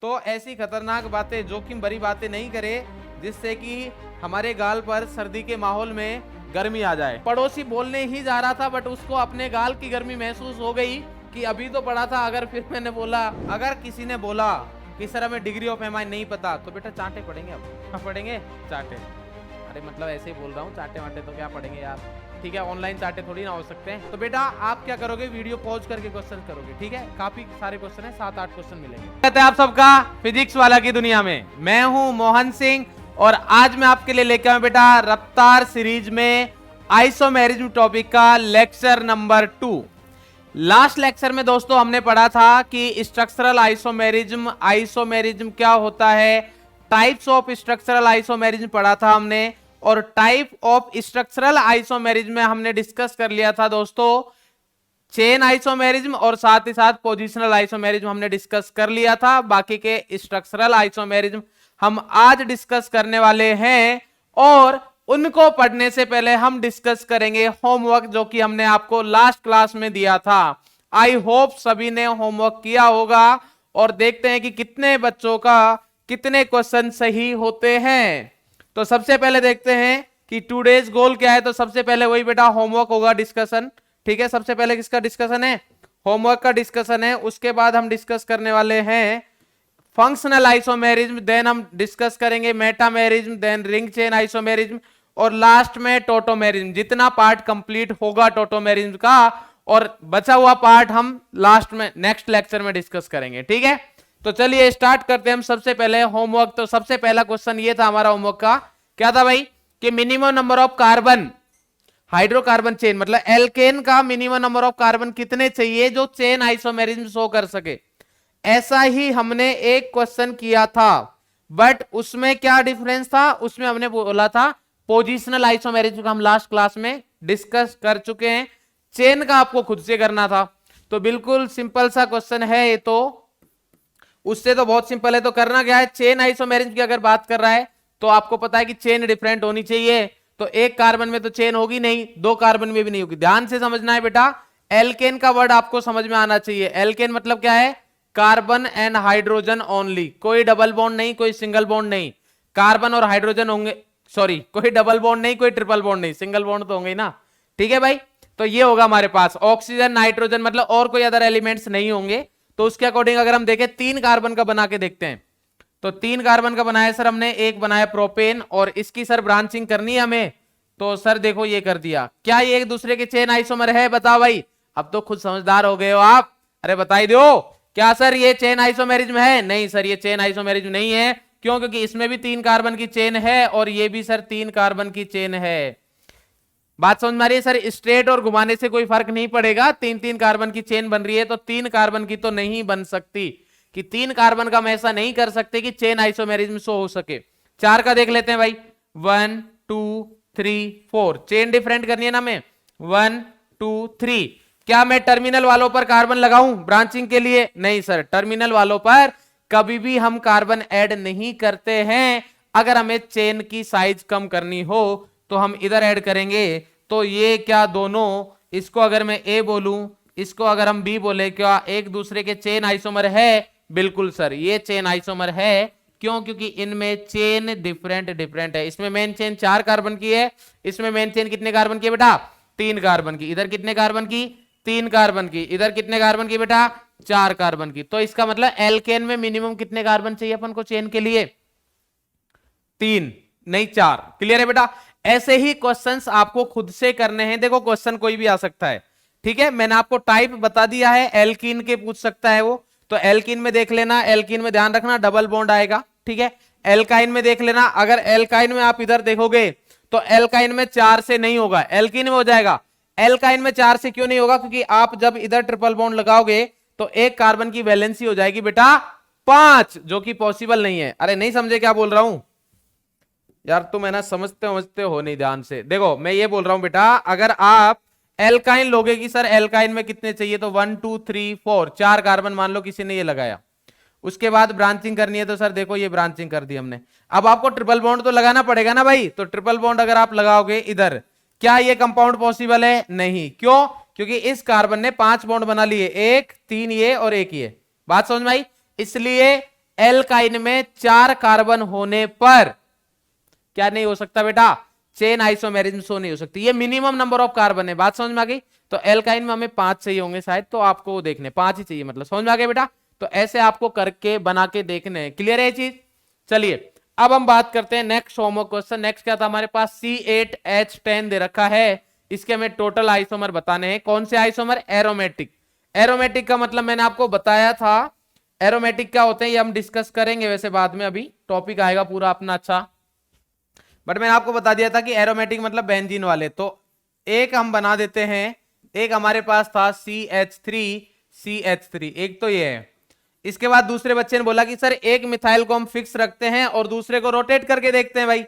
तो ऐसी खतरनाक बातें, जोखिम भरी बातें नहीं करे जिससे कि हमारे गाल पर सर्दी के माहौल में गर्मी आ जाए। पड़ोसी बोलने ही जा रहा था बट उसको अपने गाल की गर्मी महसूस हो गई कि अभी तो पढ़ा था। अगर फिर मैंने बोला, अगर किसी ने बोला कि सर हमें डिग्री ऑफ एमआई नहीं पता, तो बेटा चांटे पढ़ेंगे। अब पढ़ेंगे चांटे। अरे मतलब ऐसे ही बोल रहा हूँ, चांटे वांटे तो क्या पढ़ेंगे यार, ठीक है। ऑनलाइन चांटे थोड़ी ना हो सकते हैं। तो बेटा आप क्या करोगे, वीडियो पॉज करके क्वेश्चन करोगे, ठीक है। काफी सारे क्वेश्चन है, 7-8 क्वेश्चन मिलेंगे। कहते हैं आप सबका फिजिक्स वाला की दुनिया में। मैं हूं मोहन सिंह और आज मैं आपके लिए लेकर आया बेटा रफ्तार सीरीज में आइसोमेरिज्म टॉपिक का लेक्चर नंबर 2। लास्ट लेक्चर में दोस्तों हमने पढ़ा था कि स्ट्रक्चरल आइसोमेरिज्म, आइसोमेरिज्म क्या होता है, टाइप्स ऑफ स्ट्रक्चरल आइसोमेरिज्म पढ़ा था हमने। और टाइप ऑफ स्ट्रक्चरल आइसोमेरिज्म में हमने डिस्कस कर लिया था दोस्तों चेन आइसोमेरिज्म और साथ ही साथ पोजिशनल आइसोमेरिज्म हमने डिस्कस कर लिया था। बाकी के स्ट्रक्चरल आइसोमेरिज्म हम आज डिस्कस करने वाले हैं और उनको पढ़ने से पहले हम डिस्कस करेंगे होमवर्क जो कि हमने आपको लास्ट क्लास में दिया था। आई होप सभी ने होमवर्क किया होगा और देखते हैं कि कितने बच्चों का कितने क्वेश्चन सही होते हैं। तो सबसे पहले देखते हैं कि टुडेज गोल क्या है। तो सबसे पहले वही बेटा होमवर्क होगा, डिस्कशन, ठीक है। सबसे पहले किसका डिस्कशन है, होमवर्क का डिस्कशन है। उसके बाद हम डिस्कस करने वाले हैं फंक्शनल आइसोमेरिज्म, देन हम डिस्कस करेंगे metamerism, then ring chain isomerism और लास्ट में टोटोमेरिज्म। जितना पार्ट कंप्लीट होगा टोटोमेरिज्म का और बचा हुआ पार्ट हम लास्ट में नेक्स्ट लेक्चर में डिस्कस करेंगे, ठीक है। तो चलिए स्टार्ट करते हैं हम सबसे पहले होमवर्क। तो सबसे पहला क्वेश्चन ये था हमारा होमवर्क का, क्या था भाई कि minimum number of carbon hydrocarbon chain, मतलब एल्केन का मिनिमम नंबर ऑफ कार्बन कितने चाहिए जो चेन आइसोमेरिज्म शो कर सके। ऐसा ही हमने एक क्वेश्चन किया था बट उसमें क्या डिफरेंस था, उसमें हमने बोला था पोजिशनल आइसोमेरिज्म का हम लास्ट क्लास में डिस्कस कर चुके हैं। चेन का आपको खुद से करना था। तो बिल्कुल सिंपल सा क्वेश्चन है ये, तो उससे तो बहुत सिंपल है। तो करना क्या है, चेन आइसोमेरिज्म की अगर बात कर रहा है तो आपको पता है कि चेन डिफरेंट होनी चाहिए। तो एक कार्बन में तो चेन होगी नहीं, दो कार्बन में भी नहीं होगी। ध्यान से समझना है बेटा, एल्केन का वर्ड आपको समझ में आना चाहिए। एल्केन मतलब क्या है, कार्बन एंड हाइड्रोजन ओनली, कोई डबल बॉन्ड नहीं, कोई सिंगल बॉन्ड नहीं। कार्बन और हाइड्रोजन होंगे, सॉरी कोई डबल बॉन्ड नहीं, कोई ट्रिपल बॉन्ड नहीं, सिंगल बॉन्ड तो होंगे ना, ठीक है भाई। तो ये होगा हमारे पास ऑक्सीजन नाइट्रोजन, मतलब और कोई अदर एलिमेंट्स नहीं होंगे। तो उसके अकॉर्डिंग अगर हम देखें 3 कार्बन का बना के देखते हैं। तो 3 कार्बन का बनाया सर हमने, एक बनाया प्रोपेन और इसकी सर ब्रांचिंग करनी है हमें। तो सर देखो ये कर दिया, क्या ये एक दूसरे के चेन आइसोमर है, बताओ भाई। अब तो खुद समझदार हो गए हो आप, अरे बताई दो, क्या सर ये चेन आइसोमेरिज्म है? नहीं सर ये चेन आइसोमेरिज्म नहीं है। क्यों? क्योंकि इसमें भी 3 कार्बन की चेन है और ये भी सर 3 कार्बन की चेन है। बात समझ में आ रही है सर? स्ट्रेट और घुमाने से कोई फर्क नहीं पड़ेगा, 3-3 कार्बन की चेन बन रही है तो 3 कार्बन की तो नहीं बन सकती। कि 3 कार्बन का हम ऐसा नहीं कर सकते कि चेन आइसोमेरिज्म शो हो सके। 4 का देख लेते हैं भाई, 1 2 3 4, चेन डिफरेंट करनी है ना हमें, 1 2 3। क्या मैं टर्मिनल वालों पर कार्बन लगाऊं ब्रांचिंग के लिए? नहीं सर, टर्मिनल वालों पर कभी भी हम कार्बन ऐड नहीं करते हैं। अगर हमें चेन की साइज कम करनी हो तो हम इधर ऐड करेंगे। तो ये क्या दोनों, इसको अगर मैं ए बोलूं, इसको अगर हम बी बोले, क्या एक दूसरे के चेन आइसोमर है? बिल्कुल सर ये चेन आइसोमर है। क्यों? क्योंकि इनमें चेन डिफरेंट है। इसमें मेन चेन 4 कार्बन की है, इसमें मेन चेन कितने कार्बन की है बेटा? 3 कार्बन की। इधर कितने कार्बन की? 3 कार्बन की। इधर कितने कार्बन की बेटा? 4 कार्बन की। तो इसका मतलब एल्केन में मिनिमम कितने कार्बन चाहिए अपन को चेन के लिए? 3 नहीं 4। क्लियर है बेटा? ऐसे ही क्वेश्चंस आपको खुद से करने हैं। देखो क्वेश्चन कोई भी आ सकता है, ठीक है। मैंने आपको टाइप बता दिया है, एल्कीन के पूछ सकता है वो। तो एल्कीन में देख लेना, एल्कीन में ध्यान रखना डबल बॉन्ड आएगा, ठीक है। एल्काइन में देख लेना, अगर एल्काइन में आप इधर देखोगे तो एल्काइन में 4 से नहीं होगा, एल्कीन में हो जाएगा। एल्काइन में 4 से क्यों नहीं होगा? क्योंकि आप जब इधर ट्रिपल बॉन्ड लगाओगे तो एक कार्बन की वैलेंसी हो जाएगी बेटा 5, जो कि पॉसिबल नहीं है। अरे नहीं समझे क्या बोल रहा हूं यार, तुम है ना समझते हो नहीं ध्यान से। देखो मैं ये बोल रहा हूं बेटा, अगर आप एल्काइन लोगे कि सर एल्काइन में कितने चाहिए, तो 1 2 3 4, 4 कार्बन मान लो किसी ने ये लगाया। उसके बाद ब्रांचिंग करनी है तो सर देखो ये ब्रांचिंग कर दी हमने। अब आपको ट्रिपल बॉन्ड तो लगाना पड़ेगा ना भाई। तो ट्रिपल बॉन्ड अगर आप लगाओगे इधर, क्या ये कंपाउंड पॉसिबल है? नहीं। क्यों? क्योंकि इस कार्बन ने 5 बॉन्ड बना लिए, 1 3 ये और 1 ये। बात समझ में आई? इसलिए एल्काइन में 4 कार्बन होने पर क्या नहीं हो सकता बेटा, चेन आइसोमेरिज्म शो नहीं हो सकती। ये मिनिमम नंबर ऑफ कार्बन है, बात समझ में आ गई। तो एल्काइन में हमें 5 चाहिए होंगे शायद, तो आपको वो देखने 5 ही चाहिए, मतलब समझ में आ गया बेटा। तो ऐसे आपको करके बना के देखने हैं, क्लियर है ये चीज। चलिए अब हम बात करते हैं नेक्स्ट होमवर्क क्वेश्चन। नेक्स्ट क्या था हमारे पास, C8H10 दे रखा है, इसके हमें टोटल आइसोमर बताने हैं। कौन से आइसोमर, एरोमेटिक। एरोमेटिक का मतलब मैंने आपको बताया था, एरोमेटिक क्या होते हैं ये हम डिस्कस करेंगे वैसे बाद में, अभी टॉपिक आएगा पूरा अपना अच्छा, बट मैंने आपको बता दिया था कि एरोमेटिक मतलब बेंजीन वाले। तो एक हम बना देते हैं, एक हमारे पास था CH3 एक तो ये है। इसके बाद दूसरे बच्चे ने बोला कि सर एक मिथाइल को हम फिक्स रखते हैं और दूसरे को रोटेट करके देखते हैं भाई,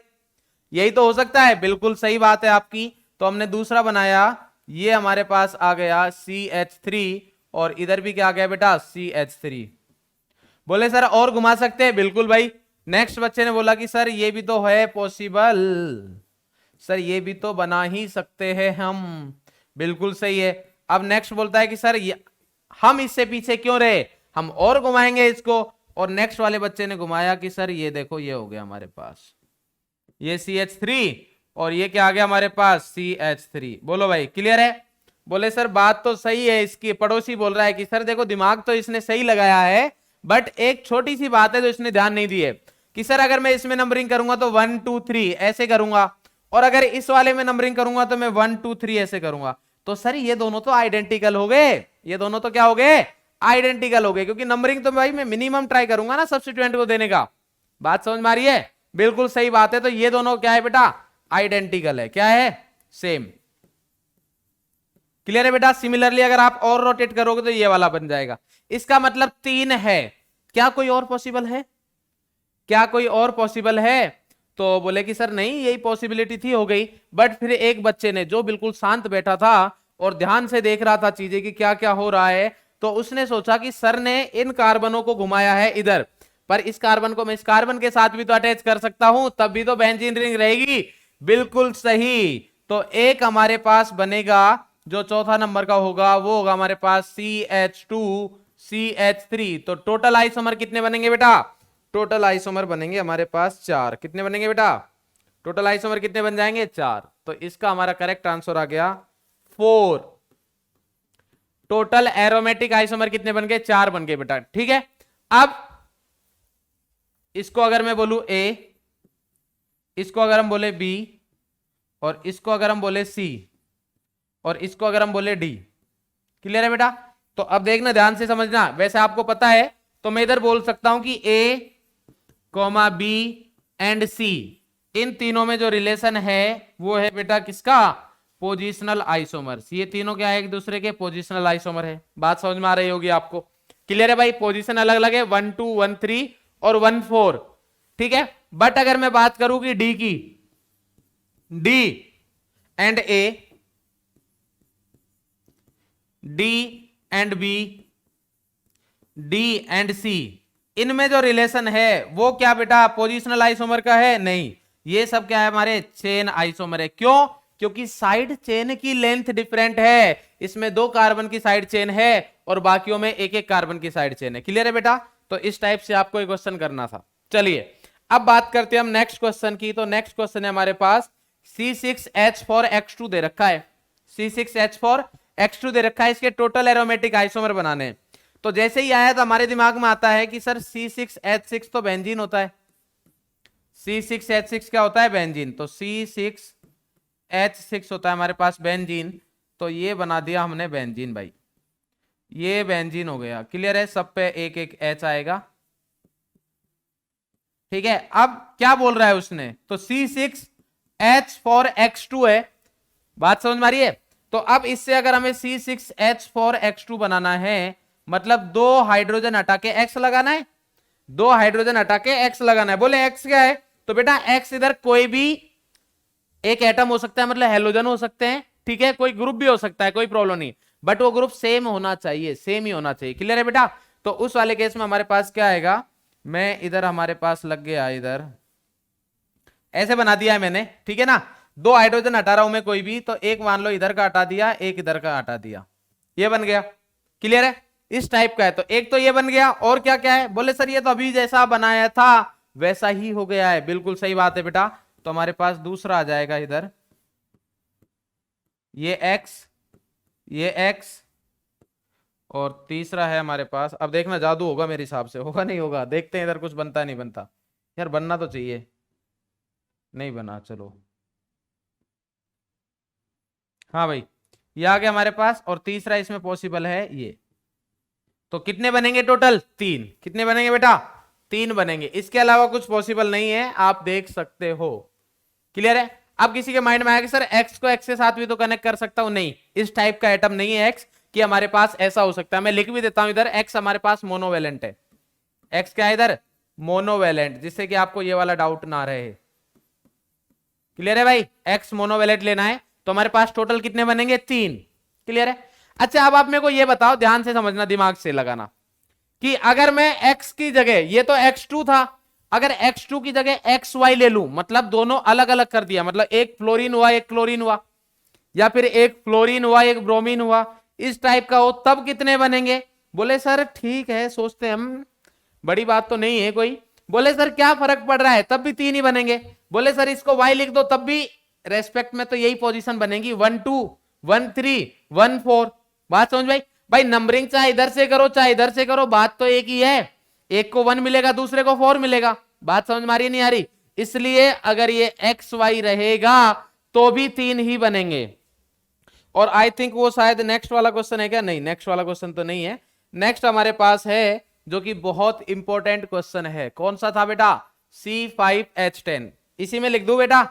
यही तो हो सकता है। बिल्कुल सही बात है आपकी। तो हमने दूसरा बनाया, ये हमारे पास आ गया CH3 और इधर भी क्या आ गया बेटा, CH3। बोले सर और घुमा सकते हैं, बिल्कुल भाई। नेक्स्ट बच्चे ने बोला कि सर ये भी तो है पॉसिबल, सर ये भी तो बना ही सकते हैं हम, बिल्कुल सही है। अब नेक्स्ट बोलता है कि सर हम इससे पीछे क्यों रहे, हम और घुमाएंगे इसको। और नेक्स्ट वाले बच्चे ने घुमाया कि सर ये देखो ये हो गया हमारे पास, ये CH3 और ये क्या आ गया हमारे पास, CH3। बोलो भाई क्लियर है। बोले सर बात तो सही है इसकी। पड़ोसी बोल रहा है कि सर देखो दिमाग तो इसने सही लगाया है, बट एक छोटी सी बात है जो इसने ध्यान नहीं दी है कि सर अगर मैं इसमें नंबरिंग करूंगा तो 1 2 3 ऐसे करूंगा, और अगर इस वाले में नंबरिंग करूंगा तो मैं 1 2 3 ऐसे करूंगा। तो सर ये दोनों तो आइडेंटिकल हो गए, ये दोनों तो क्या हो गए, आइडेंटिकल हो गए, क्योंकि नंबरिंग तो भाई मैं मिनिमम ट्राई करूंगा ना सब्स्टिट्यूएंट को देने का। बात समझ में आ रही है, बिल्कुल सही बात है। तो ये दोनों क्या है बेटा, आइडेंटिकल है, क्या है, सेम। क्लियर है बेटा। सिमिलरली अगर आप और रोटेट करोगे तो ये वाला बन जाएगा। इसका मतलब 3 है। क्या कोई और पॉसिबल है, क्या कोई और पॉसिबल है। तो बोले कि सर नहीं यही पॉसिबिलिटी थी, हो गई। बट फिर एक बच्चे ने जो बिल्कुल शांत बैठा था और ध्यान से देख रहा था चीजें कि क्या क्या हो रहा है, तो उसने सोचा कि सर ने इन कार्बनों को घुमाया है इधर, पर इस कार्बन को मैं इस कार्बन के साथ भी तो अटैच कर सकता हूं, तब भी तो बेंजीन रिंग रहेगी। बिल्कुल सही। तो एक हमारे पास बनेगा जो चौथा नंबर का होगा, वो होगा हमारे पास CH2 CH3। तो टोटल आइसोमर कितने बनेंगे बेटा, टोटल आइसोमर बनेंगे हमारे पास 4। कितने बनेंगे बेटा, टोटल आइसोमर कितने बन जाएंगे, 4। तो इसका हमारा करेक्ट आंसर आ गया 4। टोटल एरोमेटिक आइसोमर कितने बन गए, 4 बन गए बेटा, ठीक है। अब इसको अगर मैं बोलूं A, इसको अगर हम बोले B, और इसको अगर हम बोले C, और इसको अगर हम बोले D, क्लियर है बेटा। तो अब देखना ध्यान से समझना, वैसे आपको पता है तो मैं इधर बोल सकता हूं कि A, B एंड C, इन तीनों में जो रिलेशन है वो है बेटा किसका, पोजिशनल आइसोमर्स। ये तीनों क्या है, एक दूसरे के पोजिशनल आइसोमर है। बात समझ में आ रही होगी आपको, क्लियर है भाई। पोजीशन अलग अलग है, 1 2 1 3 और 1 4, ठीक है। बट अगर मैं बात करूं कि D की, D and A, D and B, D and C, इनमें जो रिलेशन है वो क्या बेटा, पोजिशनल आइसोमर का है, नहीं। ये सब क्या है, हमारे चेन आइसोमर है। क्यों, क्योंकि साइड चेन की लेंथ डिफरेंट है। इसमें 2 कार्बन की साइड चेन है और बाकियों में 1 कार्बन की साइड चेन है। क्लियर है बेटा। तो इस टाइप से आपको एक क्वेश्चन करना था। चलिए अब बात करते हैं हम नेक्स्ट क्वेश्चन की। तो नेक्स्ट क्वेश्चन है हमारे पास C6H4X2 दे रखा है, C6H4X2 दे रखा है। इसके टोटल एरोमेटिक आइसोमर बनाने हैं। तो जैसे ही आया तो हमारे दिमाग में आता है कि सर C6H6 तो बेंजीन होता है, C6H6 क्या होता है, बेंजीन। तो C6H6 होता है हमारे पास बेंजीन। तो ये बना दिया हमने बेंजीन भाई, ये बेंजीन हो गया। क्लियर है, सब पे एक एक H आएगा, ठीक है। अब क्या बोल रहा है उसने, तो C6H4X2 है, बात समझ में आ रही है। तो अब इससे अगर हमें C6H4X2 बनाना है, मतलब 2 हाइड्रोजन हटा के X लगाना है, 2 हाइड्रोजन हटा के X लगाना है। बोले X क्या है, तो बेटा X इधर कोई भी एक एटम हो सकता है, मतलब हेलोजन हो सकते हैं, ठीक है। कोई ग्रुप भी हो सकता है, कोई प्रॉब्लम नहीं, बट वो ग्रुप सेम होना चाहिए, सेम ही होना चाहिए। क्लियर है बेटा। तो उस वाले केस में हमारे पास क्या आएगा, मैं इधर हमारे पास लग गया, इधर ऐसे बना दिया है मैंने, ठीक है ना। 2 हाइड्रोजन हटा रहा हूं मैं कोई भी, तो एक मान लो इधर का हटा दिया, एक इधर का हटा दिया, ये बन गया। क्लियर है। इस टाइप का है। तो एक तो ये बन गया, और क्या क्या है? बोले सर ये तो अभी जैसा बनाया था वैसा ही हो गया है। बिल्कुल सही बात है बेटा। तो हमारे पास दूसरा आ जाएगा इधर, ये x, ये x, और तीसरा है हमारे पास, अब देखना जादू होगा मेरे हिसाब से, होगा नहीं होगा, देखते हैं इधर कुछ बनता नहीं बनता। यार बनना तो चाहिए, नहीं बना, चलो हाँ भाई ये आ गया हमारे पास, और तीसरा इसमें पॉसिबल है ये। तो कितने बनेंगे टोटल? 3। कितने बनेंगे बेटा? 3 बनेंगे। इसके अलावा कुछ पॉसिबल नहीं है, आप देख सकते हो। क्लियर है? अब किसी के माइंड में आएगा सर x को x के साथ भी तो कनेक्ट कर सकता हूं, नहीं, इस टाइप का एटम नहीं है x कि हमारे पास ऐसा हो सकता है। मैं लिख भी देता हूं इधर, x हमारे पास मोनोवेलेंट है। x क्या है इधर? मोनोवेलेंट, जिससे कि आपको ये वाला डाउट ना रहे। क्लियर है भाई? x मोनोवेलेंट लेना है, तो हमारे पास टोटल कितने बनेंगे? 3। क्लियर है? अच्छा अब आप मेरे को ये बताओ, ध्यान से समझना, दिमाग से लगाना, कि अगर मैं x की जगह, ये तो x2 था, अगर x2 की जगह xy ले लूं, मतलब दोनों अलग अलग कर दिया, मतलब एक फ्लोरीन हुआ एक क्लोरीन हुआ, या फिर एक फ्लोरीन हुआ एक ब्रोमीन हुआ, इस टाइप का हो, तब कितने बनेंगे? बोले सर ठीक है, सोचते हम, बड़ी बात तो नहीं है कोई। बोले सर क्या फर्क पड़ रहा है, तब भी 3 ही बनेंगे। बोले सर इसको y लिख दो, तब भी रेस्पेक्ट में तो यही पोजीशन बनेगी, 1 2 1 3 1 4। बात समझ भाई? भाई नंबरिंग चाहे इधर से करो चाहे इधर से करो, बात तो एक ही है। एक को 1 मिलेगा, दूसरे को 4 मिलेगा। बात समझ में आ रही नहीं आ रही? इसलिए अगर ये एक्स वाई रहेगा तो भी 3 ही बनेंगे। और आई थिंक वो शायद नेक्स्ट वाला क्वेश्चन है क्या? नहीं, नेक्स्ट वाला क्वेश्चन तो नहीं है। नेक्स्ट हमारे पास है जो कि बहुत इंपॉर्टेंट क्वेश्चन है। कौन सा था बेटा? C5H10। इसी में लिख दूं बेटा?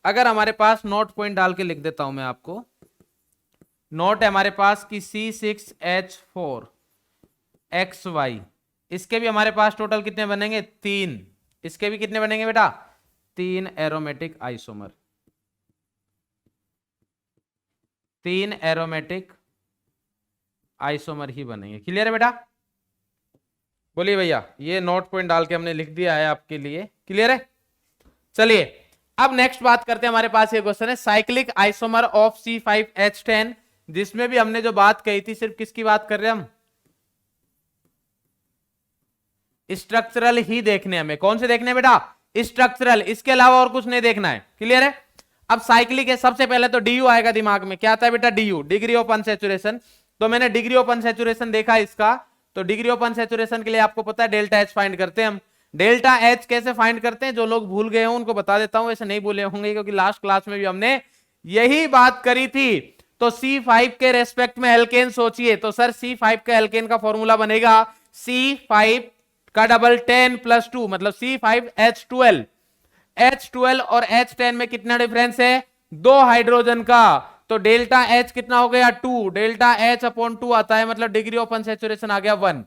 अगर हमारे पास नोट पॉइंट डाल के लिख देता हूं मैं आपको, नोट है हमारे पास कि C6H4XY, इसके भी हमारे पास टोटल कितने बनेंगे? 3। इसके भी कितने बनेंगे बेटा? 3 एरोमेटिक आइसोमर, 3 एरोमेटिक आइसोमर ही बनेंगे। क्लियर है बेटा? बोलिए भैया, ये नोट पॉइंट डाल के हमने लिख दिया है आपके लिए। क्लियर है? चलिए अब नेक्स्ट बात करते हैं। हमारे पास ये क्वेश्चन है साइक्लिक आइसोमर ऑफ C5H10, जिसमें भी हमने जो बात कही थी, सिर्फ किसकी बात कर रहे हैं हम? स्ट्रक्चरल ही देखने हमें। कौन से देखने बेटा? स्ट्रक्चरल, इसके अलावा और कुछ नहीं देखना है। क्लियर है? अब साइक्लिक है, सबसे पहले तो DU आएगा दिमाग में। क्या आता है बेटा? DU, degree of unsaturation. तो मैंने डिग्री ऑफ अनसैचुरेशन देखा इसका, तो डिग्री ऑफ अनसैचुरेशन के लिए आपको पता है डेल्टा H फाइंड करते हैं हम। डेल्टा H कैसे फाइंड करते हैं? जो लोग भूल गए हों उनको बता देता हूं, ऐसे नहीं भूले होंगे क्योंकि लास्ट क्लास में भी हमने यही बात करी थी। तो C5 के रेस्पेक्ट में एल्केन सोचिए, तो सर C5 का एल्केन का फॉर्मूला बनेगा C5 का डबल 10 + 2, मतलब C5H12। H12 और H10 में कितना डिफरेंस है? 2 हाइड्रोजन का। तो डेल्टा H कितना हो गया? 2। डेल्टा H/2 आता है, मतलब डिग्री ऑफ अनसैचुरेशन आ गया 1।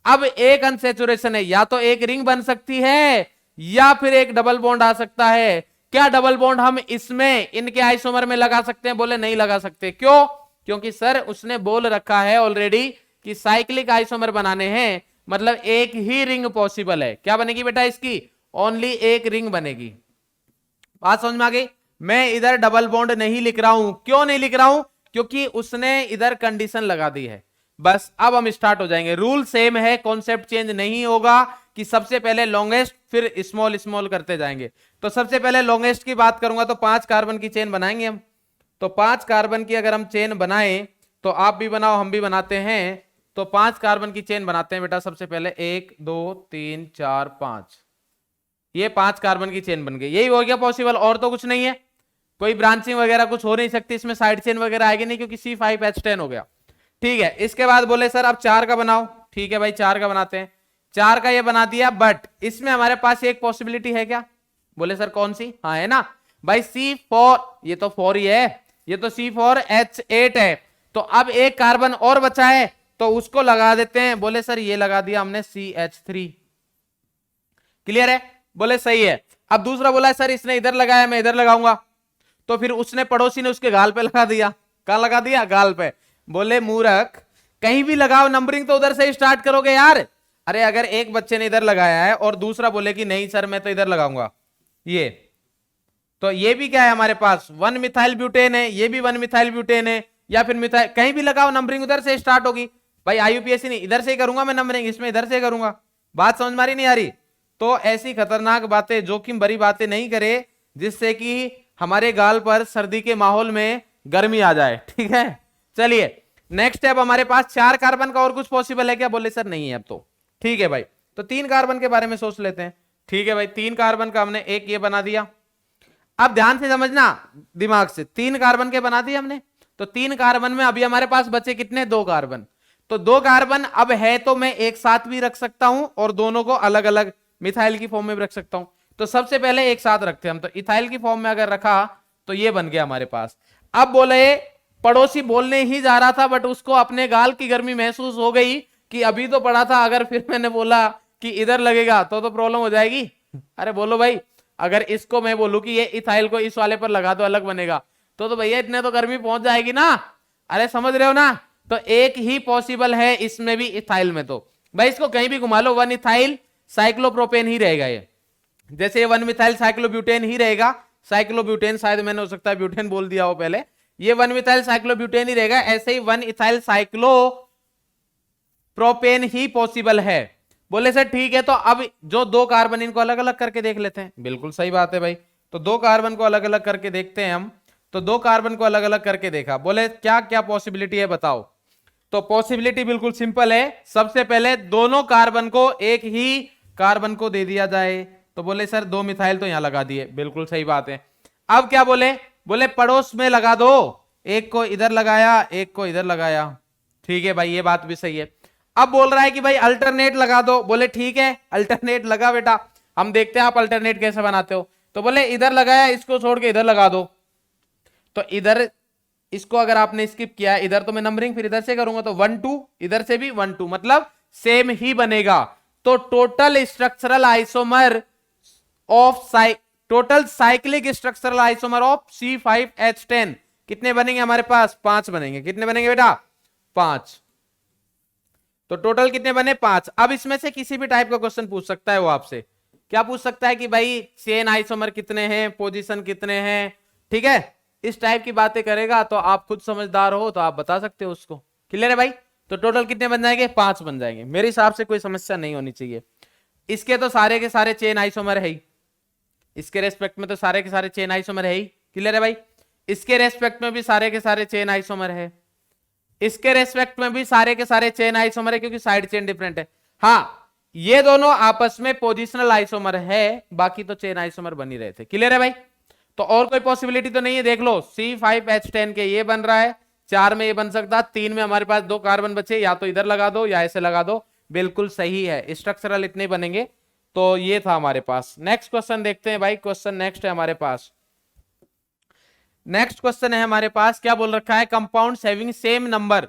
अब एक अनसैचुरेशन है, या तो एक रिंग बन सकती है या फिर एक डबल बॉन्ड आ सकता है। क्या डबल बॉन्ड हम इसमें इनके आइसोमर में लगा सकते हैं? बोले नहीं लगा सकते। क्यों? क्योंकि सर उसने बोल रखा है ऑलरेडी कि साइक्लिक आइसोमर बनाने हैं, मतलब एक ही रिंग पॉसिबल है। क्या बनेगी बेटा इसकी? ओनली एक रिंग बनेगी। बात समझ में आ गई? मैं इधर डबल बॉन्ड नहीं लिख रहा हूं। क्यों नहीं लिख रहा हूं? क्योंकि उसने इधर कंडीशन लगा दी है। बस अब हम स्टार्ट हो जाएंगे। रूल सेम है, कॉन्सेप्ट चेंज नहीं होगा कि सबसे पहले लॉन्गेस्ट फिर स्मॉल स्मॉल करते जाएंगे। तो सबसे पहले लॉन्गेस्ट की बात करूंगा, तो 5 कार्बन की चेन बनाएंगे हम। तो 5 कार्बन की अगर हम चेन बनाएं, तो आप भी बनाओ हम भी बनाते हैं। तो 5 कार्बन की चेन बनाते हैं बेटा। सबसे पहले 1 2 3 4 5, ये 5 कार्बन की चेन बन गई। यही हो गया पॉसिबल, और तो कुछ नहीं है। कोई ब्रांचिंग वगैरह कुछ हो नहीं सकती इसमें, साइड चेन वगैरह आएगी नहीं, क्योंकि C5H10 हो गया। ठीक है, इसके बाद बोले सर अब 4 का बनाओ। ठीक है भाई, 4 का बनाते हैं। 4 का ये बना दिया, बट इसमें हमारे पास एक पॉसिबिलिटी है। क्या? बोले सर कौन सी? हाँ है ना भाई, C4, ये तो 4 ही है, ये तो C4H8 है। तो अब एक कार्बन और बचा है, तो उसको लगा देते हैं। बोले सर ये लगा दिया हमने CH3। क्लियर है? बोले सही है। अब दूसरा बोला है सर इसने इधर लगाया, मैं इधर लगाऊंगा। तो फिर उसने, पड़ोसी ने उसके गाल पे लगा दिया। कहां लगा दिया? गाल पे। बोले मूर्ख, कहीं भी लगाओ, नंबरिंग तो उधर से ही स्टार्ट करोगे यार। अरे अगर एक बच्चे ने इधर लगाया है और दूसरा बोले कि नहीं सर मैं तो इधर लगाऊंगा, ये तो ये भी क्या है हमारे पास? 1 मिथाइल ब्यूटेन है, ये भी 1 मिथाइल ब्यूटेन है, या फिर मिथाइल, कहीं भी लगाओ नंबरिंग उधर से स्टार्ट होगी। भाई आईयूपीएसी नहीं, इधर से ही करूंगा मैं नंबरिंग, इसमें इधर से करूंगा। बात समझ में नहीं आ रही? तो ऐसी खतरनाक बातें, जोखिम भरी बातें नहीं करे जिससे कि हमारे गाल पर सर्दी के माहौल में गर्मी आ जाए, ठीक है। चलिए नेक्स्ट स्टेप हमारे पास 4 कार्बन का और कुछ पॉसिबल है क्या? बोले सर नहीं है अब तो। ठीक है भाई, तो 3 कार्बन के बारे में सोच लेते हैं। ठीक है भाई, 3 कार्बन का हमने एक ये बना दिया। अब ध्यान से समझना दिमाग से, 3 कार्बन के बना दिए हमने। तो 3 कार्बन में अभी हमारे पास बचे कितने? 2 कार्बन। तो 2 कार्बन अब है तो मैं एक साथ भी रख सकता हूं और दोनों को अलग अलग मिथाइल की फॉर्म में भी रख सकता हूं। तो सबसे पहले एक साथ रखते हैं हम, तो इथाइल की फॉर्म में अगर रखा तो ये बन गया हमारे पास। अब बोले पड़ोसी बोलने ही जा रहा था बट उसको अपने गाल की गर्मी महसूस हो गई कि अभी तो पड़ा था, अगर फिर मैंने बोला कि इधर लगेगा तो प्रॉब्लम हो जाएगी। अरे बोलो भाई, अगर इसको मैं बोलूं कि ये इथाइल को इस वाले पर लगा दो अलग बनेगा, तो भैया इतने तो गर्मी पहुंच जाएगी ना। अरे समझ रहे हो ना? तो एक ही पॉसिबल है इसमें भी, इथाइल में। तो भाई इसको कहीं भी घुमा लो, 1 इथाइल साइक्लोप्रोपेन ही रहेगा ये। जैसे ये 1 मिथाइल साइक्लोब्यूटेन ही रहेगा, साइक्लोब्यूटेन शायद मैंने हो सकता है ब्यूटेन बोल दिया हो पहले, ये 1 मिथाइल साइक्लोब्यूटेन ही रहेगा। ऐसे ही 1 इथाइल साइक्लोप्रोपेन ही पॉसिबल है। बोले सर ठीक है, तो अब जो 2 कार्बन इनको अलग अलग करके देख लेते हैं। बिल्कुल सही बात है भाई, तो 2 कार्बन को अलग अलग करके देखते हैं हम। तो 2 कार्बन को अलग अलग करके देखा, बोले क्या क्या पॉसिबिलिटी है बताओ। तो पॉसिबिलिटी बिल्कुल सिंपल है। सबसे पहले दोनों कार्बन को एक ही कार्बन को दे दिया जाए। तो बोले सर 2 मिथाइल तो यहां लगा दिए, बिल्कुल सही बात है। अब क्या बोले? बोले पड़ोस में लगा दो, एक को इधर लगाया एक को इधर लगाया। ठीक है भाई, ये बात भी सही है। अब बोल रहा है कि भाई अल्टरनेट लगा दो। बोले ठीक है, अल्टरनेट लगा बेटा, हम देखते हैं आप अल्टरनेट कैसे बनाते हो। तो बोले इधर लगाया, इसको छोड़ के इधर लगा दो। तो इधर इसको अगर आपने स्किप किया, इधर तो मैं नंबरिंग फिर इधर से करूंगा, तो 1 2, इधर से भी 1 2, मतलब सेम ही बनेगा। तो total structural isomer of total cyclic structural isomer of C5H10 कितने बनेंगे हमारे पास? 5 बनेंगे। कितने बनेंगे बेटा? 5। तो टोटल कितने बने? 5। अब इसमें से किसी भी टाइप का क्वेश्चन पूछ सकता है वो आपसे। क्या पूछ सकता है कि भाई चेन आइसोमर कितने हैं, पोजीशन कितने हैं, ठीक है, इस टाइप की बातें करेगा। तो आप खुद समझदार हो तो आप बता सकते हो उसको। क्लियर है भाई? तो टोटल कितने बन जाएंगे? 5 बन जाएंगे। मेरे हिसाब से कोई समस्या नहीं होनी चाहिए। इसके तो सारे के सारे चेन आइसोमर है ही, इसके रेस्पेक्ट में तो सारे के सारे चेन आइसोमर है ही। क्लियर है भाई? इसके रेस्पेक्ट में भी सारे के सारे चेन आइसोमर है, इसके रेस्पेक्ट में भी सारे के सारे चेन आइसोमर है, क्योंकि साइड चेन डिफरेंट है। हाँ, ये दोनों आपस में पोजिशनल आइसोमर है, बाकी तो चेन आइसोमर बन ही रहे थे। क्लियर है भाई? तो और कोई पॉसिबिलिटी तो नहीं है। देख लो C5H10 के ये बन रहा है, 4 में ये बन सकता, 3 में हमारे पास 2 कार्बन बचे, या तो इधर लगा दो या ऐसे लगा दो, बिल्कुल सही है। स्ट्रक्चरल इतने बनेंगे। तो ये था हमारे पास। नेक्स्ट क्वेश्चन देखते हैं भाई। क्वेश्चन नेक्स्ट है हमारे पास, नेक्स्ट क्वेश्चन है हमारे पास। क्या बोल रखा है? Compounds having same number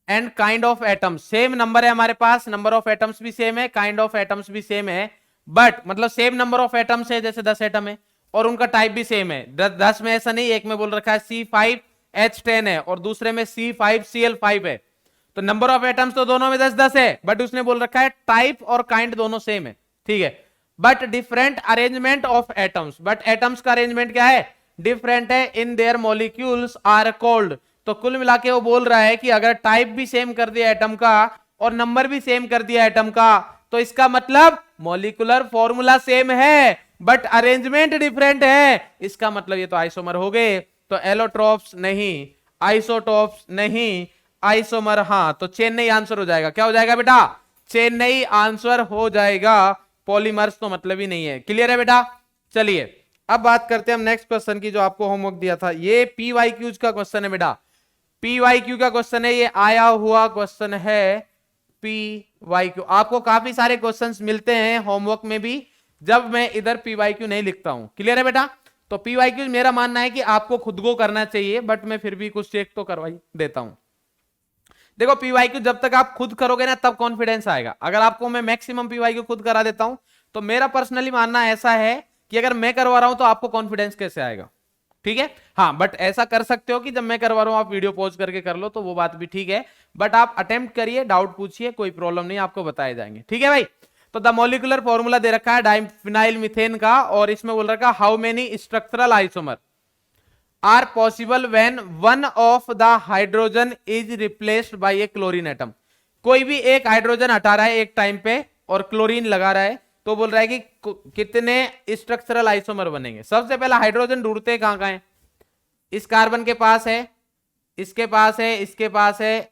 and kind of atoms. Same number है हमारे पास, नंबर ऑफ एटम्स भी सेम है, काइंड ऑफ एटम्स भी सेम है। बट मतलब सेम नंबर ऑफ एटम्स है, जैसे 10 एटम है, और उनका टाइप भी सेम है। 10 में ऐसा नहीं, एक में बोल रखा है C5H10 है और दूसरे में C5Cl5 है। तो नंबर ऑफ एटम्स तो दोनों में 10 10 है, बट उसने बोल रखा है टाइप और काइंड दोनों सेम है। ठीक है, but different arrangement of atoms. But atoms का अरेंजमेंट क्या है? डिफरेंट है। In their molecules are called. तो कुल मिला के वो बोल रहा है कि अगर टाइप भी सेम कर दिया एटम का और नंबर भी सेम कर दिया एटम का, तो इसका मतलब मॉलिक्यूलर फॉर्मूला सेम है बट अरेंजमेंट डिफरेंट है। इसका मतलब ये तो आइसोमर हो गए। तो एलोट्रोप्स नहीं, आइसोटोप्स नहीं, आइसोमर हाँ। तो चेन्नई आंसर हो जाएगा। क्या हो जाएगा बेटा? चेन्नई आंसर हो जाएगा। पॉलीमर्स तो मतलब ही नहीं है। क्लियर है बेटा? चलिए अब बात करते हैं हम नेक्स्ट क्वेश्चन की, जो आपको होमवर्क दिया था। ये PYQ का क्वेश्चन है बेटा, PYQ का क्वेश्चन है, ये आया हुआ क्वेश्चन है PYQ। आपको काफी सारे क्वेश्चंस मिलते हैं होमवर्क में भी जब मैं इधर PYQ नहीं लिखता हूं। क्लियर है बेटा? तो PYQ मेरा मानना है कि आपको खुद को करना चाहिए, बट मैं फिर भी कुछ चेक तो करवा देता हूं। देखो PYQ जब तक आप खुद करोगे ना तब कॉन्फिडेंस आएगा। अगर आपको मैं मैक्सिमम PYQ खुद करा देता हूं तो मेरा पर्सनली मानना ऐसा है कि अगर मैं करवा रहा हूं तो आपको कॉन्फिडेंस कैसे आएगा? ठीक है, हाँ, बट ऐसा कर सकते हो कि जब मैं करवा रहा हूं आप वीडियो पॉज करके कर लो, तो वो बात भी ठीक है। बट आप अटेम्प्ट करिए, डाउट पूछिए, कोई प्रॉब्लम नहीं, आपको बताए जाएंगे। ठीक है भाई? तो द मॉलिक्यूलर फॉर्मूला दे रखा है डाइफिनाइल मीथेन का, और इसमें बोल रखा है how many structural isomer. Are possible when one of the hydrogen is replaced by a chlorine atom. कोई भी एक हाइड्रोजन हटा रहा है एक टाइम पे और क्लोरीन लगा रहा है, तो बोल रहा है कि कितने स्ट्रक्चरल आइसोमर बनेंगे। सबसे पहला हाइड्रोजन ढूंढते हैं कहां कहां है। इस कार्बन के पास है, इसके पास है, इसके पास है,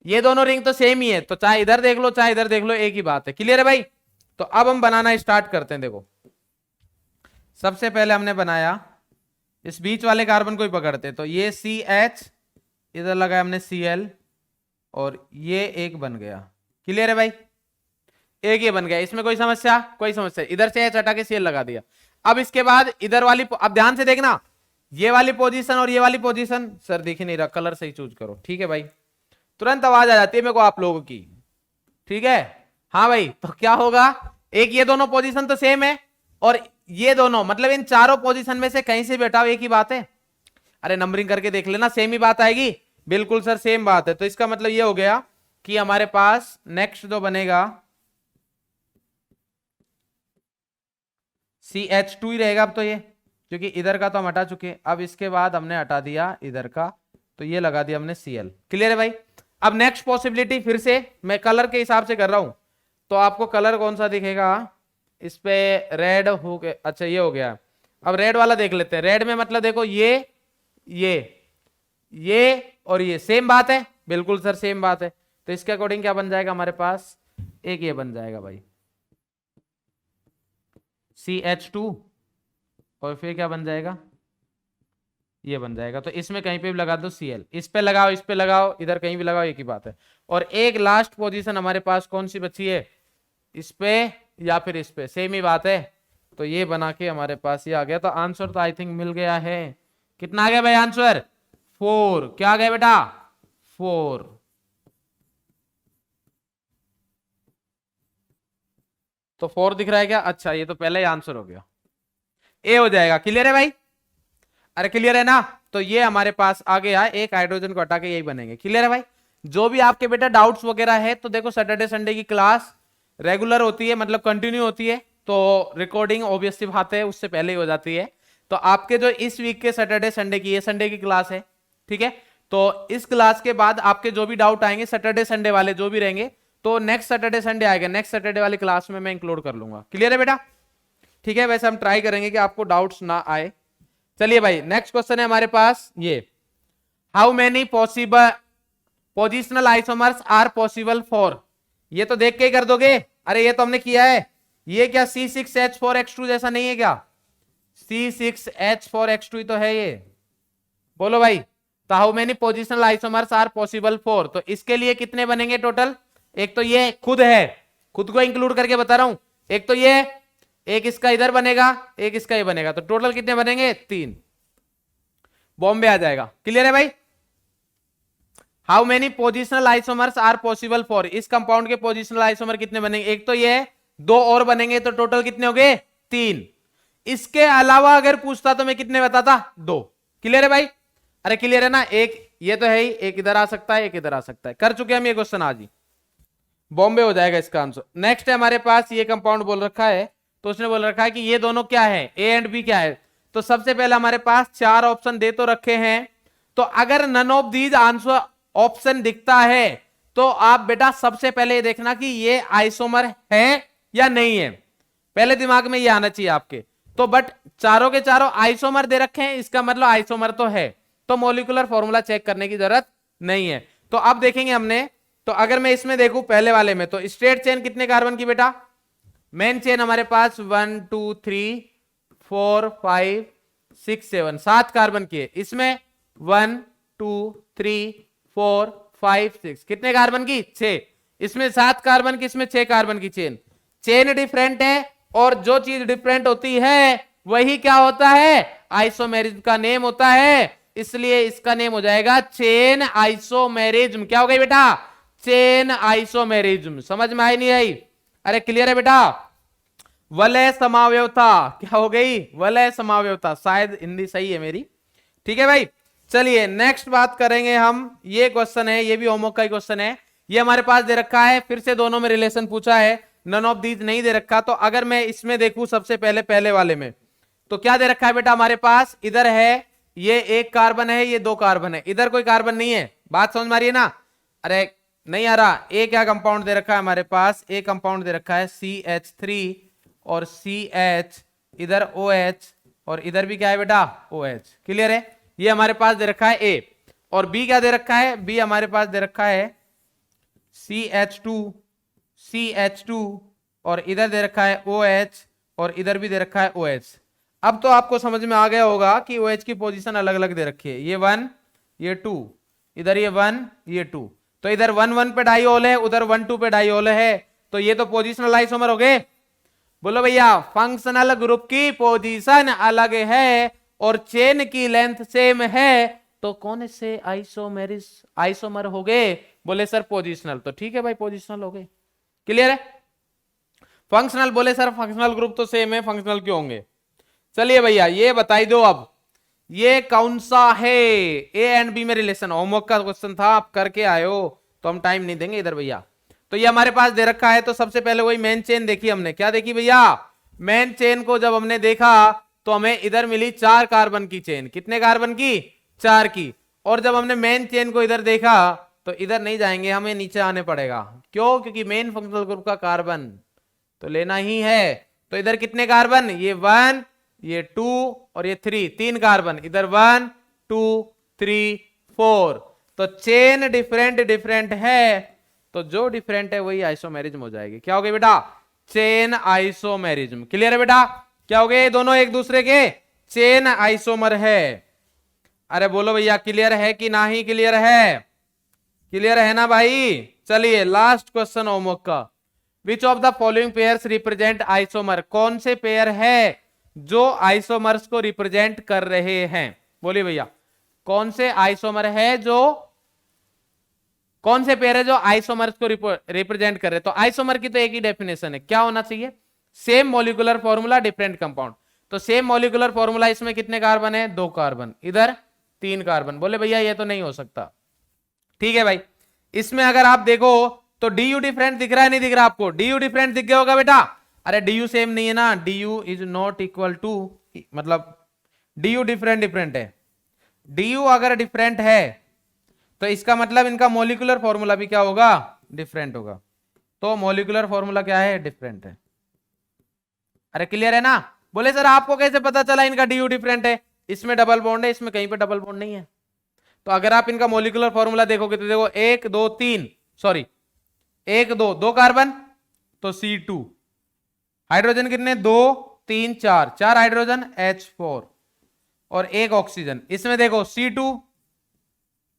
ये दोनों रिंग तो सेम ही है, तो चाहे इधर देख लो चाहे इधर देख लो एक ही बात है। क्लियर है भाई? तो अब हम बनाना स्टार्ट करते हैं। देखो सबसे पहले हमने बनाया, इस बीच वाले कार्बन को ही पकड़ते, तो ये CH, इधर लगाया हमने Cl, और ये एक बन गया। क्लियर है भाई? एक ये बन गया। इसमें कोई समस्या? कोई समस्या। इधर से H हटा के Cl लगा दिया। अब इसके बाद इधर वाली, अब ध्यान से देखना, ये वाली पोजीशन और ये वाली पोजीशन, सर दिख ही नहीं रहा, कलर सही चूज करो। ठीक है भाई? तुरंत आवाज आ जाती है मेरे को आप लोगों की। ठीक है? हाँ भाई, तो क्या होगा, एक ये दोनों पोजीशन तो सेम है, और ये दोनों मतलब इन चारों पोजीशन में से कहीं से भी हटाओ एक ही बात है। अरे नंबरिंग करके देख लेना, सेम ही बात आएगी। बिल्कुल सर सेम बात है। तो इसका मतलब ये हो गया कि हमारे पास नेक्स्ट जो बनेगा CH2 ही रहेगा अब तो ये, क्योंकि इधर का तो हम हटा चुके। अब इसके बाद हमने हटा दिया इधर का, तो ये लगा दिया हमने Cl। क्लियर है भाई? अब नेक्स्ट पॉसिबिलिटी फिर से मैं कलर के हिसाब से कर रहा हूं, तो आपको कलर कौन सा दिखेगा, इस पे रेड हो गया। अच्छा ये हो गया। अब रेड वाला देख लेते हैं। रेड में मतलब देखो ये और ये सेम बात है। बिल्कुल सर सेम बात है। तो इसके अकॉर्डिंग क्या बन जाएगा हमारे पास, एक ये बन जाएगा भाई CH2, और फिर क्या बन जाएगा, ये बन जाएगा। तो इसमें कहीं पे भी लगा दो Cl, इस पे लगाओ, इस पे लगाओ, इधर कहीं भी लगाओ, एक ही बात है। और एक लास्ट पोजीशन हमारे पास कौन सी बची है, इस पे या फिर इस पे, सेम ही बात है। तो ये बना के हमारे पास ये आ गया। तो आंसर तो आई थिंक मिल गया है। कितना आ गया भाई आंसर? 4। क्या आ गया बेटा? 4। तो 4 दिख रहा है क्या? अच्छा ये तो पहले ही आंसर हो गया, ए हो जाएगा। क्लियर है भाई? अरे क्लियर है ना? तो ये हमारे पास आ गया, एक हाइड्रोजन को हटा के यही बनेंगे। क्लियर है भाई? जो भी आपके बेटा डाउट्स वगैरह है, तो देखो सैटरडे संडे की क्लास रेगुलर होती है, मतलब कंटिन्यू होती है, तो रिकॉर्डिंग ऑब्वियसली बात है उससे पहले ही हो जाती है। तो आपके जो इस वीक के सैटरडे संडे की, ये संडे की क्लास है, ठीक है? तो इस क्लास के बाद आपके जो भी डाउट आएंगे सैटरडे संडे वाले जो भी रहेंगे, तो नेक्स्ट सैटरडे संडे आएगा, नेक्स्ट सैटरडे वाली क्लास में मैं इंक्लूड कर लूंगा। क्लियर है बेटा? ठीक है, वैसे हम ट्राई करेंगे कि आपको डाउट्स ना आए। चलिए भाई नेक्स्ट क्वेश्चन है हमारे पास ये, how many possible positional isomers are possible for. ये तो देख के ही कर दोगे, अरे ये तो हमने किया है। ये क्या C6H4X2 जैसा नहीं है क्या? C6H4X2 ही तो है ये। बोलो भाई, तो how many positional isomers are possible for, तो इसके लिए कितने बनेंगे टोटल? एक तो ये खुद है, खुद को इंक्लूड करके बता रहा हूं, एक तो ये, एक इसका इधर बनेगा, एक इसका ये बनेगा, तो टोटल कितने बनेंगे? 3। बॉम्बे आ जाएगा। क्लियर है भाई? How many positional isomers are possible for, इस कंपाउंड के पोजिशनल आइसोमर कितने बनेंगे? एक तो ये, 2 और बनेंगे, तो टोटल कितने हो गए? 3। इसके अलावा अगर पूछता तो मैं कितने बताता? 2। क्लियर है भाई? अरे क्लियर है ना? एक ये तो है ही, एक इधर आ सकता है, एक इधर आ सकता है। कर चुके हम ये क्वेश्चन आज ही, बॉम्बे हो जाएगा इसका आंसर। नेक्स्ट है हमारे पास, ये कंपाउंड बोल रखा है, तो उसने बोल रखा है कि ये दोनों क्या है, ए एंड बी क्या है। तो सबसे पहले हमारे पास 4 ऑप्शन दे तो रखे हैं, तो अगर none of these answer option दिखता है, तो आप बेटा सबसे पहले ये देखना कि ये आइसोमर है या नहीं है, पहले दिमाग में ये आना चाहिए आपके। तो बट चारों के चारों आइसोमर दे रखे हैं, इसका मतलब आइसोमर तो है, तो मॉलिक्यूलर फॉर्मूला चेक करने की जरूरत नहीं है। तो अब देखेंगे हमने, तो अगर मैं इसमें देखूं पहले वाले में, तो स्ट्रेट चेन कितने कार्बन की बेटा? मेन चेन हमारे पास 1 2 3 4 5 6 7 7 कार्बन की है। इसमें 1 2 3 4 5 6 कितने कार्बन की? 6। इसमें 7 कार्बन की, इसमें 6 कार्बन की चेन। चेन डिफरेंट है, और जो चीज डिफरेंट होती है वही क्या होता है? आइसोमेरिज्म का नेम होता है। इसलिए इसका नेम हो जाएगा चेन आइसोमेरिज्म। क्या हो गई बेटा? Chain isomerism. समझ में आई नहीं आई? अरे क्लियर है बेटा? वलय समावयवता क्या हो गई? वलय समावयवता। शायद हिंदी सही है मेरी। ठीक है भाई, चलिए नेक्स्ट बात करेंगे हम। ये क्वेश्चन है, ये भी होमवर्क का ही क्वेश्चन है, ये हमारे पास दे रखा है, फिर से दोनों में रिलेशन पूछा है, नन ऑफ दीज नहीं दे रखा। तो अगर मैं इसमें देखूं सबसे पहले वाले में, तो क्या दे रखा है बेटा हमारे पास, इधर है ये एक कार्बन है, ये दो कार्बन है, इधर कोई कार्बन नहीं है, बात समझ में आ रही है ना? अरे नहीं आ रहा, ए क्या कंपाउंड दे रखा है हमारे पास, ए कंपाउंड दे रखा है CH3 और CH, इधर OH और इधर भी क्या है बेटा OH। क्लियर है? ये हमारे पास दे रखा है A। और B क्या दे रखा है, B हमारे पास दे रखा है CH2 और इधर दे रखा है OH और इधर भी दे रखा है OH। अब तो आपको समझ में आ गया होगा कि OH की पोजीशन अलग अलग दे रखी है, ये 1 ये 2, इधर ये 1 ये 2, तो इधर 1 1 पे डाइऑल है, उधर 1 2 पे डाइऑल है, तो ये तो पोजीशनल आइसोमर हो गए। बोलो भैया फंक्शनल ग्रुप की पोजीशन अलग है और चेन की लेंथ सेम है, तो कौन से आइसोमर हो गए? बोले सर पोजीशनल। तो ठीक है भाई पोजीशनल हो गए। क्लियर है? फंक्शनल बोले सर फंक्शनल ग्रुप तो सेम है, फंक्शनल क्यों होंगे? चलिए भैया ये बताई दो अब, ये कौन सा है? ए एंड बी में रिलेशन, होमवर्क का क्वेश्चन था, आप करके आए हो तो हम टाइम नहीं देंगे इधर भैया। तो ये हमारे पास दे रखा है, तो सबसे पहले वही मेन चेन देखी हमने, क्या देखी भैया? मेन चेन को जब हमने देखा तो हमें इधर मिली 4 कार्बन की चेन। कितने कार्बन की? 4 की। और जब हमने मेन चेन को इधर देखा तो इधर नहीं जाएंगे, हमें नीचे आने पड़ेगा। क्यों? क्योंकि मेन फंक्शनल ग्रुप का कार्बन तो लेना ही है। तो इधर कितने कार्बन? ये 1 ये 2 और ये 3, 3 कार्बन, इधर 1 2 3 4। तो चेन डिफरेंट है, तो जो डिफरेंट है वही आइसोमेरिज्म हो जाएगी। क्या हो गई बेटा? Chain isomerism. क्लियर है बेटा? क्या हो गए? दोनों एक दूसरे के चेन आइसोमर है। अरे बोलो भैया क्लियर है कि नहीं क्लियर है? क्लियर है ना भाई? चलिए लास्ट क्वेश्चन होमवर्क का, which of the following pairs represent isomer? कौन से पेयर है जो आइसोमर्स को रिप्रेजेंट कर रहे हैं? बोलिए भैया कौन से आइसोमर है जो, कौन से पेयर है जो आइसोमर्स को रिप्रेजेंट कर रहे हैं? तो आइसोमर की तो एक ही डेफिनेशन है, क्या होना चाहिए? Same molecular formula different compound. तो सेम मॉलिक्यूलर फॉर्मूला, इसमें कितने कार्बन है? 2 कार्बन, इधर 3 कार्बन। बोले भैया ये तो नहीं हो सकता। ठीक है भाई, इसमें अगर आप देखो तो DU डिफरेंट दिख रहा है, नहीं दिख रहा आपको? DU डिफरेंट दिख गया होगा बेटा। अरे DU सेम नहीं है ना, DU is not equal to, मतलब DU डिफरेंट है। DU अगर डिफरेंट है तो इसका मतलब इनका मॉलिक्यूलर फॉर्मूला भी क्या होगा? डिफरेंट होगा। तो मॉलिक्यूलर फॉर्मूला क्या है? डिफरेंट है। अरे क्लियर है ना? बोले सर आपको कैसे पता चला इनका DU डिफरेंट है? इसमें डबल बॉन्ड है, इसमें कहीं पे डबल बॉन्ड नहीं है। तो अगर आप इनका मॉलिक्यूलर फॉर्मूला देखोगे तो देखो 1 2 3, सॉरी 1 2 2 कार्बन, तो C2। हाइड्रोजन कितने? 2 3 4, 4 हाइड्रोजन H4 और 1 ऑक्सीजन। इसमें देखो C2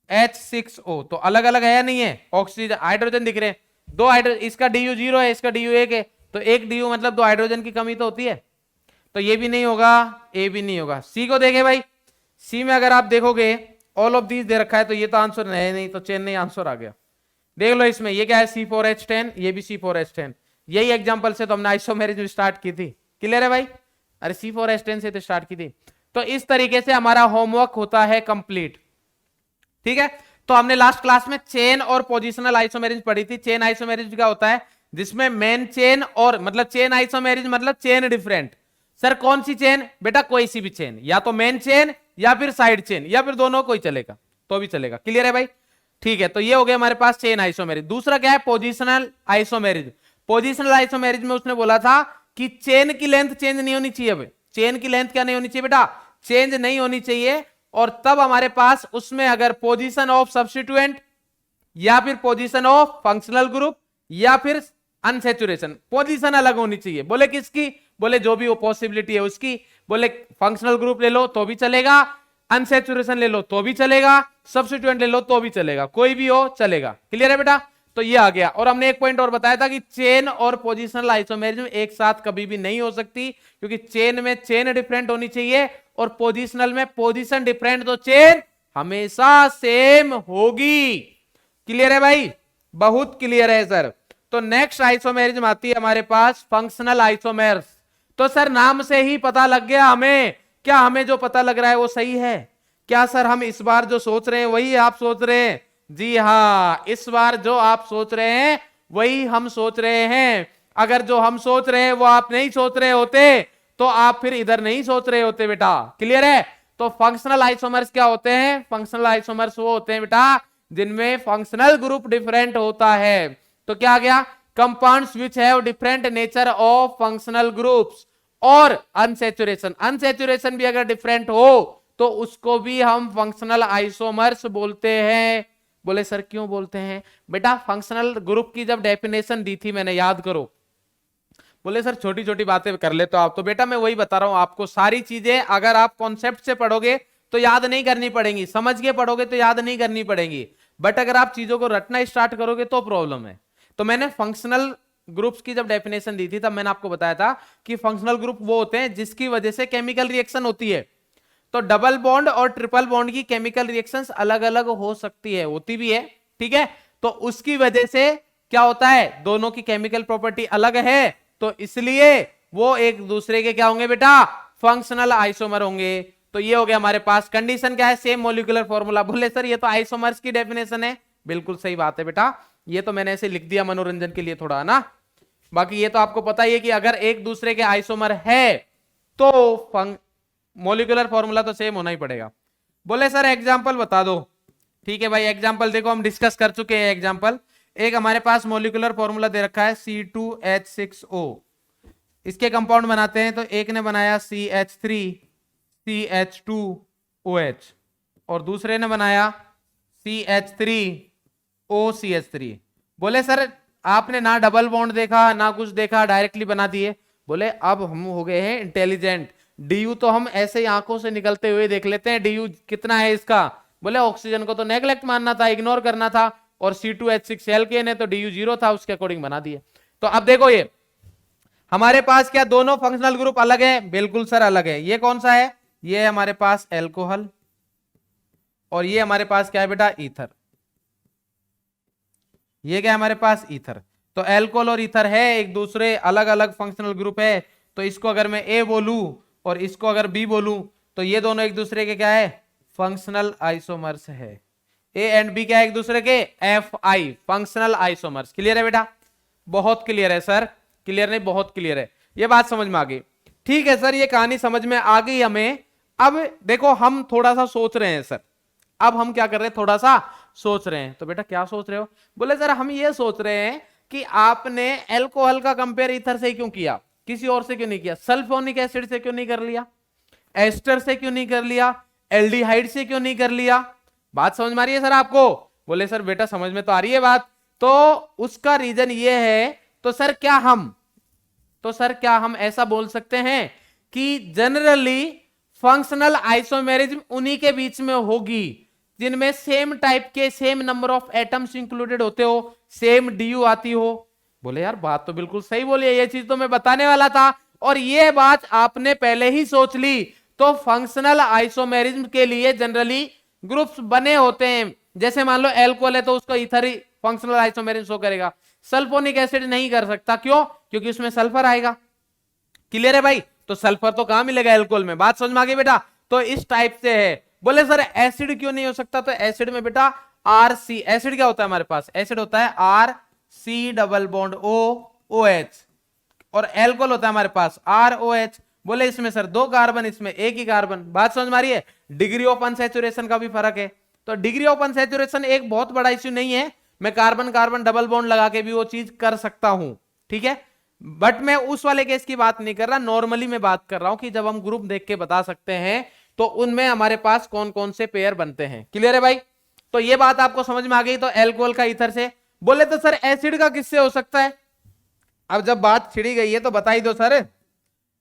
H6O, तो अलग अलग है या नहीं है? ऑक्सीजन हाइड्रोजन दिख रहे हैं, 2 हाइड्रोजन, इसका DU 0 है, इसका DU 1 है, तो 1 DU मतलब 2 हाइड्रोजन की कमी तो होती है। तो ये भी नहीं होगा, ए भी नहीं होगा। सी को देखे भाई, सी में अगर आप देखोगे ऑल ऑफ दीज दे रखा है, तो ये तो आंसर है नहीं, तो चेन नहीं आंसर आ गया। देख लो इसमें ये क्या है? C4H10, ये भी C4H10। यही एग्जांपल से तो हमने आइसोमेरिज्म स्टार्ट की थी। क्लियर है भाई? अरे C4H10 से तो स्टार्ट की थी। तो इस तरीके से हमारा होमवर्क होता है कंप्लीट। ठीक है, तो हमने लास्ट क्लास में चेन और पोजिशनल आइसोमेरिज्म पढ़ी थी। चेन आइसोमेरिज्म क्या होता है? जिसमें मेन चेन और, मतलब चेन आइसोमेरिज्म मतलब चेन डिफरेंट। सर कौन सी चेन? बेटा कोई सी भी चेन, या तो मेन चेन या फिर साइड चेन या फिर दोनों, कोई चलेगा तो भी चलेगा। क्लियर है भाई? ठीक है, तो ये हो गया हमारे पास चेन आइसोमेरिज्म। दूसरा क्या है? Positional isomerism. पोजिशनल आइसोमेरिज्म में उसने बोला था कि चेन की लेंथ चेंज नहीं होनी चाहिए। अब चेन की लेंथ क्या नहीं होनी चाहिए बेटा? चेंज नहीं होनी चाहिए। और तब हमारे पास उसमें अगर पोजीशन ऑफ सब्स्टिट्यूएंट या फिर पोजीशन ऑफ फंक्शनल ग्रुप या फिर अनसैचुरेशन, पोजीशन अलग होनी चाहिए। बोले किसकी? बोले जो भी वो पॉसिबिलिटी है उसकी। बोले फंक्शनल ग्रुप ले लो तो भी चलेगा, अनसैचुरेशन ले लो तो भी चलेगा, सब्स्टिट्यूएंट ले लो तो भी चलेगा, कोई भी हो चलेगा। क्लियर है बेटा? तो ये आ गया। और हमने एक पॉइंट और बताया था कि चेन और पोजिशनल आइसोमेरिज्म एक साथ कभी भी नहीं हो सकती, क्योंकि चेन में चेन डिफरेंट होनी चाहिए और पोजिशनल में पोजिशन डिफरेंट, तो चेन हमेशा सेम होगी। क्लियर है भाई? बहुत क्लियर है सर। तो नेक्स्ट आइसोमेरिज्म आती है हमारे पास फंक्शनल आइसोमेर्स। तो सर नाम से ही पता लग गया हमें, क्या हमें जो पता लग रहा है वो सही है? क्या सर हम इस बार जो सोच रहे हैं वही आप सोच रहे हैं? जी हाँ, इस बार जो आप सोच रहे हैं वही हम सोच रहे हैं। अगर जो हम सोच रहे हैं वो आप नहीं सोच रहे होते तो आप फिर इधर नहीं सोच रहे होते बेटा। क्लियर है? तो फंक्शनल आइसोमर्स क्या होते हैं? फंक्शनल आइसोमर्स वो होते हैं बेटा जिनमें फंक्शनल ग्रुप डिफरेंट होता है। तो क्या आ गया? Compounds which have different nature of functional groups और अनसैचुरेशन। अनसैचुरेशन भी अगर डिफरेंट हो तो उसको भी हम फंक्शनल आइसोमर्स बोलते हैं। बोले सर क्यों बोलते हैं? बेटा फंक्शनल ग्रुप की जब डेफिनेशन दी थी मैंने, याद करो। बोले सर छोटी छोटी बातें कर ले तो आप। तो बेटा मैं वही बता रहा हूं आपको, सारी चीजें अगर आप कॉन्सेप्ट से पढ़ोगे तो याद नहीं करनी पड़ेंगी, समझ के पढ़ोगे तो याद नहीं करनी पड़ेंगी, बट अगर आप चीजों को रटना स्टार्ट करोगे तो प्रॉब्लम है। तो मैंने फंक्शनल ग्रुप्स की जब डेफिनेशन दी थी तब मैंने आपको बताया था कि फंक्शनल ग्रुप वो होते हैं जिसकी वजह से केमिकल रिएक्शन होती है। तो डबल बॉन्ड और ट्रिपल बॉन्ड की केमिकल रिएक्शंस अलग अलग हो सकती है, होती भी है, ठीक है। तो उसकी वजह से क्या होता है, दोनों की केमिकल प्रॉपर्टी अलग है, तो इसलिए वो एक दूसरे के क्या होंगे बेटा? फंक्शनल आइसोमर होंगे। तो ये हो गया हमारे पास। कंडीशन क्या है? Same molecular formula. बोले सर ये तो आइसोमर्स की डेफिनेशन है। बिल्कुल सही बात है बेटा, ये तो मैंने ऐसे लिख दिया मनोरंजन के लिए थोड़ा ना, बाकी ये तो आपको पता ही है कि अगर एक दूसरे के आइसोमर है तो मॉलिक्यूलर फॉर्मूला तो सेम होना ही पड़ेगा। बोले सर एग्जांपल बता दो। ठीक है भाई, एग्जांपल देखो हम डिस्कस कर चुके हैं एग्जांपल। एक हमारे पास मॉलिक्यूलर फॉर्मूला दे रखा है C2H6O, इसके कंपाउंड बनाते हैं। तो एक ने बनाया CH3CH2OH और दूसरे ने बनाया CH3OCH3। बोले सर आपने ना डबल बॉन्ड देखा ना कुछ देखा, डायरेक्टली बना दिए। बोले अब हम हो गए हैं इंटेलिजेंट, डीयू तो हम ऐसे ही आंखों से निकलते हुए देख लेते हैं, डीयू कितना है इसका। बोले ऑक्सीजन को तो नेग्लेक्ट मानना था, इग्नोर करना था, और C2H6 एल्केन है तो डीयू 0 था, उसके अकॉर्डिंग बना दिए। तो अब देखो ये हमारे पास क्या दोनों फंक्शनल ग्रुप अलग है? बिल्कुल सर अलग है। ये कौन सा है? ये है हमारे पास एल्कोहल, और ये हमारे पास क्या है बेटा? ईथर। ये क्या है हमारे पास? ईथर। तो एल्कोहल और ईथर है एक दूसरे अलग अलग फंक्शनल ग्रुप है। तो इसको अगर मैं ए बोलूं और इसको अगर बी बोलूं तो ये दोनों एक दूसरे के क्या है? फंक्शनल आइसोमर्स है। ए एंड बी क्या है एक दूसरे के? FI, functional isomers. क्लियर है बेटा? बहुत क्लियर है सर। क्लियर नहीं, बहुत क्लियर है, ये बात समझ में आ गई। ठीक है सर, ये कहानी समझ में आ गई हमें। अब देखो हम थोड़ा सा सोच रहे हैं सर, अब हम क्या कर रहे हैं? थोड़ा सा सोच रहे हैं। तो बेटा क्या सोच रहे हो? बोले सर हम ये सोच रहे हैं कि आपने एल्कोहल का कंपेयर ईथर से क्यों किया, किसी और से क्यों नहीं किया? सल्फोनिक एसिड से क्यों नहीं कर लिया? एस्टर से क्यों नहीं कर लिया? एल्डिहाइड से क्यों नहीं कर लिया? बात समझ में आ रही है सर आपको? बोले सर बेटा समझ में तो आ रही है बात। तो उसका रीजन ये है, तो सर क्या हम ऐसा बोल सकते हैं कि जनरली फंक्शनल आइसोमेरिज्म उन्हीं के बीच में होगी जिनमें सेम टाइप के same number of atoms included होते हो, सेम डीयू आती हो। बोले यार बात तो बिल्कुल सही बोली है, ये चीज तो मैं बताने वाला था, और ये बात आपने पहले ही सोच ली। तो फंक्शनल आइसोमेरिज्म के लिए जनरली ग्रुप्स बने होते हैं। जैसे मान लो एल्कोहल है तो उसको ईथर ही फंक्शनल आइसोमेरिज्म शो करेगा। सल्फोनिक एसिड नहीं कर सकता, क्यों? क्योंकि उसमें सल्फर आएगा। क्लियर है भाई? तो सल्फर तो कहां मिलेगा एल्कोहल में। बात समझ में आ गई बेटा? तो इस टाइप से है। बोले सर एसिड क्यों नहीं हो सकता? तो एसिड में बेटा RC, एसिड क्या होता है हमारे पास? एसिड होता है RC डबल बॉन्ड OH, और एल्कोहल होता है हमारे पास ROH। बोले इसमें सर 2 कार्बन, इसमें एक ही कार्बन। बात समझ में आ रही है? डिग्री ऑफ अनसैचुरेशन का भी फर्क है। तो डिग्री ऑफ अनसैचुरेशन एक बहुत बड़ा इश्यू नहीं है, मैं कार्बन कार्बन डबल बॉन्ड लगा के भी वो चीज कर सकता हूं, ठीक है। बट मैं उस वाले केस की बात नहीं कर रहा, नॉर्मली मैं बात कर रहा हूं कि जब हम ग्रुप देख के बता सकते हैं तो उनमें हमारे पास कौन कौन से पेयर बनते हैं। क्लियर है भाई? तो ये बात आपको समझ में आ गई। तो एल्कोहल का ईथर से। बोले तो सर एसिड का किससे हो सकता है? अब जब बात छिड़ी गई है तो बता ही दो सर।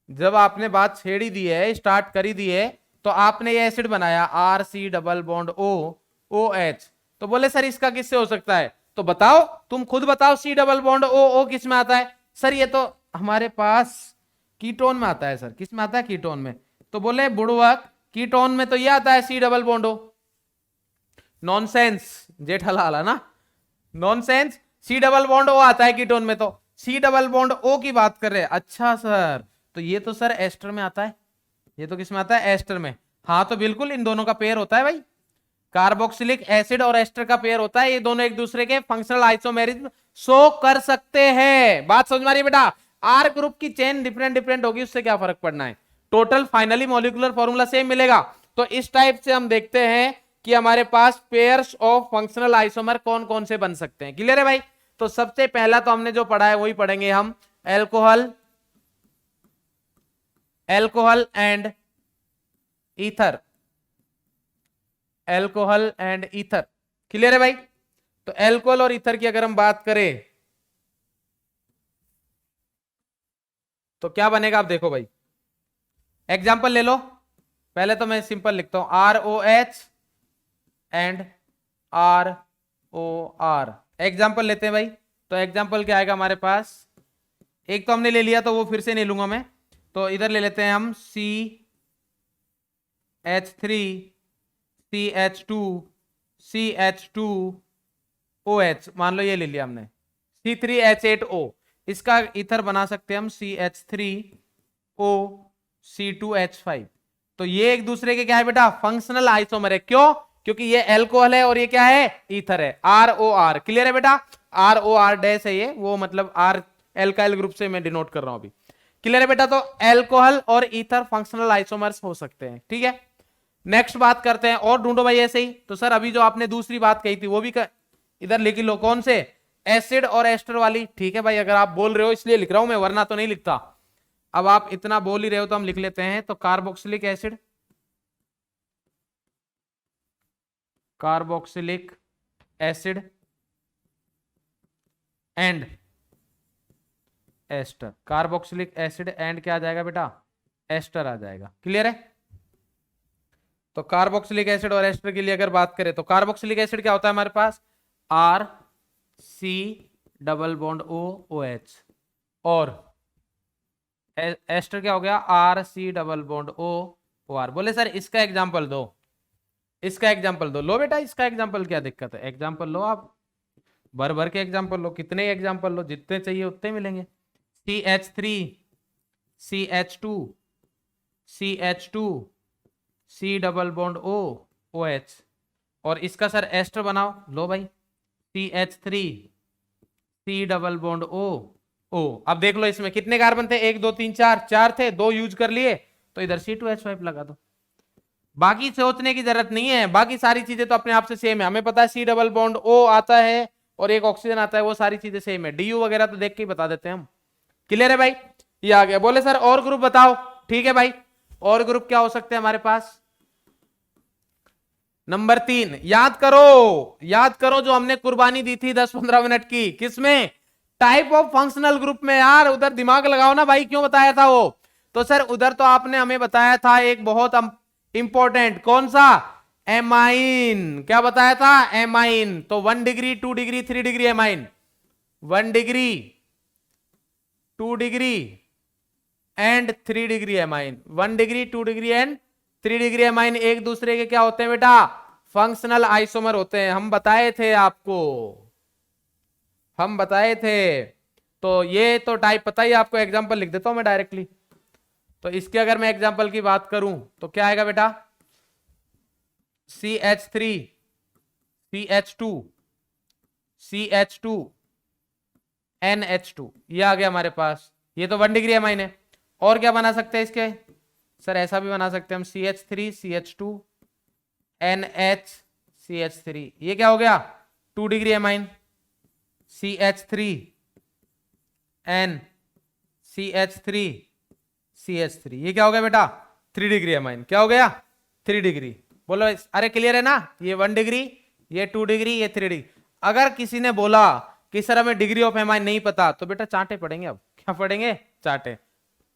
जब आपने बात छेड़ी दी है, स्टार्ट करी दी है, तो आपने ये एसिड बनाया RC डबल बॉन्ड OH। तो बोले सर इसका किससे हो सकता है? तो बताओ, तुम खुद बताओ, C डबल बॉन्ड O किस में आता है? सर ये तो हमारे पास कीटोन में आता है। सर किस में आता है? कीटोन में। तो बोले बुड़वक, कीटोन में तो ये आता है C double bond O। Nonsense Jethalal ना, nonsense. C double bond O आता है कीटोन में, तो C डबल बॉन्ड O की बात कर रहे हैं। अच्छा सर, तो ये तो सर एस्टर में आता है। ये तो किस में आता है? एस्टर में। हाँ तो बिल्कुल इन दोनों का पेयर होता है भाई, कार्बोक्सिलिक एसिड और एस्टर का पेयर होता है। ये दोनों एक दूसरे के फंक्शनल आइसोमेरिज्म शो कर सकते हैं। बात समझ में आ रही है बेटा? आर ग्रुप की चेन डिफरेंट डिफरेंट होगी, उससे क्या फर्क पड़ना है, total finally molecular formula same मिलेगा। तो इस टाइप से हम देखते हैं कि हमारे पास पेयर्स ऑफ फंक्शनल आइसोमर कौन कौन से बन सकते हैं। क्लियर है भाई? तो सबसे पहला तो हमने जो पढ़ा है वही पढ़ेंगे हम, alcohol, alcohol and ether, alcohol and ether. Clear है भाई? तो एल्कोहल और ईथर की अगर हम बात करें तो क्या बनेगा, आप देखो भाई, एग्जाम्पल ले लो। पहले तो मैं सिंपल लिखता हूं, ROH एंड ROR। एग्जाम्पल लेते हैं भाई, तो एग्जाम्पल क्या आएगा हमारे पास, एक तो हमने ले लिया तो वो फिर से नहीं लूंगा मैं, तो इधर ले लेते हैं हम CH3 CH2 CH2OH, मान लो ये ले लिया हमने, C3H8O, इसका ईथर बना सकते हैं हम CH3O C2H5। तो ये एक दूसरे के क्या है बेटा, फंक्शनल आइसोमर है। क्यों? क्योंकि ये एल्कोहल है और ये क्या है, ईथर है, ROR। क्लियर है बेटा? ROR डैश है ये, वो मतलब R एल्काइल ग्रुप से मैं डिनोट कर रहा हूं अभी। क्लियर है बेटा? तो एल्कोहल और ईथर फंक्शनल आइसोमर्स हो सकते हैं। ठीक है, नेक्स्ट बात करते हैं, और ढूंढो भाई ऐसे ही। तो सर अभी जो आपने दूसरी बात कही थी वो भी इधर लिख लो, कौन से, एसिड और एस्टर वाली। ठीक है भाई, अगर आप बोल रहे हो इसलिए लिख रहा हूं मैं, वरना तो नहीं लिखता। अब आप इतना बोल ही रहे हो तो हम लिख लेते हैं। तो carboxylic acid, carboxylic acid and ester, carboxylic acid and क्या आ जाएगा बेटा, एस्टर आ जाएगा। क्लियर है? तो कार्बोक्सिलिक एसिड और एस्टर के लिए अगर बात करें तो कार्बोक्सिलिक एसिड क्या होता है हमारे पास, RC double bond O OH, और एस्टर क्या हो गया, RC double bond O OR। बोले सर इसका एग्जांपल दो, इसका एग्जांपल दो। लो बेटा, इसका एग्जांपल, क्या दिक्कत है, एग्जांपल लो आप, भर भर के एग्जांपल लो, कितने एग्जांपल लो, जितने चाहिए उतने मिलेंगे। CH3 CH2 CH2 C double bond O OH, और इसका सर एस्टर बनाओ। लो भाई, CH3 C double bond O। अब देख लो इसमें कितने कार्बन थे, 1 2 3 4, 4 थे, 2 यूज कर लिए, तो इधर C2H5 लगा दो। बाकी सोचने की जरूरत नहीं है, बाकी सारी चीजें तो अपने आप से सेम है। हमें पता है C डबल बॉन्ड O आता है और एक ऑक्सीजन आता है, वो सारी चीजें सेम है। DU वगैरह तो देख के ही बता देते हैं हम। क्लियर है भाई? ये आ गया। बोले सर और ग्रुप बताओ। ठीक है भाई, और ग्रुप क्या हो सकते हैं हमारे पास, नंबर 3, याद करो, याद करो जो हमने कुर्बानी दी थी 10-15 मिनट की, किसमें, टाइप ऑफ फंक्शनल ग्रुप में। यार उधर दिमाग लगाओ ना भाई, क्यों बताया था वो, तो सर उधर तो आपने हमें बताया था एक बहुत इंपॉर्टेंट, कौन सा, एमाइन। क्या बताया था, एमाइन। तो 1 degree 2 degree 3 degree amine, 1 degree 2 degree and 3 degree amine, 1 degree 2 degree and 3 degree amine एक दूसरे के क्या होते हैं बेटा, फंक्शनल आइसोमर होते हैं। हम बताए थे आपको, हम बताए थे। तो ये तो टाइप पता ही आपको, एग्जांपल लिख देता हूं मैं डायरेक्टली। तो इसके अगर मैं एग्जांपल की बात करूं तो क्या आएगा बेटा, CH3 CH2 CH2 NH2, ये आ गया हमारे पास। ये तो 1 डिग्री एमाइन है। और क्या बना सकते हैं इसके, सर ऐसा भी बना सकते हैं हम, CH3 CH2 NH CH3, ये क्या हो गया, 2 degree amine. CH3 N CH3 CH3, ये क्या हो गया बेटा, 3 डिग्री एमाइन। क्या हो गया, 3 डिग्री। बोलो अरे क्लियर है ना, ये 1 डिग्री, ये 2 डिग्री, ये 3 डिग्री। अगर किसी ने बोला कि सर हमें डिग्री ऑफ एमाइन नहीं पता, तो बेटा चांटे पढ़ेंगे। अब क्या पढ़ेंगे, चांटे।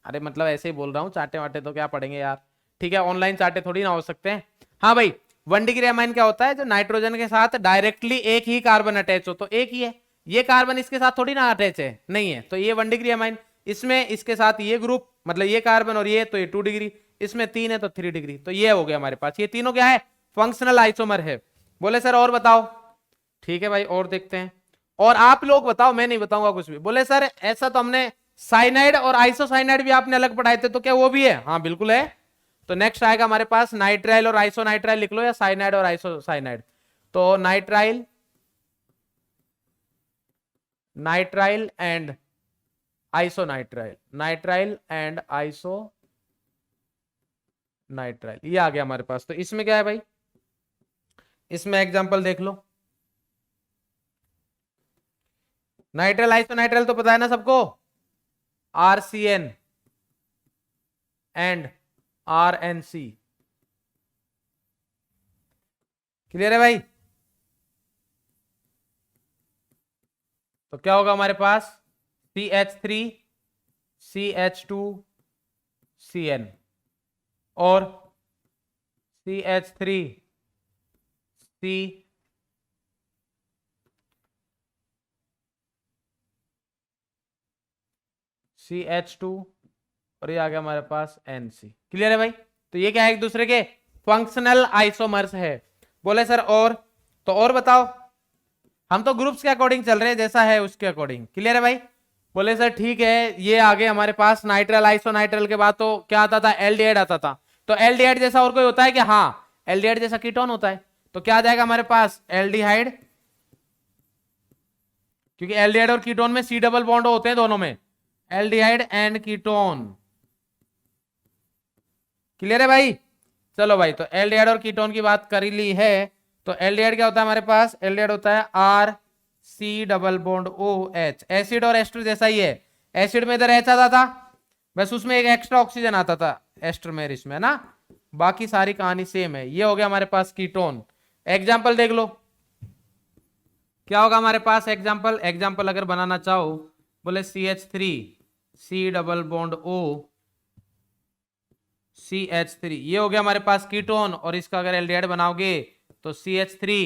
अरे मतलब ऐसे ही बोल रहा हूँ, चांटे वाटे तो क्या पढ़ेंगे यार। ठीक है, ऑनलाइन चांटे थोड़ी ना हो सकते हैं। हाँ भाई, 1 डिग्री एमाइन क्या होता है, जो नाइट्रोजन के साथ डायरेक्टली एक ही कार्बन अटैच हो, तो एक ही है। ये कार्बन इसके साथ थोड़ी ना अटैच है, नहीं है, तो ये 1 डिग्री एमाइन। इसमें इसके साथ ये ग्रुप, मतलब ये कार्बन और ये, तो ये 2 डिग्री। इसमें 3 है तो 3 डिग्री। तो ये हो गया हमारे पास, ये तीनों क्या है, फंक्शनल आइसोमर है। बोले सर और बताओ। ठीक है भाई, और देखते हैं। और आप लोग बताओ, मैं नहीं बताऊंगा कुछ भी। बोले सर ऐसा तो हमने साइनाइड और आइसोसाइनाइड भी आपने अलग पढ़ाए थे, तो क्या वो भी है, हाँ बिल्कुल है। तो नेक्स्ट आएगा हमारे पास नाइट्राइल और आइसोनाइट्राइल, लिख लो, या साइनाइड और आइसोसाइनाइड। तो nitrile, nitrile and isonitrile, nitrile and iso nitrile, ये आ गया हमारे पास। तो इसमें क्या है भाई, इसमें एग्जांपल देख लो। नाइट्राइल आइसोनाइट्राइल तो पता है ना सबको, RCN एंड RNC। क्लियर है भाई? तो क्या होगा हमारे पास, CH3 CH2 CN और CH3 C CH2 और ये आ गया हमारे पास NC। क्लियर है भाई? तो ये क्या है, एक दूसरे के फंक्शनल आइसोमर्स है। बोले सर और, तो और बताओ, हम तो ग्रुप्स के अकॉर्डिंग चल रहे हैं, जैसा है उसके अकॉर्डिंग। क्लियर है भाई? बोले सर ठीक है, ये आगे हमारे पास नाइट्राइल आइसोनाइट्राइल के बाद तो क्या आता था, एल्डिहाइड आता था। तो एल्डिहाइड जैसा और कोई होता है कि, हाँ एल्डिहाइड जैसा कीटोन होता है। तो क्या आ जाएगा हमारे पास, एल्डिहाइड, क्योंकि एल्डिहाइड और कीटोन में C डबल बॉन्ड होते हैं दोनों में, एल्डिहाइड एंड कीटोन। क्लियर है भाई? चलो भाई, तो एल्डिहाइड और कीटोन की बात कर ली है। तो एल्डिहाइड क्या होता है हमारे पास, एल्डिहाइड होता है RC double bond OH, acid और एस्टर जैसा ही है। एसिड में इधर H आता था, बस उसमें एक एक्स्ट्रा ऑक्सीजन आता था एस्टर में, इसमें ना, बाकी सारी कहानी सेम है। ये हो गया हमारे पास कीटोन। एग्जाम्पल देख लो, क्या होगा हमारे पास एग्जाम्पल, एग्जाम्पल अगर बनाना चाहो, बोले CH3 C double bond O CH3, ये हो गया हमारे पास कीटोन। और इसका अगर एल्डिहाइड बनाओगे तो CH3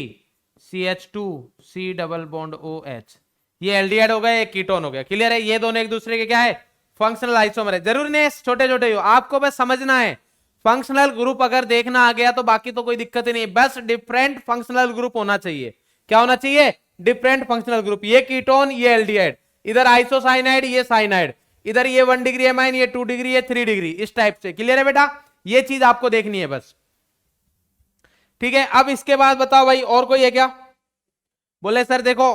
CH2 C double bond OH, ये एल्डिहाइड हो गया, ये कीटोन हो गया। क्लियर है? ये दोनों एक दूसरे के क्या है, फंक्शनल आइसोमर है। जरूरी नहीं छोटे छोटे हो, आपको बस समझना है। फंक्शनल ग्रुप अगर देखना आ गया तो बाकी तो कोई दिक्कत ही नहीं, बस डिफरेंट फंक्शनल ग्रुप होना चाहिए। क्या होना चाहिए, डिफरेंट फंक्शनल ग्रुप। ये कीटोन, ये एल्डिहाइड, इधर आइसोसाइनाइड, ये साइनाइड, इधर ये 1 डिग्री एमाइन, ये 2 डिग्री, ये 3 डिग्री, इस टाइप से। क्लियर है बेटा? ये चीज आपको देखनी है बस। ठीक है, अब इसके बाद बताओ भाई और कोई है क्या? बोले सर देखो,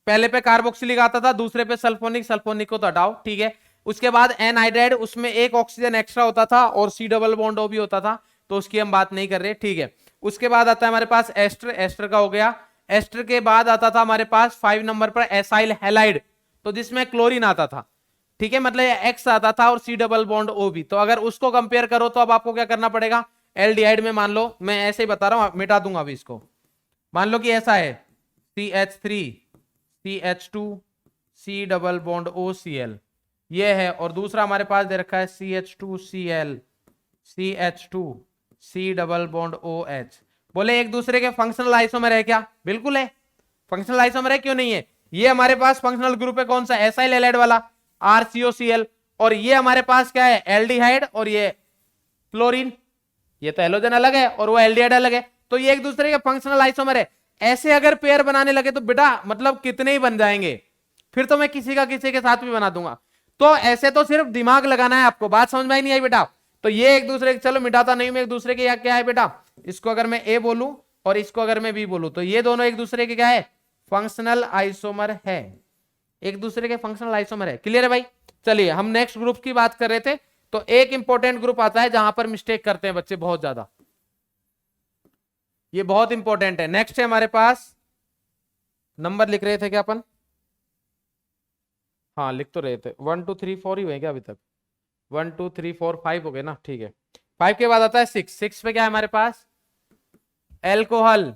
पहले पे कार्बोक्सिलिक आता था, दूसरे पे सल्फोनिक, सल्फोनिक को तो हटाओ, ठीक है। उसके बाद एनहाइड्राइड, उसमें एक ऑक्सीजन एक्स्ट्रा होता था और C डबल बॉन्ड O भी होता था, तो उसकी हम बात नहीं कर रहे, ठीक है। उसके बाद आता है हमारे पास एस्टर, एस्टर का हो गया। एस्टर के बाद आता था हमारे पास 5 नंबर पर एसाइल हैलाइड, तो जिसमें क्लोरीन आता था, ठीक है, मतलब X आता था और C डबल बॉन्ड O भी। तो अगर उसको कंपेयर करो तो अब आपको क्या करना पड़ेगा, एल्डिहाइड में मान लो, मैं ऐसे ही बता रहा हूं, मिटा दूंगा अभी इसको। मान लो कि ऐसा है CH3 CH2 C double bond OCl, ये है। और दूसरा हमारे पास दे रखा है CH2Cl CH2 C double bond OH। बोले एक दूसरे के फंक्शनल आइसोमर है क्या? बिल्कुल है, फंक्शनल आइसोमर है, क्यों नहीं है। ये हमारे पास फंक्शनल ग्रुप है कौन सा, एसाइल हैलाइड वाला, RCOCl। और ये हमारे पास क्या है, एल्डिहाइड, और ये क्लोरीन। ये तो हेलोजन अलग है और वो एल्डिहाइड अलग है, तो ये एक दूसरे के फंक्शनल आइसोमर है। ऐसे अगर पेयर बनाने लगे तो बेटा मतलब कितने ही बन जाएंगे, फिर तो मैं किसी का किसी के साथ भी बना दूंगा। तो ऐसे तो सिर्फ दिमाग लगाना है आपको, बात समझ में ही नहीं आई बेटा। तो ये एक दूसरे के, चलो मिटाता नहीं मैं, एक दूसरे के यहाँ क्या है बेटा, इसको अगर मैं A बोलूं और इसको अगर मैं B बोलूं, तो ये दोनों एक दूसरे के क्या है, फंक्शनल आइसोमर है, एक दूसरे के फंक्शनल आइसोमर है। क्लियर है भाई? चलिए हम नेक्स्ट ग्रुप की बात कर रहे थे। तो एक इंपॉर्टेंट ग्रुप आता है जहां पर मिस्टेक करते हैं बच्चे बहुत ज्यादा, ये बहुत इंपॉर्टेंट है। नेक्स्ट है हमारे पास, नंबर लिख रहे थे क्या अपन, हाँ लिख तो रहे थे, 1 2 3 4 ही हुए क्या अभी तक, 1 2 3 4 5 हो गए ना, ठीक है। 5 के बाद आता है 6, 6 पे क्या है हमारे पास, एल्कोहल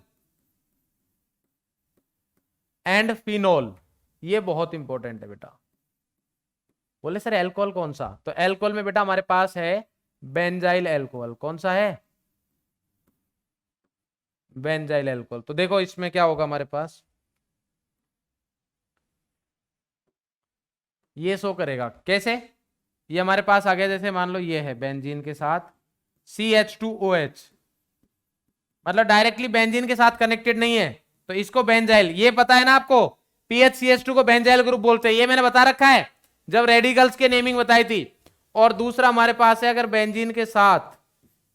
एंड फिनोल, ये बहुत इंपॉर्टेंट है बेटा। बोले सर एल्कोहल कौन सा, तो एल्कोहल में बेटा हमारे पास है बेंजाइल एल्कोहल। कौन सा है, बेंजाइल एल्कोहल। तो देखो इसमें क्या होगा हमारे पास, ये शो करेगा कैसे, ये हमारे पास आ गया, जैसे मान लो ये है बेंजीन के साथ CH2OH, मतलब डायरेक्टली बेंजीन के साथ कनेक्टेड नहीं है, तो इसको बेंजाइल, ये पता है ना आपको, PHCH2 को बेंजाइल ग्रुप बोलते हैं, ये मैंने बता रखा है जब रेडिकल्स के नेमिंग बताई थी। और दूसरा हमारे पास है अगर बेंजीन के साथ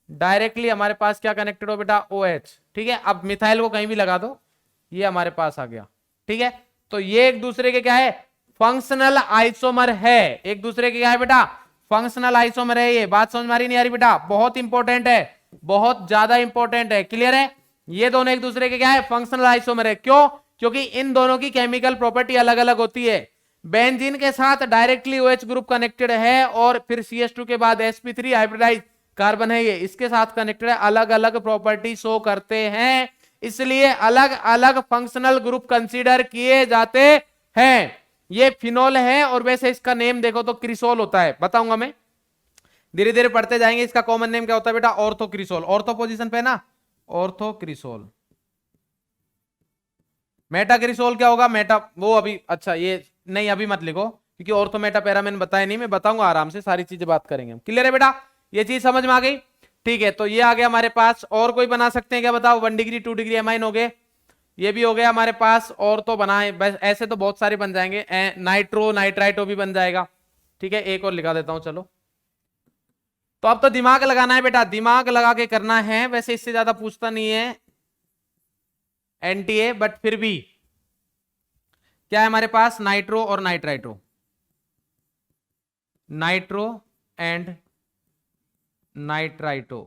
डायरेक्टली हमारे पास क्या कनेक्टेड हो बेटा, OH, ठीक है। अब मिथाइल को कहीं भी लगा दो, ये हमारे पास आ गया, ठीक है। तो ये एक दूसरे के क्या है, फंक्शनल आइसोमर है, एक दूसरे के क्या है बेटा, फंक्शनल आइसोमर है। ये बात समझ में आ रही नहीं आ रही बेटा, बहुत इंपॉर्टेंट है, बहुत ज्यादा इंपॉर्टेंट है, क्लियर है। ये दोनों एक दूसरे के क्या है, फंक्शनल आइसोमर है। क्यों? क्योंकि इन दोनों की केमिकल प्रॉपर्टी अलग अलग होती है। बेंजीन के साथ डायरेक्टली OH ग्रुप कनेक्टेड है और फिर CH2 के बाद sp3 हाइब्रिडाइज कार्बन है, ये इसके साथ कनेक्टेड है, अलग अलग प्रॉपर्टी शो करते हैं, इसलिए अलग अलग फंक्शनल ग्रुप कंसीडर किए जाते हैं। ये फिनोल है और वैसे इसका नेम देखो तो क्रिसोल होता है, बताऊंगा मैं, धीरे धीरे पढ़ते जाएंगे। इसका कॉमन नेम क्या होता है बेटा, ऑर्थो क्रिसोल, ऑर्थो पोजीशन पे ना, ऑर्थो क्रिसोल। मेटा क्रिसोल क्या होगा, मेटा वो अभी, अच्छा ये नहीं अभी मत लिखो, क्योंकि ऑर्थो मेटा पैरा मैंने बताया नहीं, मैं बताऊंगा आराम से, सारी चीजें बात करेंगे हम, क्लियर है बेटा, ये चीज समझ में आ गई। ठीक है, तो ये आ गया हमारे पास। और कोई बना सकते हैं क्या, बताओ, 1 डिग्री 2 डिग्री एमाइन हो गए, ये भी हो गया हमारे पास। और तो बनाए बस, ऐसे तो बहुत सारे बन जाएंगे, नाइट्रो नाइट्राइटो भी बन जाएगा। ठीक है, एक और लिखा देता हूं, चलो। तो अब तो दिमाग लगाना है बेटा, दिमाग लगा के करना है, वैसे इससे ज्यादा पूछता नहीं है एनटीए, बट फिर भी क्या है हमारे पास, नाइट्रो और नाइट्राइटो, नाइट्रो एंड नाइट्राइटो।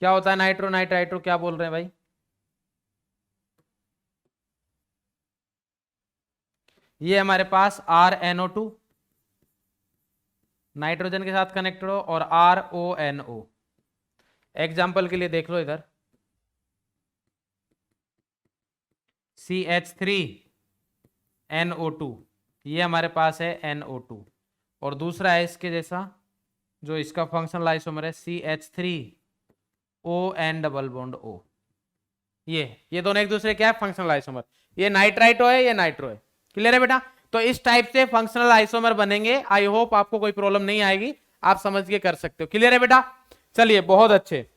क्या होता है नाइट्रो नाइट्राइटो, क्या बोल रहे हैं भाई, ये हमारे पास RNO2 नाइट्रोजन के साथ कनेक्टेड हो और RONO। एग्जाम्पल के लिए देख लो इधर, CH3NO2, ये हमारे पास है NO2, और दूसरा है इसके जैसा जो इसका फंक्शनल आइसोमर है CH3ON डबल बॉन्ड O। ये दोनों एक दूसरे क्या है, फंक्शनल आइसोमर। ये नाइट्राइटो है, ये नाइट्रो है, क्लियर है बेटा। तो इस टाइप से फंक्शनल आइसोमर बनेंगे। आई होप आपको कोई प्रॉब्लम नहीं आएगी, आप समझ के कर सकते हो, क्लियर है बेटा। चलिए बहुत अच्छे।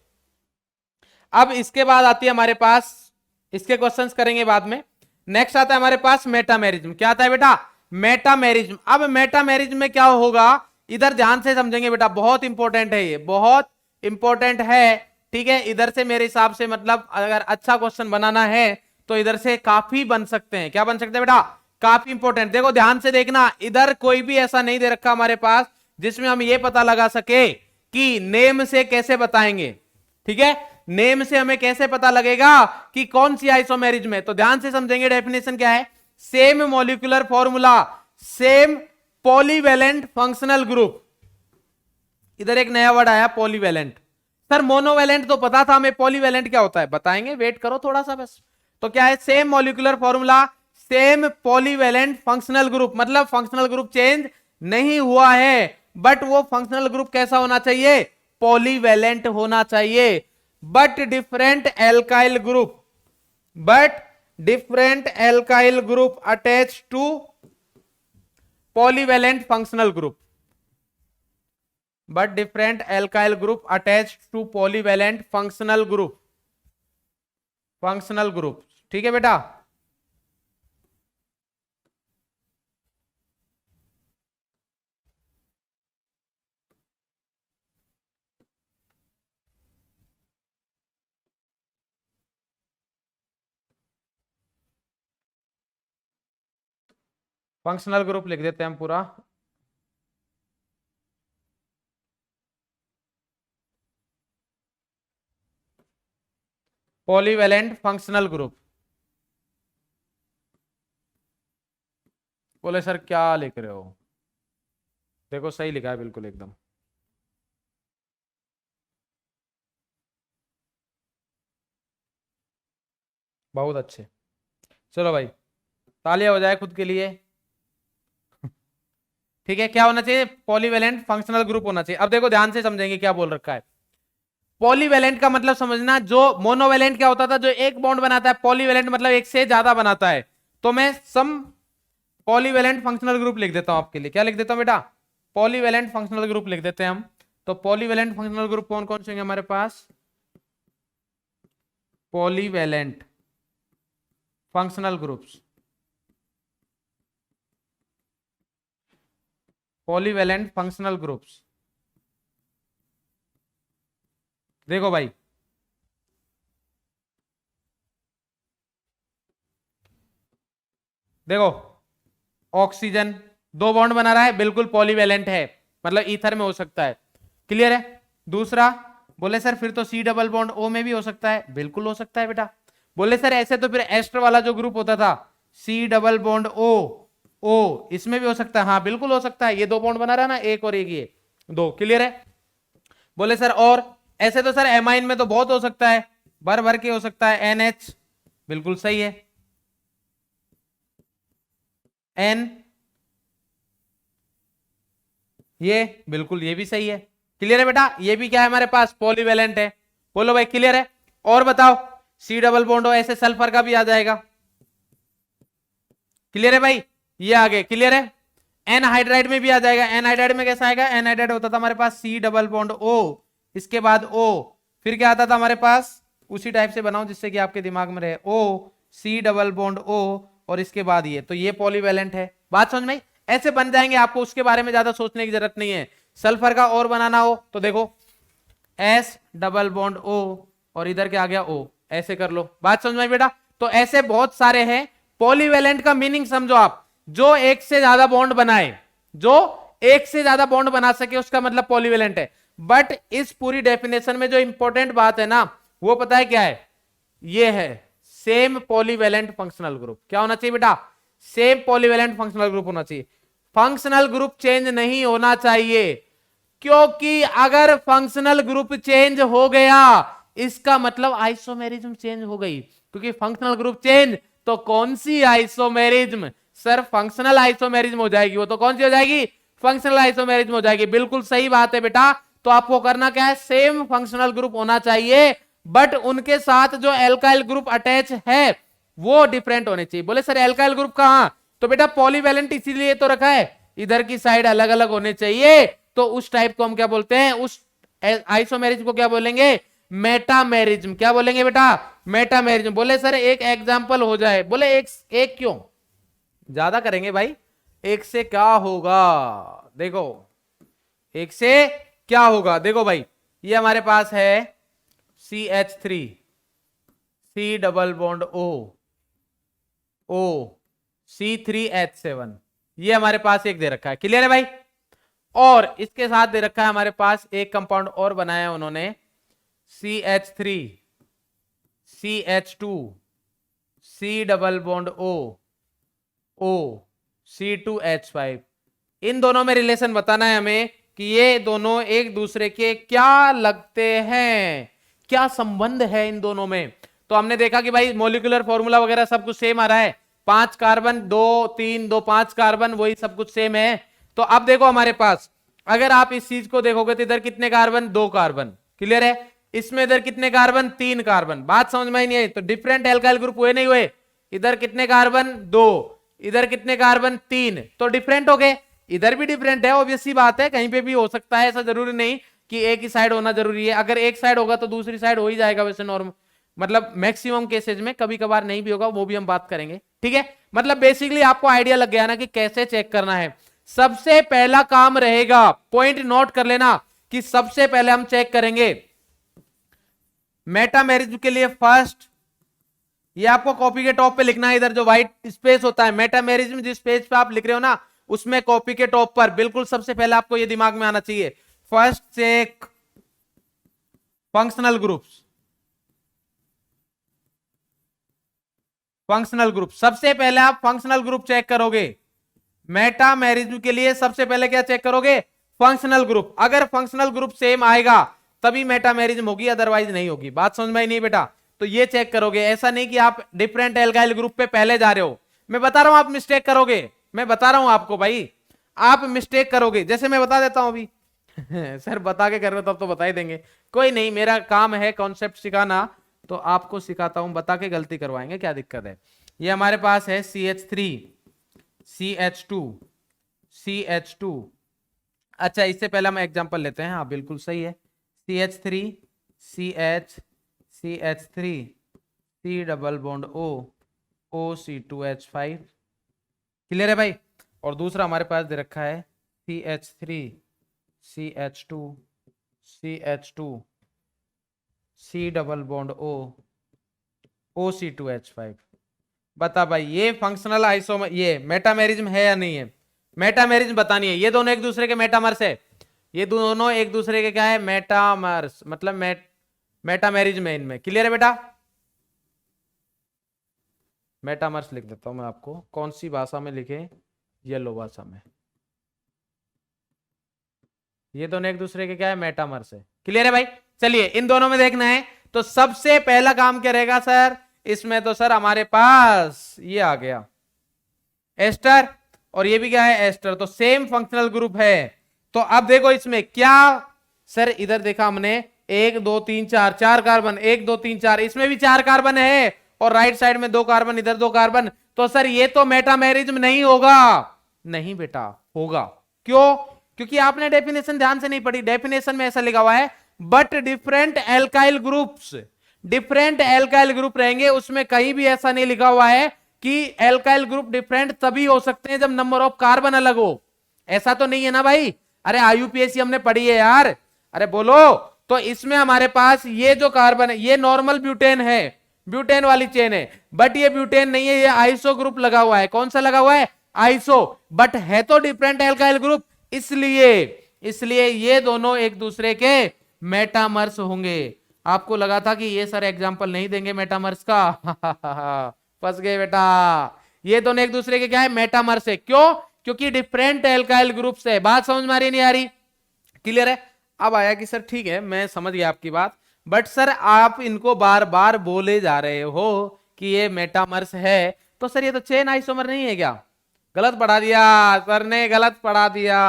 अब इसके बाद आती है हमारे पास, इसके क्वेश्चंस करेंगे बाद में। नेक्स्ट आता है हमारे पास मेटामेरिज्म। क्या आता है बेटा, मेटामेरिज्म। अब मेटामेरिज्म में क्या होगा, इधर ध्यान से समझेंगे बेटा, बहुत इंपॉर्टेंट है, ये बहुत इंपॉर्टेंट है। ठीक है, इधर से मेरे हिसाब से मतलब अगर अच्छा क्वेश्चन बनाना है तो इधर से काफी बन सकते हैं। क्या बन सकते हैं बेटा, काफी इंपॉर्टेंट। देखो ध्यान से देखना, इधर कोई भी ऐसा नहीं दे रखा हमारे पास जिसमें हम ये पता लगा सके कि नेम से कैसे बताएंगे। ठीक है, नेम से हमें कैसे पता लगेगा कि कौन सी आइसोमेरिज्म है। तो ध्यान से समझेंगे, डेफिनेशन क्या है, same molecular formula, same polyvalent functional group. इधर एक नया वर्ड आया, पॉलीवेलेंट। सर मोनोवेलेंट तो पता था हमें, पॉलीवेलेंट क्या होता है बताएंगे, वेट करो थोड़ा सा बस। तो क्या है, same molecular formula, same polyvalent functional group, मतलब फंक्शनल ग्रुप चेंज नहीं हुआ है, बट वो फंक्शनल ग्रुप कैसा होना चाहिए, पॉलीवेलेंट होना चाहिए। But different alkyl group, but different alkyl group attach to polyvalent functional group, but different alkyl group attached to polyvalent functional group, functional group। ठीक है बेटा, फंक्शनल ग्रुप लिख देते हैं हम पूरा। Polyvalent functional group. बोले सर क्या लिख रहे हो, देखो सही लिखा है बिल्कुल एकदम। बहुत अच्छे, चलो भाई तालियां हो जाए खुद के लिए। ठीक है, क्या होना चाहिए, पॉलीवेलेंट फंक्शनल ग्रुप होना चाहिए। अब देखो ध्यान से समझेंगे क्या बोल रखा है। पॉलीवेलेंट का मतलब समझना, जो मोनोवेलेंट क्या होता था, जो एक बॉन्ड बनाता है, पॉलीवेलेंट मतलब एक से ज्यादा बनाता है। तो मैं सम पॉलीवेलेंट फंक्शनल ग्रुप लिख देता हूं आपके लिए। क्या लिख देता हूं बेटा, पॉलीवेलेंट फंक्शनल ग्रुप लिख देते हैं हम। तो पॉलीवेलेंट फंक्शनल ग्रुप कौन कौन से होंगे हमारे पास, polyvalent functional groups, polyvalent functional groups. देखो भाई, देखो ऑक्सीजन, 2 बॉन्ड बना रहा है, बिल्कुल पॉलीवैलेंट है, मतलब ईथर में हो सकता है। क्लियर है। दूसरा बोले सर फिर तो सी डबल बॉन्ड ओ में भी हो सकता है, बिल्कुल हो सकता है बेटा। बोले सर ऐसे तो फिर एस्टर वाला जो ग्रुप होता था सी डबल बॉन्ड ओ, ओ इसमें भी हो सकता है, हाँ बिल्कुल हो सकता है, ये 2 बॉन्ड बना रहा है ना, एक और एक ये 2। क्लियर है। बोले सर और ऐसे तो सर एमाइन में तो बहुत हो सकता है, भर भर के हो सकता है, NH बिल्कुल सही है, N ये बिल्कुल ये भी सही है। क्लियर है बेटा, ये भी क्या है हमारे पास पॉलीवैलेंट है। बोलो भाई क्लियर है। और बताओ सी डबल बॉन्ड ऐसे सल्फर का भी आ जाएगा। क्लियर है भाई, ये आगे क्लियर है। एनहाइड्राइड में भी आ जाएगा। एनहाइड्राइड में कैसा आएगा, एनहाइड्राइड होता था हमारे पास सी डबल बॉन्ड ओ, इसके बाद ओ, फिर क्या आता था हमारे पास, उसी टाइप से बनाओ जिससे कि आपके दिमाग में रहे, ओ सी डबल बॉन्ड ओ और इसके बाद ये, तो ये पॉलीवैलेंट है। बात समझ में, ऐसे बन जाएंगे, आपको उसके बारे में ज्यादा सोचने की जरूरत नहीं है। सल्फर का और बनाना हो तो देखो एस डबल बॉन्ड ओ और इधर क्या आ गया ओ, ऐसे कर लो। बात समझ में बेटा, तो ऐसे बहुत सारे हैं। पॉलीवैलेंट का मीनिंग समझो आप, जो एक से ज्यादा बॉन्ड बनाए, जो एक से ज्यादा बॉन्ड बना सके उसका मतलब पॉलीवैलेंट है। बट इस पूरी डेफिनेशन में जो इंपॉर्टेंट बात है ना, वो पता है क्या है, ये है सेम पॉलीवैलेंट फंक्शनल ग्रुप। क्या होना चाहिए बेटा, सेम पॉलीवैलेंट फंक्शनल ग्रुप होना चाहिए। फंक्शनल ग्रुप चेंज नहीं होना चाहिए, क्योंकि अगर फंक्शनल ग्रुप चेंज हो गया इसका मतलब आइसोमेरिज्म चेंज हो गई, क्योंकि फंक्शनल ग्रुप चेंज तो कौन सी आइसोमेरिज्म, सर फंक्शनल आइसोमेरिज्म हो जाएगी, वो तो कौन सी हो जाएगी, फंक्शनल आइसोमेरिज्म हो जाएगी। बिल्कुल सही बात है बेटा। तो आपको करना क्या है, सेम फंक्शनल ग्रुप होना चाहिए, बट उनके साथ जो एल्काइल ग्रुप अटैच है वो डिफरेंट होने चाहिए। बोले सर एल्काइल ग्रुप कहां, तो बेटा पॉलीवैलेंट इसीलिए तो रखा है, इधर की साइड अलग अलग होने चाहिए, तो उस टाइप को हम क्या बोलते हैं, उस आइसोमेरिज्म को क्या बोलेंगे, मेटामेरिज्म। क्या बोलेंगे बेटा, मेटामेरिज्म। बोले सर एक एग्जांपल हो जाए, बोले एक क्यों, ज्यादा करेंगे भाई, एक से क्या होगा, देखो एक से क्या होगा, देखो भाई ये हमारे पास है CH3 सी डबल बॉन्ड ओ, ओ C3H7, ये हमारे पास एक दे रखा है। क्लियर है भाई। और इसके साथ दे रखा है हमारे पास एक कंपाउंड और बनाया उन्होंने CH3 CH2 C double bond O, O C2H5। इन दोनों में रिलेशन बताना है हमें कि ये दोनों एक दूसरे के क्या लगते हैं, क्या संबंध है इन दोनों में। तो हमने देखा कि भाई मॉलिक्यूलर फॉर्मूला वगैरह सब कुछ सेम आ रहा है, 5 कार्बन 2 3 2 5 कार्बन, वही सब कुछ सेम है। तो अब देखो हमारे पास, अगर आप इस चीज को देखोगे तो इधर कितने कार्बन, 2 कार्बन। क्लियर है। इसमें इधर कितने कार्बन, 3 कार्बन। बात समझ में ही नहीं आई, तो डिफरेंट एल्काइल ग्रुप हुए नहीं हुए, इधर कितने कार्बन 2, इधर कितने कार्बन 3, तो डिफरेंट हो गए। इधर भी डिफरेंट है, ऑब्वियस सी बात है, कहीं पे भी हो सकता है, ऐसा जरूरी नहीं कि एक ही साइड होना जरूरी है। अगर एक साइड होगा तो दूसरी साइड हो ही जाएगा वैसे नॉर्मल, मतलब मैक्सिमम केसेज में, कभी कभार नहीं भी होगा, वो भी हम बात करेंगे। ठीक है, मतलब बेसिकली आपको आइडिया लग गया ना कि कैसे चेक करना है। सबसे पहला काम रहेगा, पॉइंट नोट कर लेना, कि सबसे पहले हम चेक करेंगे मेटामेरिज्म के लिए फर्स्ट, ये आपको कॉपी के टॉप पे लिखना है, इधर जो व्हाइट स्पेस होता है, मेटामेरिज्म जिस पेज पे आप लिख रहे हो ना, उसमें कॉपी के टॉप पर बिल्कुल सबसे पहले आपको ये दिमाग में आना चाहिए, first check functional groups. Functional group, सबसे पहले आप फंक्शनल ग्रुप चेक करोगे। मेटामेरिज्म के लिए सबसे पहले क्या चेक करोगे, फंक्शनल ग्रुप। अगर फंक्शनल ग्रुप सेम आएगा तभी मेटामेरिज्म होगी, अदरवाइज नहीं होगी। बात समझ में ही नहीं बेटा, तो ये चेक करोगे। ऐसा नहीं कि आप डिफरेंट एल्काइल ग्रुप पे पहले जा रहे हो, मैं बता रहा हूं आप मिस्टेक करोगे, मैं बता रहा हूं आपको भाई, आप मिस्टेक करोगे। जैसे मैं बता देता हूं अभी सर बता के कर रहे हो तब तो बता ही देंगे, कोई नहीं, मेरा काम है कॉन्सेप्ट सिखाना, तो आपको सिखाता हूं, बता के गलती करवाएंगे, क्या दिक्कत है। ये हमारे पास है CH3 CH2 CH2। अच्छा इससे पहले हम एग्जांपल लेते हैं, हाँ बिल्कुल सही है, CH3 CH3 C double bond O OC2H5। Clear है भाई। और दूसरा हमारे पास दे रखा है CH3 CH2 CH2 C double bond O OC2H5। बता भाई, ये फंक्शनल आइसोमर, ये मेटामेरिज्म है या नहीं है? मेटामेरिज्म बतानी है। ये दोनों एक दूसरे के मेटामर्स है, ये दोनों एक दूसरे के क्या है? मेटामर्स, मतलब मेटामेरिज्म है इनमें। क्लियर है बेटा? मेटामर्स लिख देता हूं मैं आपको, कौन सी भाषा में लिखे? येलो भाषा में। ये दोनों एक दूसरे के क्या है? मेटामर्स है। क्लियर है भाई? चलिए इन दोनों में देखना है, तो सबसे पहला काम क्या रहेगा सर इसमें? तो सर हमारे पास ये आ गया एस्टर, और ये भी क्या है? एस्टर। तो सेम फंक्शनल ग्रुप है। तो अब देखो इसमें क्या सर, इधर देखा हमने 1 2 3 4, 4 कार्बन, 1 2 3 4, इसमें भी 4 कार्बन है, और राइट साइड में 2 कार्बन, इधर 2 कार्बन। तो सर ये तो मेटामेरिज्म नहीं होगा। नहीं बेटा, होगा। क्यों? क्योंकि आपने डेफिनेशन ध्यान से नहीं पढ़ी। डेफिनेशन में ऐसा लिखा हुआ है, but different alkyl groups, different alkyl group रहेंगे। उसमें कहीं भी ऐसा नहीं लिखा हुआ है कि एल्काइल ग्रुप डिफरेंट तभी हो सकते हैं जब नंबर ऑफ कार्बन अलग हो। ऐसा तो नहीं है ना भाई? अरे आईयूपीएससी हमने पढ़ी है यार, अरे बोलो। तो इसमें हमारे पास ये जो कार्बन है, ये नॉर्मल ब्यूटेन है, ब्यूटेन वाली चेन है, बट ये ब्यूटेन नहीं है, ये आइसो ग्रुप लगा हुआ है। कौन सा लगा हुआ है? आइसो। बट है तो डिफरेंट एल्काइल ग्रुप, इसलिए ये दोनों एक दूसरे के मेटामर्स होंगे। आपको लगा था कि ये सर एग्जांपल नहीं देंगे मेटामर्स का? फंस गए बेटा। ये दोनों एक दूसरे के क्या है? मेटामर्स है। क्यों? क्योंकि डिफरेंट एल्काइल ग्रुप से। बात समझ में आ रही नहीं आ रही? क्लियर है? अब आया कि सर ठीक है मैं समझ गया आपकी बात, बट सर आप इनको बार बार बोले जा रहे हो कि ये मेटामर्स है, तो सर ये तो चेन आइसोमर नहीं है क्या? गलत पढ़ा दिया सर ने, गलत पढ़ा दिया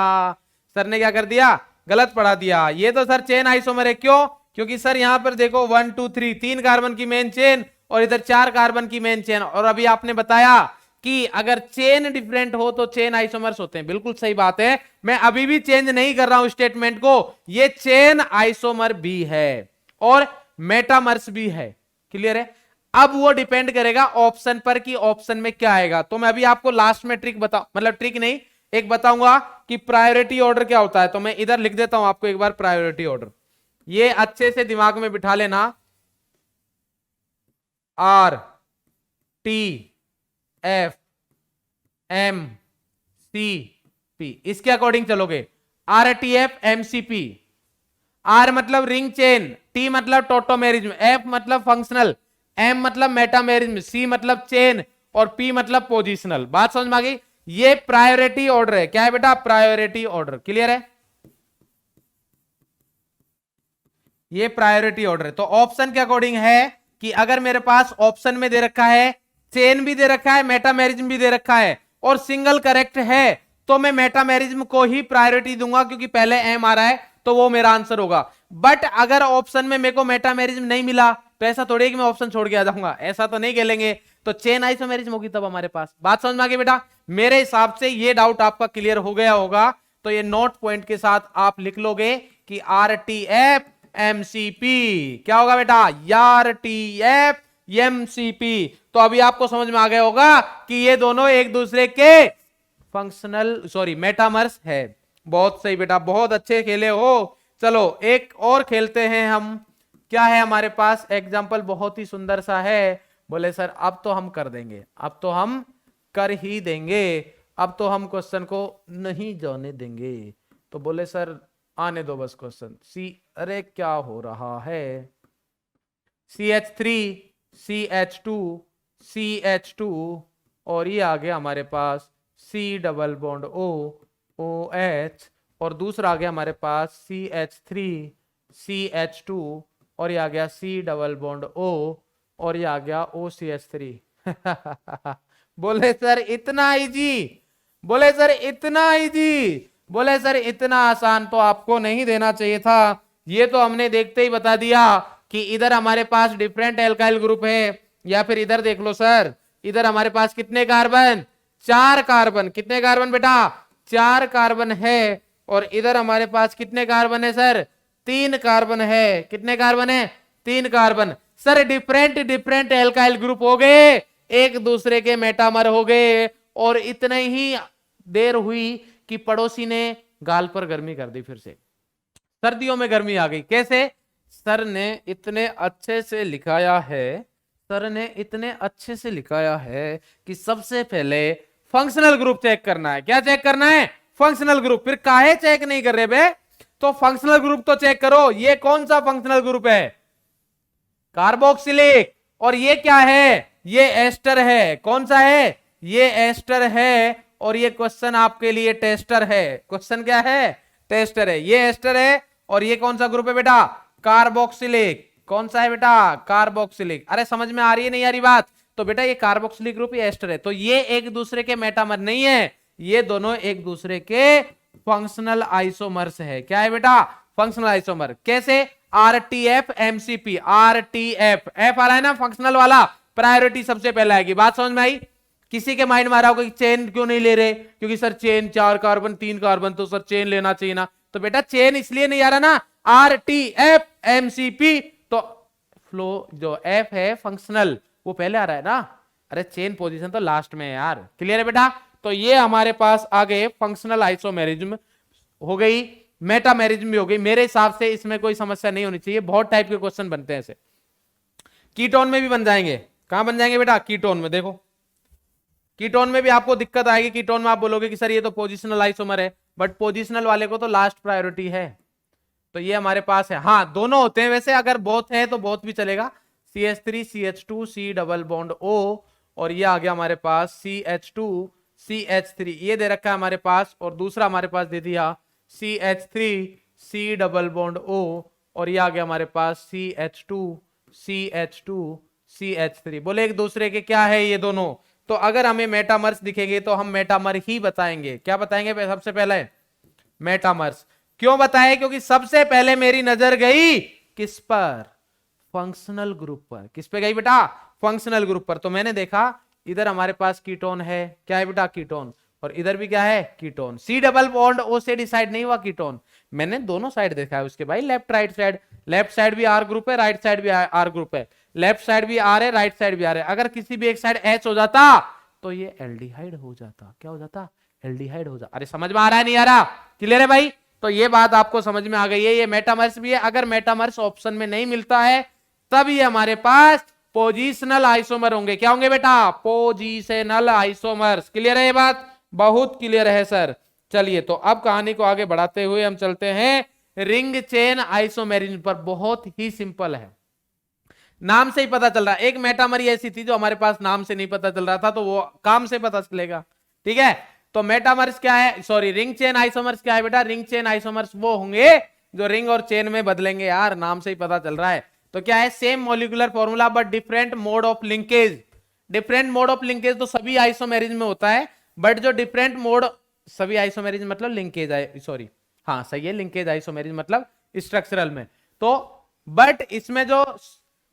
सर ने। क्या कर दिया? गलत पढ़ा दिया। ये तो सर चेन आइसोमर है। क्यों? क्योंकि सर यहां पर देखो 1 2 3, 3 कार्बन की मेन चेन, और इधर 4 कार्बन की मेन चेन। और अभी आपने बताया कि अगर चेन डिफरेंट हो तो चेन आइसोमर्स होते हैं। बिल्कुल सही बात है, मैं अभी भी चेंज नहीं कर रहा हूं स्टेटमेंट को। ये चेन आइसोमर भी है और मेटामर्स भी है। क्लियर है? अब वो डिपेंड करेगा ऑप्शन पर कि ऑप्शन में क्या आएगा। तो मैं अभी आपको लास्ट में ट्रिक बता, मतलब ट्रिक नहीं, एक बताऊंगा कि प्रायोरिटी ऑर्डर क्या होता है। तो मैं इधर लिख देता हूं आपको एक बार प्रायोरिटी ऑर्डर, ये अच्छे से दिमाग में बिठा लेना। R T F M C P, इसके अकॉर्डिंग चलोगे। R T F M C P. R मतलब रिंग चेन, टी मतलब टोटोमेरिज्म, एफ मतलब फंक्शनल, एम मतलब मेटामेरिज्म, सी मतलब चेन, और पी मतलब पोजिशनल। बात समझ में आ गई? ये प्रायोरिटी ऑर्डर है। क्या है बेटा? Priority order. क्लियर है? ये प्रायोरिटी ऑर्डर है। तो ऑप्शन के अकॉर्डिंग है कि अगर मेरे पास ऑप्शन में दे रखा है, चेन भी दे रखा है, मेटामेरिज्म भी दे रखा है, और सिंगल करेक्ट है, तो मैं मेटामेरिज्म को ही प्रायोरिटी दूंगा क्योंकि पहले एम आ रहा है, तो वो मेरा आंसर होगा। बट अगर ऑप्शन में मेरे को मेटामेरिज्म नहीं मिला तो ऐसा थोड़ी कि मैं ऑप्शन छोड़ के आ जाऊंगा, ऐसा तो नहीं खेलेंगे। तो चेन आइसोमेरिज्म होगी तब हमारे पास। बात समझ में आ गई बेटा? मेरे हिसाब से ये डाउट आपका क्लियर हो गया होगा। तो ये नोट पॉइंट के साथ आप लिख लोगे कि आर टी एफ एमसीपी क्या होगा बेटा? Are T F MCP. तो अभी आपको समझ में आ गया होगा कि ये दोनों एक दूसरे के फंक्शनल, सॉरी मेटामर्स है। बहुत सही बेटा, बहुत अच्छे खेले हो। चलो एक और खेलते हैं हम। क्या है हमारे पास? एग्जाम्पल बहुत ही सुंदर सा है। बोले सर अब तो हम कर देंगे, अब तो हम कर ही देंगे, अब तो हम क्वेश्चन को नहीं जाने देंगे। तो बोले सर आने दो बस क्वेश्चन। सी, अरे क्या हो रहा है? CH3 CH2 CH2, और ये आ गया हमारे पास C double bond O OH, और दूसरा आ गया हमारे पास CH3 CH2, और ये आ गया C डबल बॉन्ड O, और ये आ गया OCH3। बोले सर इतना इजी? बोले सर इतना इजी? बोले सर इतना आसान तो आपको नहीं देना चाहिए था। ये तो हमने देखते ही बता दिया कि इधर हमारे पास डिफरेंट एल्काइल ग्रुप है, या फिर इधर देख लो सर, इधर हमारे पास कितने कार्बन? 4 कार्बन। कितने कार्बन बेटा? 4 कार्बन है। और इधर हमारे पास कितने कार्बन है सर? 3 कार्बन है। कितने कार्बन है? 3 carbon. Sir different different alkyl group हो गए, एक दूसरे के मेटामर हो गए, और इतने ही देर हुई कि पड़ोसी ने गाल पर गर्मी कर दी। फिर से सर्दियों में गर्मी आ गई। कैसे? सर ने इतने अच्छे से लिखाया है, सर ने इतने अच्छे से लिखाया है कि सबसे पहले फंक्शनल ग्रुप चेक करना है। क्या चेक करना है? Functional group. फिर काहे चेक नहीं कर रहे बे? तो फंक्शनल ग्रुप तो चेक करो। ये कौन सा फंक्शनल ग्रुप है? कार्बोक्सिलिक। और ये क्या है? ये एस्टर है। कौन सा है? ये एस्टर है। और ये क्वेश्चन आपके लिए टेस्टर है। क्वेश्चन क्या है? टेस्टर है। ये एस्टर है और ये कौन सा ग्रुप है बेटा? कार्बोक्सिलिक। कौन सा है बेटा? कार्बोक्सिलिक। अरे समझ में आ रही है नहीं आ रही बात? तो बेटा ये कार्बोक्सिलिक ग्रुप, ये एस्टर है, तो ये एक दूसरे के मेटामर नहीं है, ये दोनों एक दूसरे के फंक्शनल आइसोमर्स है। क्या है बेटा? Functional isomer. कैसे? RTF MCP. आरटीएफ, एफ आ रहा है ना फंक्शनल वाला, प्रायोरिटी सबसे पहले आएगी। बात समझ में आई? किसी के माइंड में आ रहा होगा कि चेन क्यों नहीं ले रहे, क्योंकि सर चेन 4 कार्बन 3 कार्बन, तो सर चेन लेना चाहिए ना। तो बेटा चेन इसलिए नहीं आ रहा ना, आरटीएफ एमसीपी, तो फ्लो जो एफ है फंक्शनल वो पहले आ रहा है ना। अरे चेन पोजीशन तो लास्ट में है यार। क्लियर है बेटा? तो ये हमारे पास आगे फंक्शनल आइसोमेरिज्म हो गई, मेटामेरिज्म भी हो गई। मेरे हिसाब से इसमें कोई समस्या नहीं होनी चाहिए। बहुत टाइप के क्वेश्चन बनते हैं ऐसे। कीटोन में भी बन जाएंगे। कहां बन जाएंगे बेटा? कीटोन में। देखो कीटोन में भी आपको दिक्कत आएगी। कीटोन में आप बोलोगे कि सर ये तो पोजिशनल आइसोमर है, बट पोजिशनल वाले को तो लास्ट प्रायोरिटी है। तो ये हमारे पास है। हाँ दोनों होते हैं वैसे, अगर बोथ है तो बोथ भी चलेगा। CH3 CH2 C double bond O, और ये आ गया हमारे पास CH2 CH3, ये दे रखा है हमारे पास, और दूसरा हमारे पास दे दिया CH3 C double bond O, और ये आ गया हमारे पास CH2 CH2 CH3। बोले एक दूसरे के क्या है ये दोनों? तो अगर हमें मेटामर्स दिखेंगे तो हम मेटामर ही बताएंगे। क्या बताएंगे सबसे पहले? मेटामर्स। क्यों बताए? क्योंकि सबसे पहले मेरी नजर गई किस पर? फंक्शनल ग्रुप पर। किस पे गई बेटा? फंक्शनल ग्रुप पर। तो मैंने देखा इधर हमारे पास कीटोन है। क्या है बेटा? कीटोन। और इधर भी क्या है? Ketone. C double bond O से डिसाइड नहीं हुआ कीटोन, मैंने दोनों साइड देखा है उसके भाई, left right side. Left side भी आर ग्रुप है, राइट साइड भी आर ग्रुप है। लेफ्ट साइड भी आर है, राइट साइड भी आर है। अगर किसी भी एक साइड एच हो जाता तो ये एल्डिहाइड हो जाता। क्या हो जाता? एल्डिहाइड हो जाता। अरे समझ में आ रहा है नहीं आ रहा? क्लियर है भाई? तो ये बात आपको समझ में आ गई है। ये मेटामर्स भी है। अगर मेटामर्स ऑप्शन में नहीं मिलता है तब ये हमारे पास पोजिशनल आइसोमर होंगे। क्या होंगे बेटा? Positional isomers. क्लियर है ये बात? बहुत क्लियर है सर। चलिए तो अब कहानी को आगे बढ़ाते हुए हम चलते हैं रिंग चेन आइसोमेरिज्म पर। बहुत ही सिंपल है, नाम से ही पता चल रहा है। एक मेटामरी ऐसी थी जो हमारे पास नाम से नहीं पता चल रहा था, तो वो काम से पता चलेगा। ठीक है, तो मेटामर्स क्या है, सॉरी रिंग चेन आइसोमर्स क्या है बेटा? रिंग चेन आइसोमर्स वो होंगे जो रिंग और चेन में बदलेंगे। यार नाम से ही पता चल रहा है। तो क्या है? Same molecular formula but different mode of linkage. Different mode of linkage तो सभी आइसोमेरिज्म में होता है, बट जो डिफरेंट मोड, सभी आइसोमेरिज्म मतलब लिंकेज, सॉरी हाँ सही है, लिंकेज आइसोमेरिज्म मतलब स्ट्रक्चरल में। तो बट इसमें जो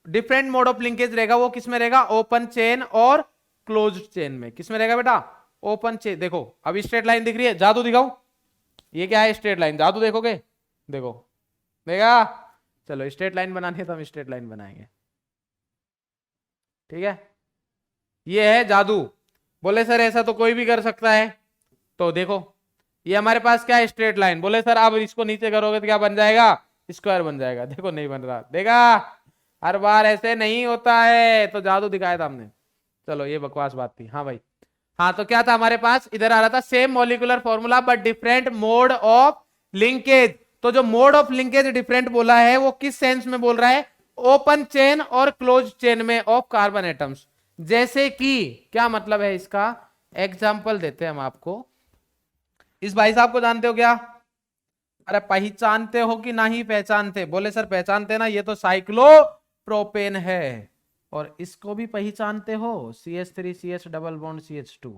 डिफरेंट मोड ऑफ लिंकेज रहेगा वो किस में रहेगा? ओपन चेन और क्लोज्ड चेन में। किस में रहेगा बेटा? Open chain. देखो अब स्ट्रेट लाइन दिख रही है, जादू दिखाऊं? ये क्या है? Straight line. जादू देखोगे? देखो, देखा? चलो स्ट्रेट लाइन बनानी है तो हम स्ट्रेट लाइन बनाएंगे। ठीक है, ये है जादू। बोले सर ऐसा तो कोई भी कर सकता है, तो देखो ये हमारे पास क्या है? Straight line. बोले सर आप इसको नीचे करोगे तो क्या बन जाएगा? स्क्वायर बन जाएगा। देखो नहीं बन रहा, देखा? हर बार ऐसे नहीं होता है, तो जादू दिखाया था हमने। चलो ये बकवास बात थी। हाँ भाई, हाँ तो क्या था हमारे पास? इधर आ रहा था same molecular formula but different mode of linkage. तो जो मोड ऑफ लिंकेज डिफरेंट बोला है वो किस सेंस में बोल रहा है? ओपन चेन और क्लोज चेन में ऑफ कार्बन एटम्स। जैसे कि क्या मतलब है इसका? एग्जाम्पल देते हैं हम आपको। इस भाई साहब को जानते हो क्या? अरे पहचानते हो कि नहीं पहचानते? बोले सर पहचानते ना, ये तो साइक्लोप्रोपेन है। और इसको भी पहचानते हो? CH3 CH double bond CH2।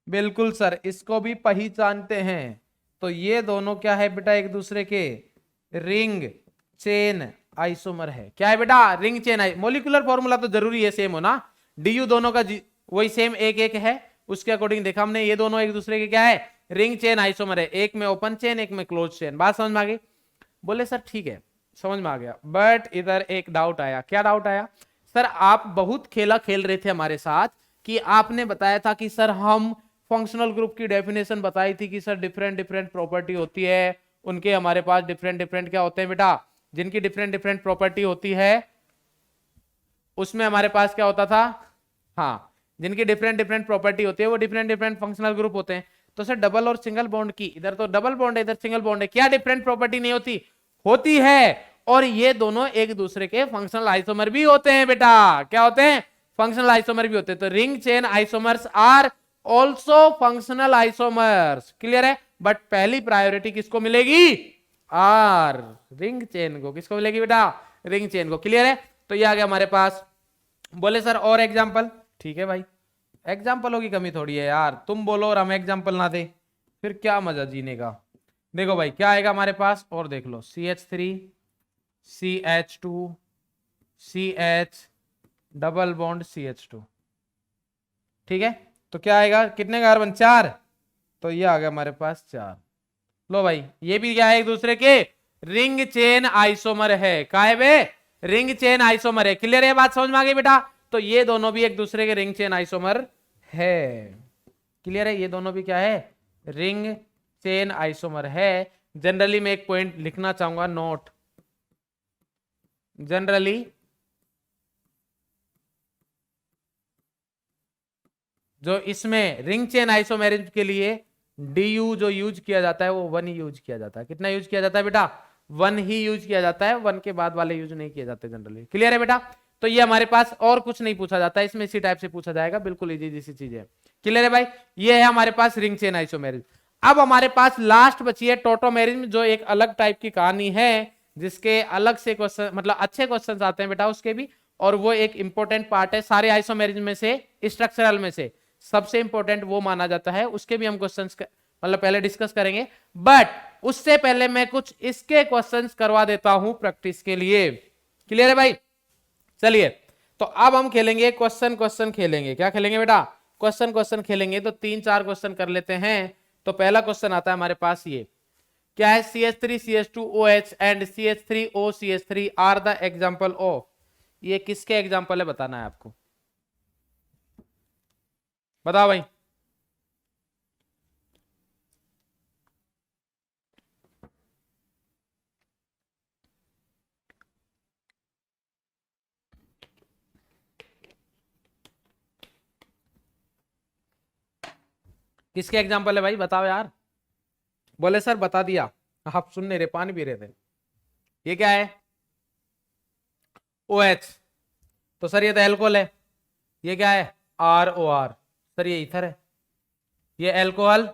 बिल्कुल सर, इसको भी पहचानते हैं। तो ये दोनों क्या है बेटा? एक दूसरे के रिंग चेन आइसोमर है। क्या है बेटा? Ring chain. मोलिकुलर फॉर्मूला तो जरूरी है सेम होना, DU दोनों का वही सेम एक एक है, उसके अकॉर्डिंग देखा हमने। ये दोनों एक दूसरे के क्या है? रिंग चेन आइसोमर है। एक में ओपन चेन, एक में क्लोज चेन। बात समझ में आ गई? बोले सर ठीक है समझ में आ गया, बट इधर एक डाउट आया। क्या डाउट आया? सर आप बहुत खेला खेल रहे थे हमारे साथ कि आपने बताया था कि सर हम फंक्शनल ग्रुप की डेफिनेशन बताई थी कि सर डिफरेंट डिफरेंट प्रॉपर्टी होती है उनके, हमारे पास डिफरेंट डिफरेंट क्या होते हैं बेटा? जिनकी डिफरेंट डिफरेंट प्रॉपर्टी होती है उसमें हमारे पास क्या होता था, हाँ, जिनकी डिफरेंट डिफरेंट प्रॉपर्टी होती है वो डिफरेंट डिफरेंट फंक्शनल ग्रुप होते हैं। तो सर डबल और सिंगल बॉन्ड की, इधर तो डबल बॉन्ड है इधर सिंगल बॉन्ड है, क्या डिफरेंट प्रॉपर्टी नहीं होती? होती है। और ये दोनों एक दूसरे के फंक्शनल आइसोमर भी होते हैं बेटा। क्या होते हैं? फंक्शनल आइसोमर भी होते हैं। तो ring chain isomers are also functional isomers. Clear है? बट पहली प्रायोरिटी किसको मिलेगी? आर, रिंग चेन को। किसको मिलेगी बेटा? रिंग चेन को। क्लियर है? तो ये आ गया हमारे पास। बोले सर और एग्जाम्पल? ठीक है भाई, एग्जाम्पलों की कमी थोड़ी है यार, तुम बोलो और हम एग्जाम्पल ना दे फिर क्या मजा जीने का। देखो भाई क्या आएगा हमारे पास, और देख लो, CH3 CH2 CH double bond CH2। ठीक है, तो क्या आएगा, कितने कार्बन? 4। तो ये आ गया हमारे पास 4। लो भाई ये भी क्या है? एक दूसरे के रिंग चेन आइसोमर है। का है बे? रिंग चेन आइसोमर है। क्लियर है? बात समझ में आ गई बेटा? तो ये दोनों भी एक दूसरे के रिंग चेन आइसोमर है। क्लियर है? ये दोनों भी क्या है? रिंग चेन आइसोमर है। जनरली मैं एक पॉइंट लिखना चाहूंगा, नोट, जनरली जो इसमें रिंग चेन आइसोमेरिज्म के लिए DU जो यूज किया जाता है वो 1 ही यूज किया जाता है। कितना यूज किया जाता है बेटा? 1 ही यूज किया जाता है, 1 के बाद वाले यूज नहीं किए जाते जनरली। क्लियर है बेटा? तो ये हमारे पास और कुछ नहीं पूछा जाता है इसमें, इसी टाइप से पूछा जाएगा, बिल्कुल इजी जैसी चीज है। क्लियर है भाई? ये है हमारे पास रिंग चेन आइसोमेरिज्म। अब हमारे पास लास्ट बची है टोटोमेरिज्म, जो एक अलग टाइप की कहानी है, जिसके अलग से क्वेश्चन, मतलब अच्छे क्वेश्चन आते हैं बेटा उसके भी, और वो एक इंपॉर्टेंट पार्ट है सारे आइसोमेरिज्म में से, स्ट्रक्चरल में से सबसे इंपॉर्टेंट वो माना जाता है। उसके भी हम क्वेश्चंस मतलब पहले डिस्कस करेंगे, बट उससे पहले मैं कुछ इसके क्वेश्चंस करवा देता हूं प्रैक्टिस के लिए। क्लियर है भाई? चलिए, तो अब हम खेलेंगे क्वेश्चन क्वेश्चन खेलेंगे। क्या खेलेंगे बेटा? क्वेश्चन क्वेश्चन खेलेंगे। तो 3-4 क्वेश्चन कर लेते हैं। तो पहला क्वेश्चन आता है हमारे पास, ये क्या है? CH3 CH2OH and CH3O CH3 are the example of. ये किसके एग्जाम्पल है बताना है आपको। बताओ भाई। किसके एग्जाम्पल है भाई? बताओ यार। बोले सर बता दिया, आप सुन नहीं रहे, पानी पी रहे थे। ये क्या है? OH। तो सर ये तो एल्कोहल है। ये क्या है? ROR। सर ये ईथर है। ये एल्कोहल।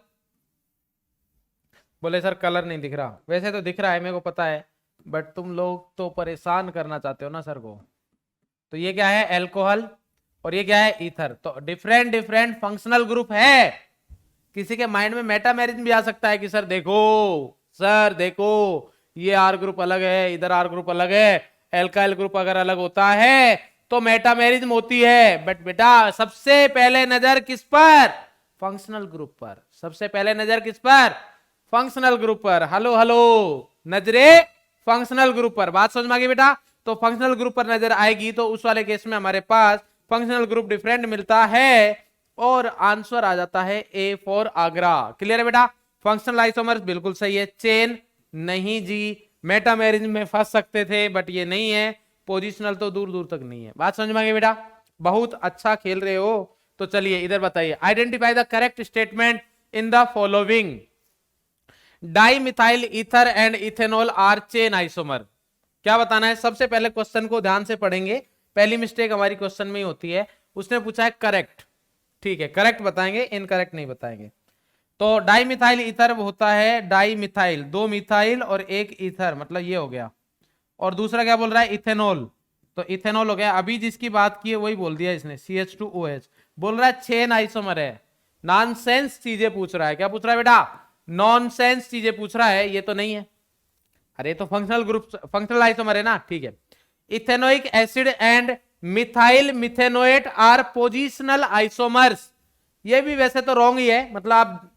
बोले सर कलर नहीं दिख रहा। वैसे तो दिख रहा है, मेरे को पता है, बट तुम लोग तो परेशान करना चाहते हो ना सर को। तो ये क्या है? एल्कोहल। और ये क्या है? ईथर। तो डिफरेंट डिफरेंट फंक्शनल ग्रुप है। किसी के माइंड में मेटामेरिज्म भी आ सकता है कि सर देखो ये आर ग्रुप अलग है, इधर आर ग्रुप अलग है, एल्काइल ग्रुप अगर अलग होता है तो मेटामेरिज्म होती है। बट बेटा सबसे पहले नजर किस पर? फंक्शनल ग्रुप पर। सबसे पहले नजर किस पर? फंक्शनल ग्रुप पर। हेलो हेलो, नजरे फंक्शनल ग्रुप पर। बात समझ में आ गई बेटा? तो फंक्शनल ग्रुप पर नजर आएगी तो उस वाले केस में हमारे पास फंक्शनल ग्रुप डिफरेंट मिलता है और आंसर आ जाता है A फॉर आगरा। क्लियर है बेटा? फंक्शनल आइसोमर्स बिल्कुल सही है। चेन नहीं जी, मेटामेरिज्म में फंस सकते थे बट ये नहीं है। पोजिशनल तो दूर दूर तक नहीं है। बात समझ में आ गई बेटा? बहुत अच्छा खेल रहे हो। तो चलिए इधर बताइए, identify the correct statement in the following. Dimethyl ether and ethanol are chain isomer. क्या बताना है? सबसे पहले क्वेश्चन को ध्यान से पढ़ेंगे। पहली मिस्टेक हमारी क्वेश्चन में ही होती है। उसने पूछा है करेक्ट, ठीक है, करेक्ट बताएंगे, इनकरेक्ट नहीं बताएंगे। तो डाई मिथाइल ईथर होता है डाई मिथाइल, 2 मिथाइल और 1 ईथर, मतलब ये हो गया। और दूसरा क्या बोल रहा है? इथेनॉल। तो इथेनॉल हो गया। अभी जिसकी बात की है वही बोल दिया इसने, CH2OH। बोल रहा है चेन आइसोमर है। नॉनसेंस चीजें पूछ रहा है। क्या पूछ रहा है बेटा? नॉनसेंस चीजें पूछ रहा है, ये तो नहीं है। अरे तो फंक्शनल ग्रुप, फंक्शनल आइसोमर है ना, ठीक है। Ethanoic acid and methyl methanoate are positional isomers. ये भी वैसे तो रॉन्ग ही है, मतलब आप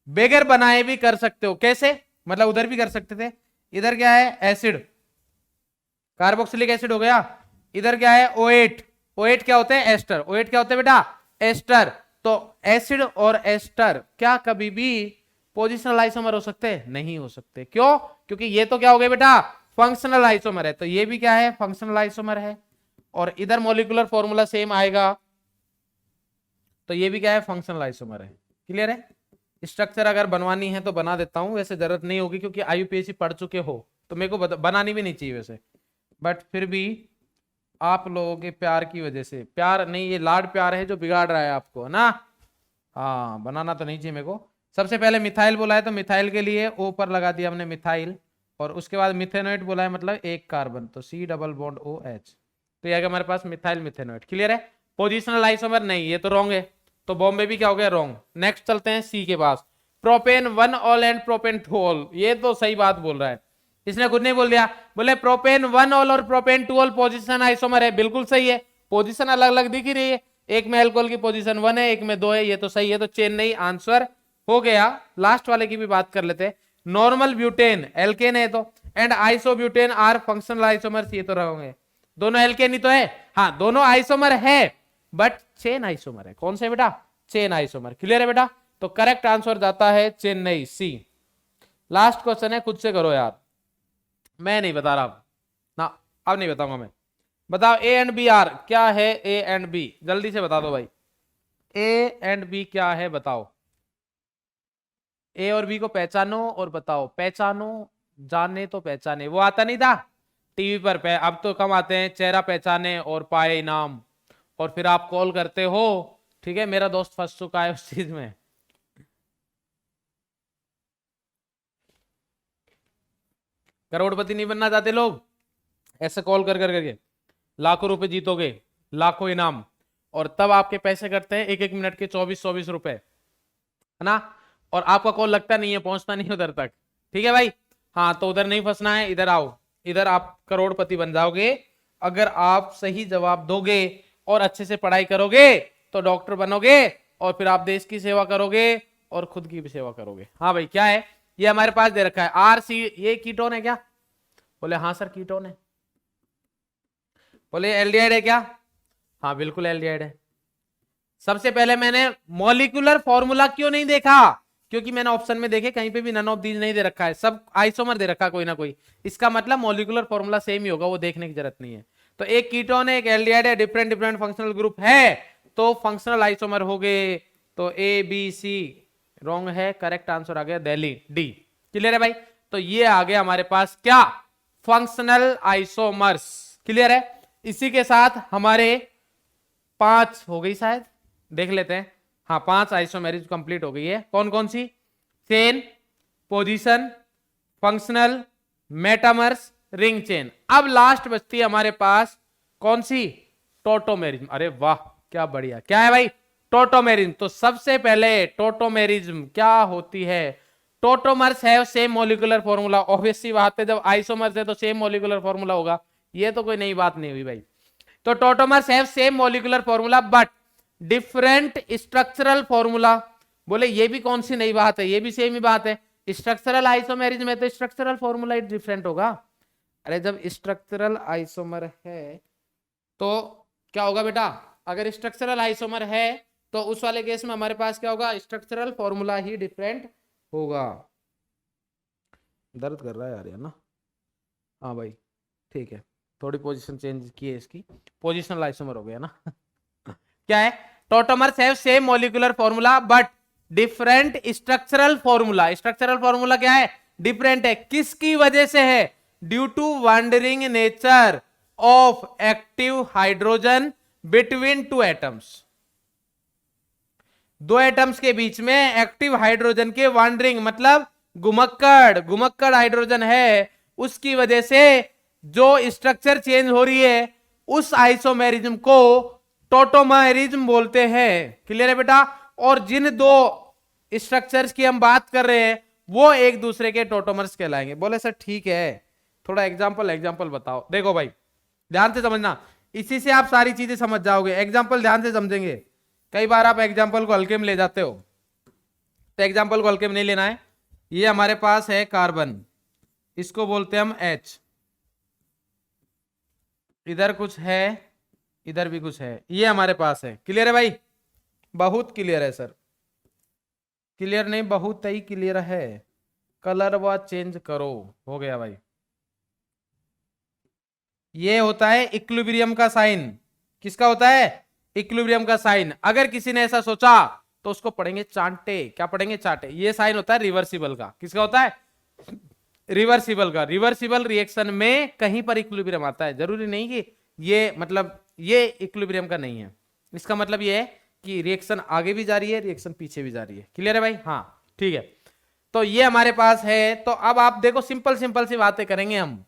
बेगर बनाए भी कर सकते हो। कैसे? मतलब उधर भी कर सकते थे। इधर क्या है? एसिड, कार्बोक्सिलिक एसिड हो गया। इधर क्या है? O8। O8 क्या होते हैं? एस्टर। O8 क्या होते हैं बेटा? एस्टर। तो एसिड और एस्टर क्या कभी भी पोजिशनल आइसोमर हो सकते हैं? नहीं हो सकते। क्यों? क्योंकि ये तो क्या हो गया बेटा? फंक्शनल आइसोमर है। तो ये भी क्या है? फंक्शनल आइसोमर है। और इधर मॉलिक्यूलर फॉर्मूला सेम आएगा, तो ये भी क्या है, फंक्शनल आइसोमर है। क्लियर है? स्ट्रक्चर अगर बनवानी है तो बना देता हूं, वैसे जरूरत नहीं होगी क्योंकि आईयूपीएससी पढ़ चुके हो, तो मेरे को बनानी भी नहीं चाहिए वैसे, बट फिर भी आप लोगों के प्यार की वजह से, प्यार नहीं, ये लाड प्यार है जो बिगाड़ रहा है आपको, है ना। हाँ, बनाना तो नहीं चाहिए मेरे को। सबसे पहले मिथाइल बोला है तो मिथाइल के लिए ओ पर लगा दिया हमने मिथाइल, और उसके बाद मिथेनोइड बोला है मतलब एक कार्बन, तो C double bond O H, तो ये हमारे पास मिथाइल मिथेनोइड। क्लियर है? पोजिशनल आइसोमर नहीं, ये तो रॉन्ग है, तो बॉम्बे भी क्या हो गया, रॉन्ग। नेक्स्ट चलते हैं सी के पास, propan 1 ol and propan 2 ol, ये तो सही बात बोल रहा है, इसने खुद नहीं बोल दिया, बोले प्रोपेन 1 ऑल और प्रोपेन 2 ऑल पोजीशन आइसोमर है, बिल्कुल सही है, पोजीशन अलग अलग दिख ही रही है, एक में अल्कोहल की पोजीशन 1 है, एक में 2 है, ये तो सही है, तो चेन नहीं, आंसर हो गया। लास्ट वाले की भी बात कर लेते हैं, नॉर्मल ब्यूटेन एल्केन है तो, and isobutane are functional isomers, ये तो रहोगे, दोनों एल्केन ही तो है, हाँ दोनों आइसोमर है, बट चेन आइसोमर है। कौन से बेटा? Chain isomer. क्लियर है बेटा? तो करेक्ट आंसर जाता है चेन्नई, सी। लास्ट क्वेश्चन है, खुद से करो यार, मैं नहीं बता रहा ना, अब नहीं बताऊंगा मैं। बताओ ए एंड बी आर क्या है, ए एंड बी जल्दी से बता दो भाई, ए एंड बी क्या है बताओ, ए और बी को पहचानो और बताओ, पहचानो, जाने तो पहचाने, वो आता नहीं था टीवी पर अब तो कम आते हैं, चेहरा पहचाने और पाए इनाम, और फिर आप कॉल करते हो, ठीक है, मेरा दोस्त फंस चुका है उस चीज में। करोड़पति नहीं बनना चाहते लोग, ऐसे कॉल कर कर करके लाखों रुपए जीतोगे, लाखों इनाम, और तब आपके पैसे कटते हैं एक एक मिनट के 24-24 रुपए, है ना, और आपका कॉल लगता नहीं है, पहुंचता नहीं उधर तक। ठीक है भाई, हाँ तो उधर नहीं फंसना है, इधर आओ, इधर आप करोड़पति बन जाओगे अगर आप सही जवाब दोगे और अच्छे से पढ़ाई करोगे, तो डॉक्टर बनोगे, और फिर आप देश की सेवा करोगे और खुद की भी सेवा करोगे। हाँ भाई, क्या है ये हमारे पास दे रखा है, आर सी, ये कीटोन है क्या? बोले हाँ सर कीटोन है। बोले एल्डिहाइड है क्या? हाँ बिल्कुल एल्डिहाइड है। सबसे पहले मैंने मॉलिक्यूलर फॉर्मूला क्यों नहीं देखा, क्योंकि मैंने ऑप्शन में देखे कहीं पे भी नन ऑफ दीज नहीं दे रखा है, सब आइसोमर दे रखा कोई ना कोई, इसका मतलब मॉलिक्यूलर फॉर्मूला सेम ही होगा, वो देखने की जरूरत नहीं है। तो एक कीटोन है, एक एल्डिहाइड है, डिफरेंट डिफरेंट फंक्शनल ग्रुप है, तो फंक्शनल आइसोमर हो गए, तो ए बी सी रॉन्ग है, करेक्ट आंसर आ गया दिल्ली, डी। क्लियर है भाई? तो ये आ गया हमारे पास क्या, फंक्शनल आइसोमर्स। क्लियर है? इसी के साथ हमारे 5 हो गई शायद, देख लेते हैं, हाँ 5 आइसोमेरिज कंप्लीट हो गई है। कौन कौन सी? Chain, position, functional, metamers, ring chain. अब लास्ट बचती है हमारे पास कौन सी? टोटोमेरिज्म। अरे वाह क्या बढ़िया, क्या है भाई? टोटोमेरिज्म। तो सबसे पहले टोटोमेरिज्म क्या होती है? टोटोमर्स है सेम मॉलिक्यूलर फॉर्मूला, ऑब्वियसली बात है, जब आइसोमर्स है तो सेम मॉलिक्यूलर फॉर्मूला होगा, ये तो कोई नई बात नहीं हुई भाई। तो tautomers have same molecular formula but different structural formula. बोले ये भी कौन सी नई बात है, ये भी सेम ही बात है, स्ट्रक्चरल आइसोमेरिज्म में तो स्ट्रक्चरल फॉर्मूला डिफरेंट होगा। अरे जब स्ट्रक्चरल आइसोमर है तो क्या होगा बेटा, अगर स्ट्रक्चरल आइसोमर है तो उस वाले केस में हमारे पास क्या होगा, स्ट्रक्चरल फॉर्मूला ही डिफरेंट होगा। दर्द कर रहा है यार ये ना, हाँ भाई ठीक है, थोड़ी पोजीशन चेंज की है इसकी, पोजिशनल आइसोमर हो गया ना क्या है? Tautomers have same molecular formula but different structural formula. Structural formula क्या है? डिफरेंट है। किसकी वजह से है? Due to wandering nature of active hydrogen between two atoms. दो एटम्स के बीच में एक्टिव हाइड्रोजन के वांडरिंग मतलब घुमक्कड़, घुमक्कड़ हाइड्रोजन है, उसकी वजह से जो स्ट्रक्चर चेंज हो रही है, उस आइसोमेरिज्म को टोटोमेरिज्म बोलते हैं। क्लियर है बेटा? और जिन दो स्ट्रक्चर्स की हम बात कर रहे हैं वो एक दूसरे के टोटोमर्स कहलाएंगे। बोले सर ठीक है, थोड़ा एग्जांपल बताओ। देखो भाई ध्यान से समझना, इसी से आप सारी चीजें समझ जाओगे, एग्जांपल ध्यान से समझेंगे। कई बार आप एग्जांपल को हल्के में ले जाते हो, तो एग्जांपल को हल्के में नहीं लेना है। ये हमारे पास है कार्बन, इसको बोलते हैं हम H, इधर कुछ है, इधर भी कुछ है, ये हमारे पास है। क्लियर है भाई? बहुत क्लियर है सर, क्लियर नहीं बहुत ही क्लियर है। कलर व चेंज करो, हो गया भाई। ये होता है इक्विलिब्रियम का साइन। किसका होता है? इक्विलिब्रियम का साइन। अगर किसी ने ऐसा सोचा तो उसको पढ़ेंगे चांटे। क्या पढ़ेंगे? चांटे। ये साइन होता है रिवर्सिबल का। किसका होता है? रिवर्सिबल का। रिवर्सिबल रिएक्शन में कहीं पर इक्विलिब्रियम आता है, जरूरी नहीं कि ये मतलब ये इक्विलिब्रियम का नहीं है। इसका मतलब ये है कि रिएक्शन आगे भी जा रही है, रिएक्शन पीछे भी जा रही है। क्लियर है भाई? हाँ ठीक है। तो ये हमारे पास है। तो अब आप देखो, सिंपल सिंपल सी बातें करेंगे हम,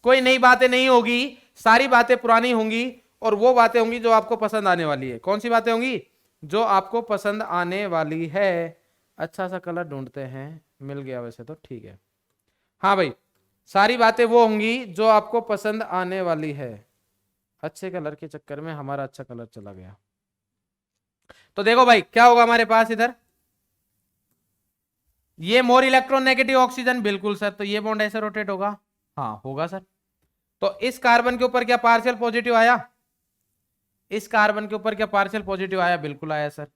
कोई नई बातें नहीं होगी, सारी बातें पुरानी होंगी और वो बातें होंगी जो आपको पसंद आने वाली है। कौन सी बातें होंगी? जो आपको पसंद आने वाली है। अच्छा सा कलर ढूंढते हैं, मिल गया वैसे तो ठीक है। हाँ भाई, सारी बातें वो होंगी जो आपको पसंद आने वाली है। अच्छे कलर के चक्कर में हमारा अच्छा कलर चला गया। तो देखो भाई क्या होगा हमारे पास इधर, ये मोर इलेक्ट्रॉन नेगेटिव ऑक्सीजन, बिल्कुल सर। तो ये बॉन्ड ऐसे रोटेट होगा, हाँ होगा सर। तो इस कार्बन के ऊपर क्या पार्शियल पॉजिटिव आया? इस कार्बन के ऊपर क्या पार्शियल पॉजिटिव आया? बिल्कुल आया सर।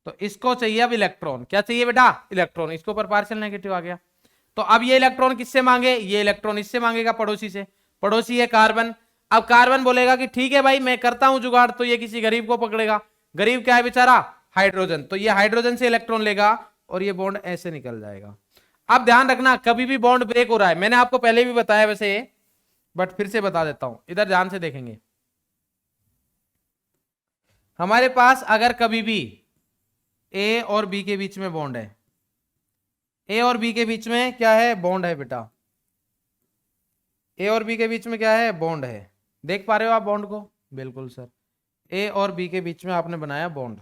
तो इसको चाहिए अब इलेक्ट्रॉन। क्या चाहिए बेटा? इलेक्ट्रॉन। इसके ऊपर पार्शियल नेगेटिव आ गया। तो अब ये इलेक्ट्रॉन किससे मांगे? ये इलेक्ट्रॉन इससे मांगेगा, पड़ोसी से। पड़ोसी है कार्बन। अब कार्बन बोलेगा कि ठीक है भाई मैं करता हूं जुगाड़, तो ये किसी गरीब को पकड़ेगा। गरीब क्या है बेचारा? हाइड्रोजन। तो ये हाइड्रोजन से इलेक्ट्रॉन लेगा और ये बॉन्ड ऐसे निकल जाएगा। अब ध्यान रखना, कभी भी बॉन्ड ब्रेक हो रहा है, मैंने आपको पहले भी बताया वैसे, बट फिर से बता देता हूं, इधर ध्यान से देखेंगे। हमारे पास अगर कभी भी ए और बी के बीच में बॉन्ड है, ए और बी के बीच में क्या है? बॉन्ड है बेटा। ए और बी के बीच में क्या है? बॉन्ड है। देख पा रहे हो आप बॉन्ड को? बिल्कुल सर। ए और बी के बीच में आपने बनाया बॉन्ड।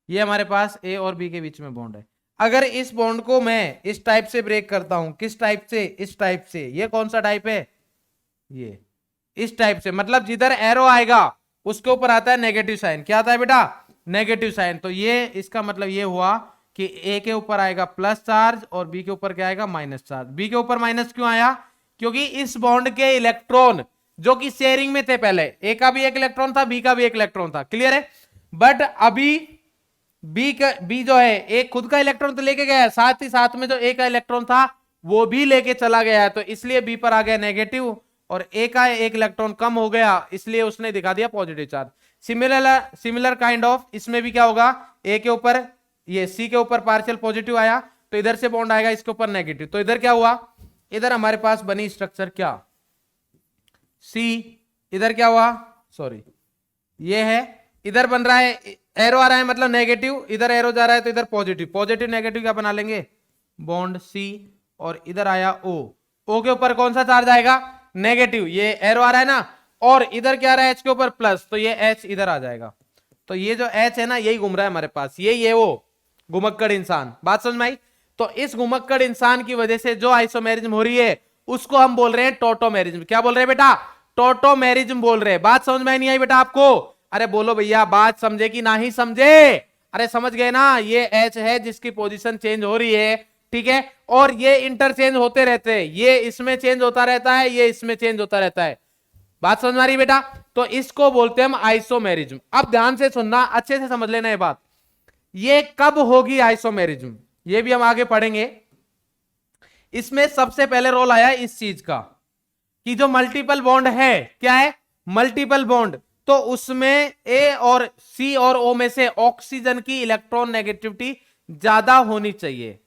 ये हमारे पास ए और बी के बीच में बॉन्ड है। अगर इस बॉन्ड को मैं इस टाइप से ब्रेक करता हूं, किस टाइप से? इस टाइप से। ये कौन सा टाइप है? ये इस टाइप से। मतलब जिधर एरो आएगा उसके ऊपर आता है नेगेटिव साइन। क्या आता है बेटा? Negative sign. तो ये इसका मतलब ये हुआ कि ए के ऊपर आएगा प्लस चार्ज और बी के ऊपर क्या आएगा? Minus charge. बी के ऊपर माइनस क्यों आया? क्योंकि इस बॉन्ड के इलेक्ट्रॉन जो कि शेयरिंग में थे, पहले ए का भी एक इलेक्ट्रॉन था, बी का भी एक इलेक्ट्रॉन था। क्लियर है? बट अभी बी जो है एक खुद का इलेक्ट्रॉन तो लेके गया है, साथ ही साथ में जो ए का इलेक्ट्रॉन था वो भी लेके चला गया है। तो इसलिए बी पर आ गया नेगेटिव और ए का एक इलेक्ट्रॉन कम हो गया, इसलिए उसने दिखा दिया positive charge. Similar kind of इसमें भी क्या होगा? ए के ऊपर, ये सी के ऊपर पार्शियल पॉजिटिव आया तो इधर से बॉन्ड आएगा इसके ऊपर नेगेटिव। तो इधर क्या हुआ? इधर हमारे पास बनी स्ट्रक्चर क्या? सी। इधर क्या हुआ? सॉरी, ये है, इधर बन रहा है एरो आ रहा है मतलब नेगेटिव, इधर एरो जा रहा है तो इधर पॉजिटिव। पॉजिटिव नेगेटिव क्या बना लेंगे? Bond C. और इधर आया ओ, ओ के ऊपर कौन सा चार्ज आएगा? नेगेटिव। ये एरो आ रहा है ना, और इधर क्या आ रहा है? एच के ऊपर प्लस, तो ये एच इधर आ जाएगा। तो ये जो एच है ना, यही घूम रहा है हमारे पास, ये वो घुमक्कड़ इंसान। बात समझ में आई? तो इस घुमक्कड़ इंसान की वजह से जो आइसोमेरिज्म हो रही है उसको हम बोल रहे हैं टोटोमेरिज्म। क्या बोल रहे हैं बेटा? टोटोमेरिज्म बोल रहे हैं। बात समझ में नहीं आई बेटा आपको? अरे बोलो भैया, बात समझे कि नहीं समझे? अरे समझ गए ना? ये एच है जिसकी पोजीशन चेंज हो रही है, ठीक है, और ये इंटरचेंज होते रहते हैं। ये इसमें चेंज होता रहता है, ये इसमें चेंज होता रहता है। बात समझ में आ रही बेटा? तो इसको बोलते हैं हम आइसोमेरिज्म। अब ध्यान से सुनना, अच्छे से समझ लेना ये बात। ये कब होगी आइसोमेरिज्म, ये भी हम आगे पढ़ेंगे। इसमें सबसे पहले रोल आया इस चीज का कि जो मल्टीपल बॉन्ड है, क्या है? Multiple bond. तो उसमें ए और सी और ओ में से ऑक्सीजन की इलेक्ट्रॉन नेगेटिविटी ज्यादा होनी चाहिए।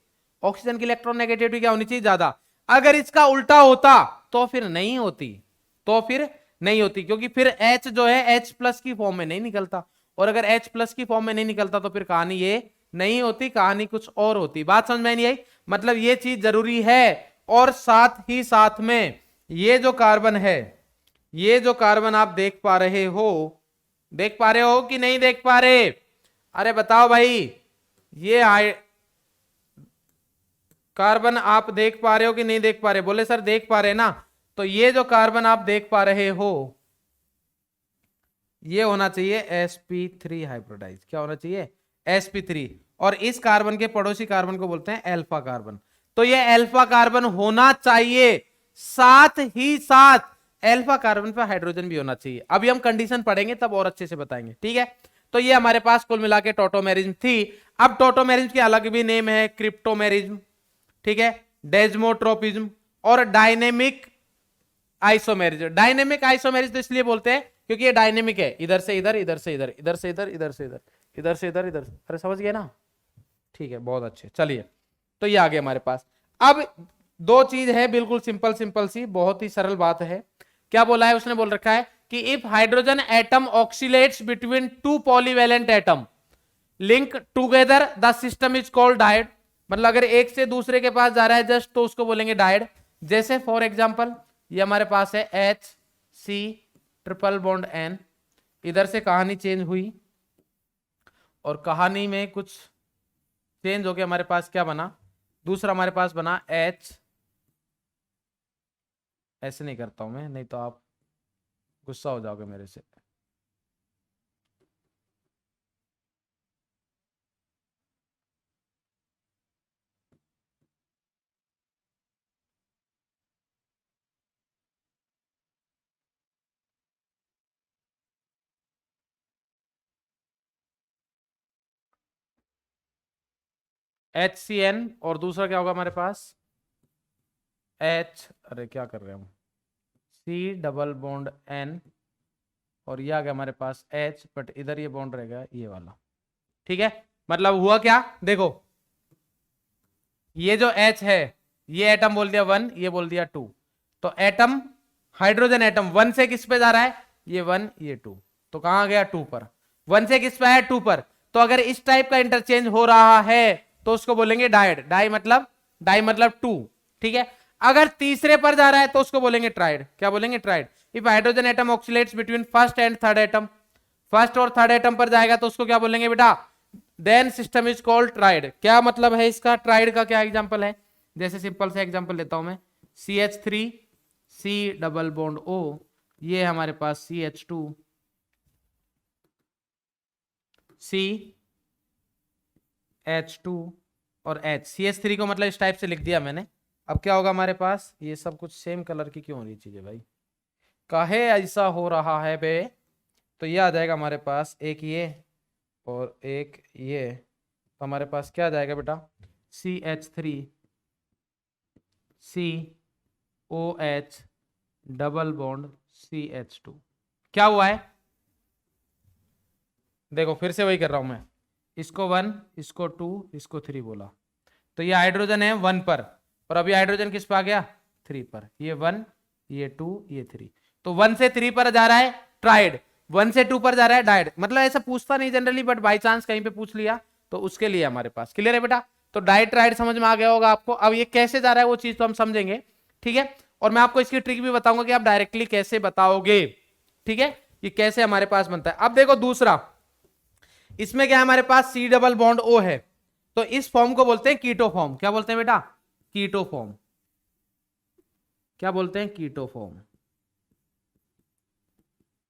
ऑक्सीजन की इलेक्ट्रॉन नेगेटिविटी क्या होनी चाहिए? ज्यादा। अगर इसका उल्टा होता तो फिर नहीं होती, क्योंकि फिर H जो है H प्लस की फॉर्म में नहीं निकलता, और अगर H प्लस की फॉर्म में नहीं निकलता तो फिर कहानी ये नहीं होती, कहानी कुछ और होती। बात समझ में नहीं आई? मतलब ये चीज जरूरी है। और साथ ही साथ में ये जो कार्बन है, ये जो कार्बन आप देख पा रहे हो कि नहीं देख पा रहे? अरे बताओ भाई, ये कार्बन आप देख पा रहे हो कि नहीं देख पा रहे? बोले सर देख पा रहे ना। तो ये जो कार्बन आप देख पा रहे हो ये होना चाहिए sp3 हाइब्रिडाइज। क्या होना चाहिए? sp3। और इस कार्बन के पड़ोसी कार्बन को बोलते हैं अल्फा कार्बन। तो ये अल्फा कार्बन होना चाहिए, साथ ही साथ अल्फा कार्बन पे हाइड्रोजन भी होना चाहिए। अभी हम कंडीशन पढ़ेंगे तब और अच्छे से बताएंगे, ठीक है? तो ये हमारे पास कुल मिला के टोटोमेरिज्म थी। अब टोटोमेरिज्म की अलग भी नेम है, क्रिप्टोमेरिज्म, ठीक है, डेज्मोट्रोपिज्म और डायनेमिक आइसोमेरिज्म। डायनेमिक आइसोमेरिज्म तो इसलिए बोलते हैं क्योंकि ये डायनेमिक है, इधर से इधर, इधर से इधर, इधर से इधर, इधर से इधर, इधर से इधर, इधर से, अरे समझ गए ना? ठीक है, बहुत अच्छे। चलिए, तो ये आ गया हमारे पास। अब दो चीज है बिल्कुल सिंपल सिंपल सी, बहुत ही सरल बात है। क्या बोला है उसने? बोल रखा है कि if hydrogen atom oscillates between two polyvalent atom link together the system is called dyad. मतलब अगर एक से दूसरे के पास जा रहा है जस्ट, तो उसको बोलेंगे डायड। जैसे फॉर एग्जांपल ये हमारे पास है H C triple bond N, इधर से कहानी चेंज हुई और कहानी में कुछ चेंज हो गया, हमारे पास क्या बना? दूसरा हमारे पास बना एच, ऐसे नहीं करता हूं मैं, नहीं तो आप गुस्सा हो जाओगे मेरे से। HCN और दूसरा क्या होगा हमारे पास? H, अरे क्या कर रहे हैं हम, C डबल बॉन्ड N, और ये आ गया हमारे पास H, बट इधर ये बॉन्ड रहेगा ये वाला। ठीक है, मतलब हुआ क्या? देखो ये जो H है, ये एटम बोल दिया 1, ये बोल दिया 2, तो एटम, हाइड्रोजन एटम 1 से किस पे जा रहा है? ये 1, ये 2, तो कहां गया? 2 पर। 1 से किस पे है? 2 पर। तो अगर इस टाइप का इंटरचेंज हो रहा है तो उसको बोलेंगे डायड। डाई मतलब 2। ठीक है, अगर तीसरे पर जा रहा है तो उसको बोलेंगे ट्राइड। क्या बोलेंगे? Triad. If hydrogen atom oscillates between first and third atom, first और थर्ड एटम पर जाएगा तो उसको क्या बोलेंगे बेटा? Then system is called triad. क्या मतलब है इसका? ट्राइड का क्या एग्जांपल है? जैसे सिंपल से एग्जांपल लेता हूं मैं, CH3 C double bond O, ये हमारे पास CH2 C H2 और H। CH3 को मतलब इस टाइप से लिख दिया मैंने। अब क्या होगा हमारे पास? ये सब कुछ सेम कलर की क्यों हो रही चीजें भाई, काहे ऐसा हो रहा है बे? तो ये आ जाएगा हमारे पास, एक ये और एक ये, तो हमारे पास क्या आ जाएगा बेटा? CH3 COH double bond CH2। क्या हुआ है? देखो फिर से वही कर रहा हूं मैं, इसको 1, इसको 2, इसको 3 बोला, तो ये हाइड्रोजन है 1 पर, और अभी हाइड्रोजन किस पे आ गया? 3 पर। ये 1, ये 2, ये 3, तो 1 से 3 पर जा रहा है ट्राइड, 1 से 2 पर जा रहा है डाइड। मतलब ऐसा पूछता नहीं जनरली, बट बाई चांस कहीं पे पूछ लिया तो उसके लिए हमारे पास। क्लियर है बेटा? तो डाइड ट्राइड समझ में आ गया होगा आपको। अब ये कैसे जा रहा है वो चीज तो हम समझेंगे। ठीक है, और मैं आपको इसकी ट्रिक भी बताऊंगा कि आप डायरेक्टली कैसे बताओगे। ठीक है, ये कैसे हमारे पास बनता है। अब देखो दूसरा, इसमें क्या है हमारे पास? C डबल बॉन्ड O है, तो इस फॉर्म को बोलते हैं कीटो फॉर्म। क्या बोलते हैं बेटा? Keto form. क्या बोलते हैं? कीटो फॉर्म।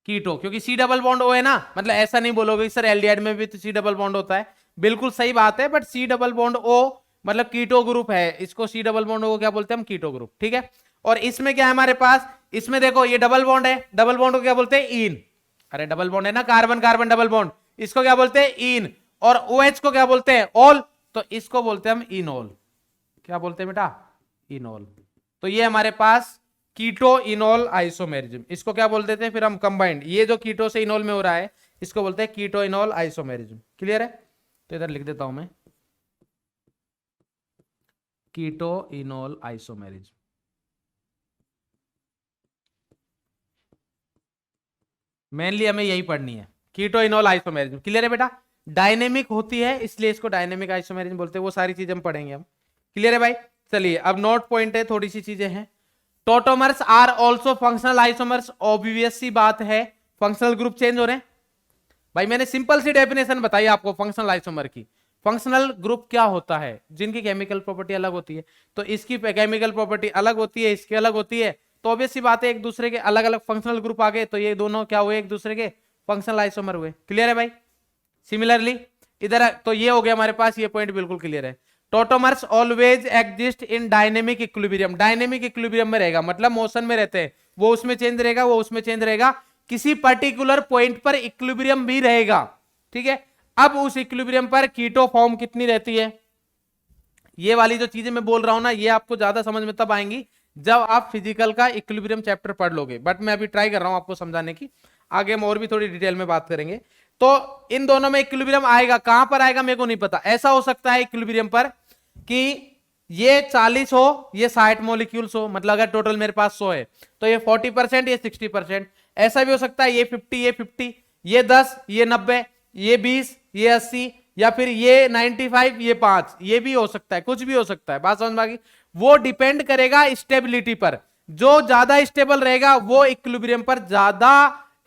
कीटो, क्योंकि C डबल बॉन्ड O है ना, मतलब ऐसा नहीं बोलोगे सर एल्डिहाइड में भी तो C डबल बॉन्ड होता है, बिल्कुल सही बात है, but C double bond O मतलब कीटो ग्रुप है, इसको C डबल बॉन्ड O क्या बोलते हैं हम? Keto group. ठीक है, और इसमें क्या है हमारे पास? इसमें देखो ये डबल बॉन्ड है, डबल बॉन्ड को क्या बोलते हैं? इन। अरे डबल बॉन्ड है ना, कार्बन कार्बन डबल बॉन्ड, इसको क्या बोलते हैं? इन। और OH को क्या बोलते हैं? ऑल, तो इसको बोलते हैं हम इनोल। क्या बोलते हैं बेटा? इनोल। तो ये हमारे पास कीटो इनोल आइसोमेरिज्म, इसको क्या बोल देते हैं फिर हम? कंबाइंड। ये जो कीटो से इनोल में हो रहा है इसको बोलते हैं कीटो इनोल आइसोमेरिज्म। क्लियर है? तो इधर लिख देता हूं मैं, कीटो इनोल आइसोमेरिज्म। मेनली हमें यही पढ़नी है, कीटो इनोल आइसोमेरिज्म। क्लियर है बेटा? डायनेमिक होती है इसलिए इसको डायनेमिक आइसोमेरिज्म बोलते हैं, वो सारी चीजें हम पढ़ेंगे हम। क्लियर है भाई? चलिए अब नोट पॉइंट है, थोड़ी सी चीजें हैं। Tautomers are also functional isomers, obvious सी बात है, फंक्शनल ग्रुप चेंज हो रहे हैं भाई। मैंने सिंपल सी डेफिनेशन बताई आपको फंक्शनल आइसोमर की। फंक्शनल ग्रुप क्या होता है? जिनकी केमिकल प्रॉपर्टी अलग होती है, तो इसकी केमिकल प्रॉपर्टी अलग होती है, इसकी अलग होती है, तो ऑब्वियस सी बात है एक दूसरे के अलग अलग फंक्शनल ग्रुप आ गए, तो ये दोनों क्या हुए? एक दूसरे के फंक्शनल आइसोमर हुए। क्लियर है भाई? सिमिलरली इधर, तो ये हो गया हमारे पास, ये पॉइंट बिल्कुल क्लियर है। Tautomers always exist in dynamic equilibrium, dynamic equilibrium में रहेगा, मतलब मोशन में रहते हैं, वो उसमें चेंज रहेगा, वो उसमें चेंज रहेगा, किसी पर्टिकुलर पॉइंट पर इक्विलिब्रियम भी रहेगा। ठीक है, अब उस इक्विलिब्रियम पर कीटो फॉर्म कितनी रहती है? ये वाली जो चीजें मैं बोल रहा हूं ना, ये आपको ज्यादा समझ में तब आएंगी जब आप फिजिकल का इक्विलिब्रियम चैप्टर पढ़ लोगे, बट मैं अभी ट्राई कर रहा हूं आपको समझाने की, आगे हम और भी थोड़ी डिटेल में बात करेंगे। तो इन दोनों में इक्विलिब्रियम आएगा, कहां पर आएगा मेरे को नहीं पता। ऐसा हो सकता है इक्विलिब्रियम पर कि ये 40 हो, ये 60 मॉलिक्यूल्स हो, मतलब अगर टोटल मेरे पास 100 है तो ये 40%, ये 60%। ऐसा भी हो सकता है ये 50, ये 50, ये 10, ये 90, ये 20, ये 80, या फिर ये 95, ये 5, ये भी हो सकता है, कुछ भी हो सकता है। बात समझ में आ गई? वो डिपेंड करेगा स्टेबिलिटी पर। जो ज्यादा स्टेबल रहेगा वो इक्विलिब्रियम पर ज्यादा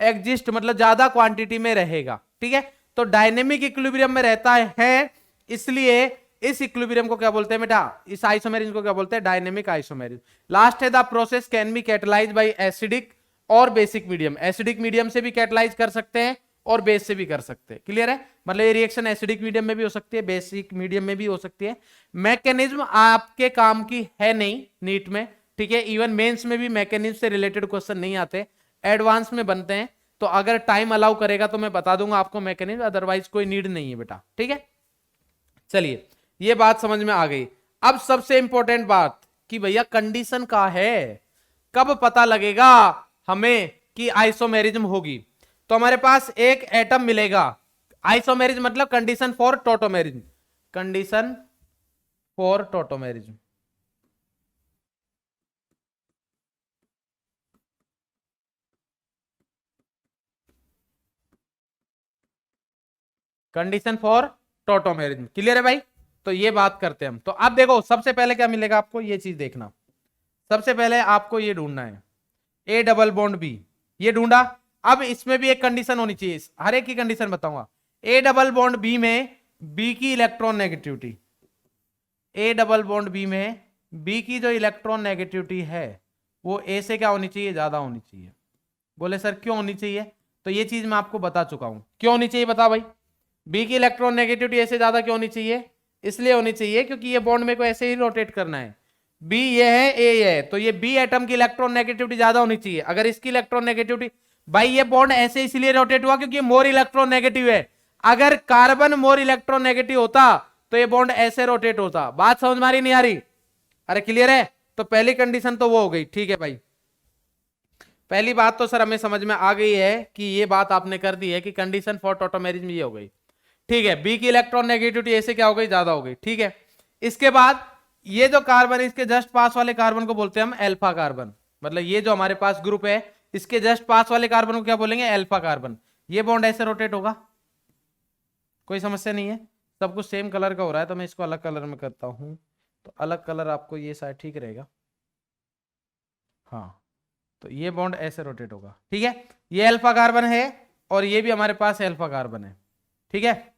एग्जिस्ट, मतलब ज्यादा क्वांटिटी में रहेगा। ठीक है, तो डायनेमिक इक्विलिब्रियम में रहता है, इसलिए इस इक्विलिब्रियम को क्या बोलते हैं बेटा? इस आइसोमेरिज्म को क्या बोलते हैं? Dynamic isomerism. लास्ट है the process can be catalysed by acidic और बेसिक मीडियम। एसिडिक मीडियम से भी कैटलाइज कर सकते हैं और बेस से भी कर सकते हैं। क्लियर है? मतलब ये रिएक्शन एसिडिक मीडियम में भी हो सकती है, बेसिक मीडियम में भी हो सकती है। मैकेनिज्म आपके काम की है नहीं नीट में, ठीक है? इवन मेंस में भी मैकेनिज्म से रिलेटेड क्वेश्चन नहीं आते, एडवांस में बनते हैं। तो अगर टाइम अलाउ करेगा तो मैं बता दूंगा आपको मैकेनिज्म, अदरवाइज कोई नीड नहीं है बेटा। ठीक है, चलिए ये बात समझ में आ गई। अब सबसे इंपॉर्टेंट बात कि भैया कंडीशन का है, कब पता लगेगा हमें कि आइसोमेरिज्म होगी? तो हमारे पास एक एटम मिलेगा, आइसोमेरिज्म मतलब condition for tautomerism, condition for tautomerism. Condition for tautomerism. Clear है भाई? तो ये बात करते हैं हम। तो अब देखो सबसे पहले क्या मिलेगा आपको, ये चीज देखना। सबसे पहले आपको ये ढूंढना है ए डबल बॉन्ड बी, ये ढूंढा। अब इसमें भी एक कंडीशन होनी चाहिए, हर एक की कंडीशन बताऊंगा। ए डबल बॉन्ड बी में बी की electron negativity, A double bond B में बी की जो इलेक्ट्रॉन नेगेटिविटी है वो ए से क्या होनी चाहिए? ज्यादा होनी चाहिए। बोले सर क्यों होनी चाहिए? तो ये चीज मैं आपको बता चुका हूं। क्यों होनी चाहिए बता भाई? बी की इलेक्ट्रॉन नेगेटिविटी ए से ज्यादा क्यों होनी चाहिए? इसलिए होनी चाहिए क्योंकि ये बॉन्ड में को ऐसे ही रोटेट करना है। बी ये है, ए ये है, तो ये बी एटम की इलेक्ट्रॉन नेगेटिविटी ज्यादा होनी चाहिए। अगर इसकी इलेक्ट्रॉन नेगेटिविटी, भाई ये बॉन्ड ऐसे इसलिए रोटेट हुआ क्योंकि मोर इलेक्ट्रॉन नेगेटिव है। अगर कार्बन मोर इलेक्ट्रॉन नेगेटिव होता तो ये बॉन्ड ऐसे रोटेट होता। बात समझ में आ रही नहीं आ रही? अरे क्लियर है? तो पहली कंडीशन तो वो हो गई। ठीक है भाई, पहली बात तो सर हमें समझ में आ गई है कि ये बात आपने कर दी है कि कंडीशन फॉर टोटोमेरिज्म ये हो गई। ठीक है, बी की इलेक्ट्रॉन नेगेटिविटी ऐसे क्या हो गई? ज्यादा हो गई। ठीक है, इसके बाद ये जो कार्बन है इसके जस्ट पास वाले कार्बन को बोलते हैं हम अल्फा कार्बन। मतलब ये जो हमारे पास ग्रुप है इसके जस्ट पास वाले कार्बन को क्या बोलेंगे? Alpha carbon. ये बॉन्ड ऐसे रोटेट होगा, कोई समस्या नहीं है। सब कुछ सेम कलर का हो रहा है तो मैं इसको अलग कलर में करता हूं, तो अलग कलर आपको ये शायद ठीक रहेगा। हाँ, तो ये बॉन्ड ऐसे रोटेट होगा। ठीक है, ये अल्फा कार्बन है और ये भी हमारे पास अल्फा कार्बन है। ठीक है,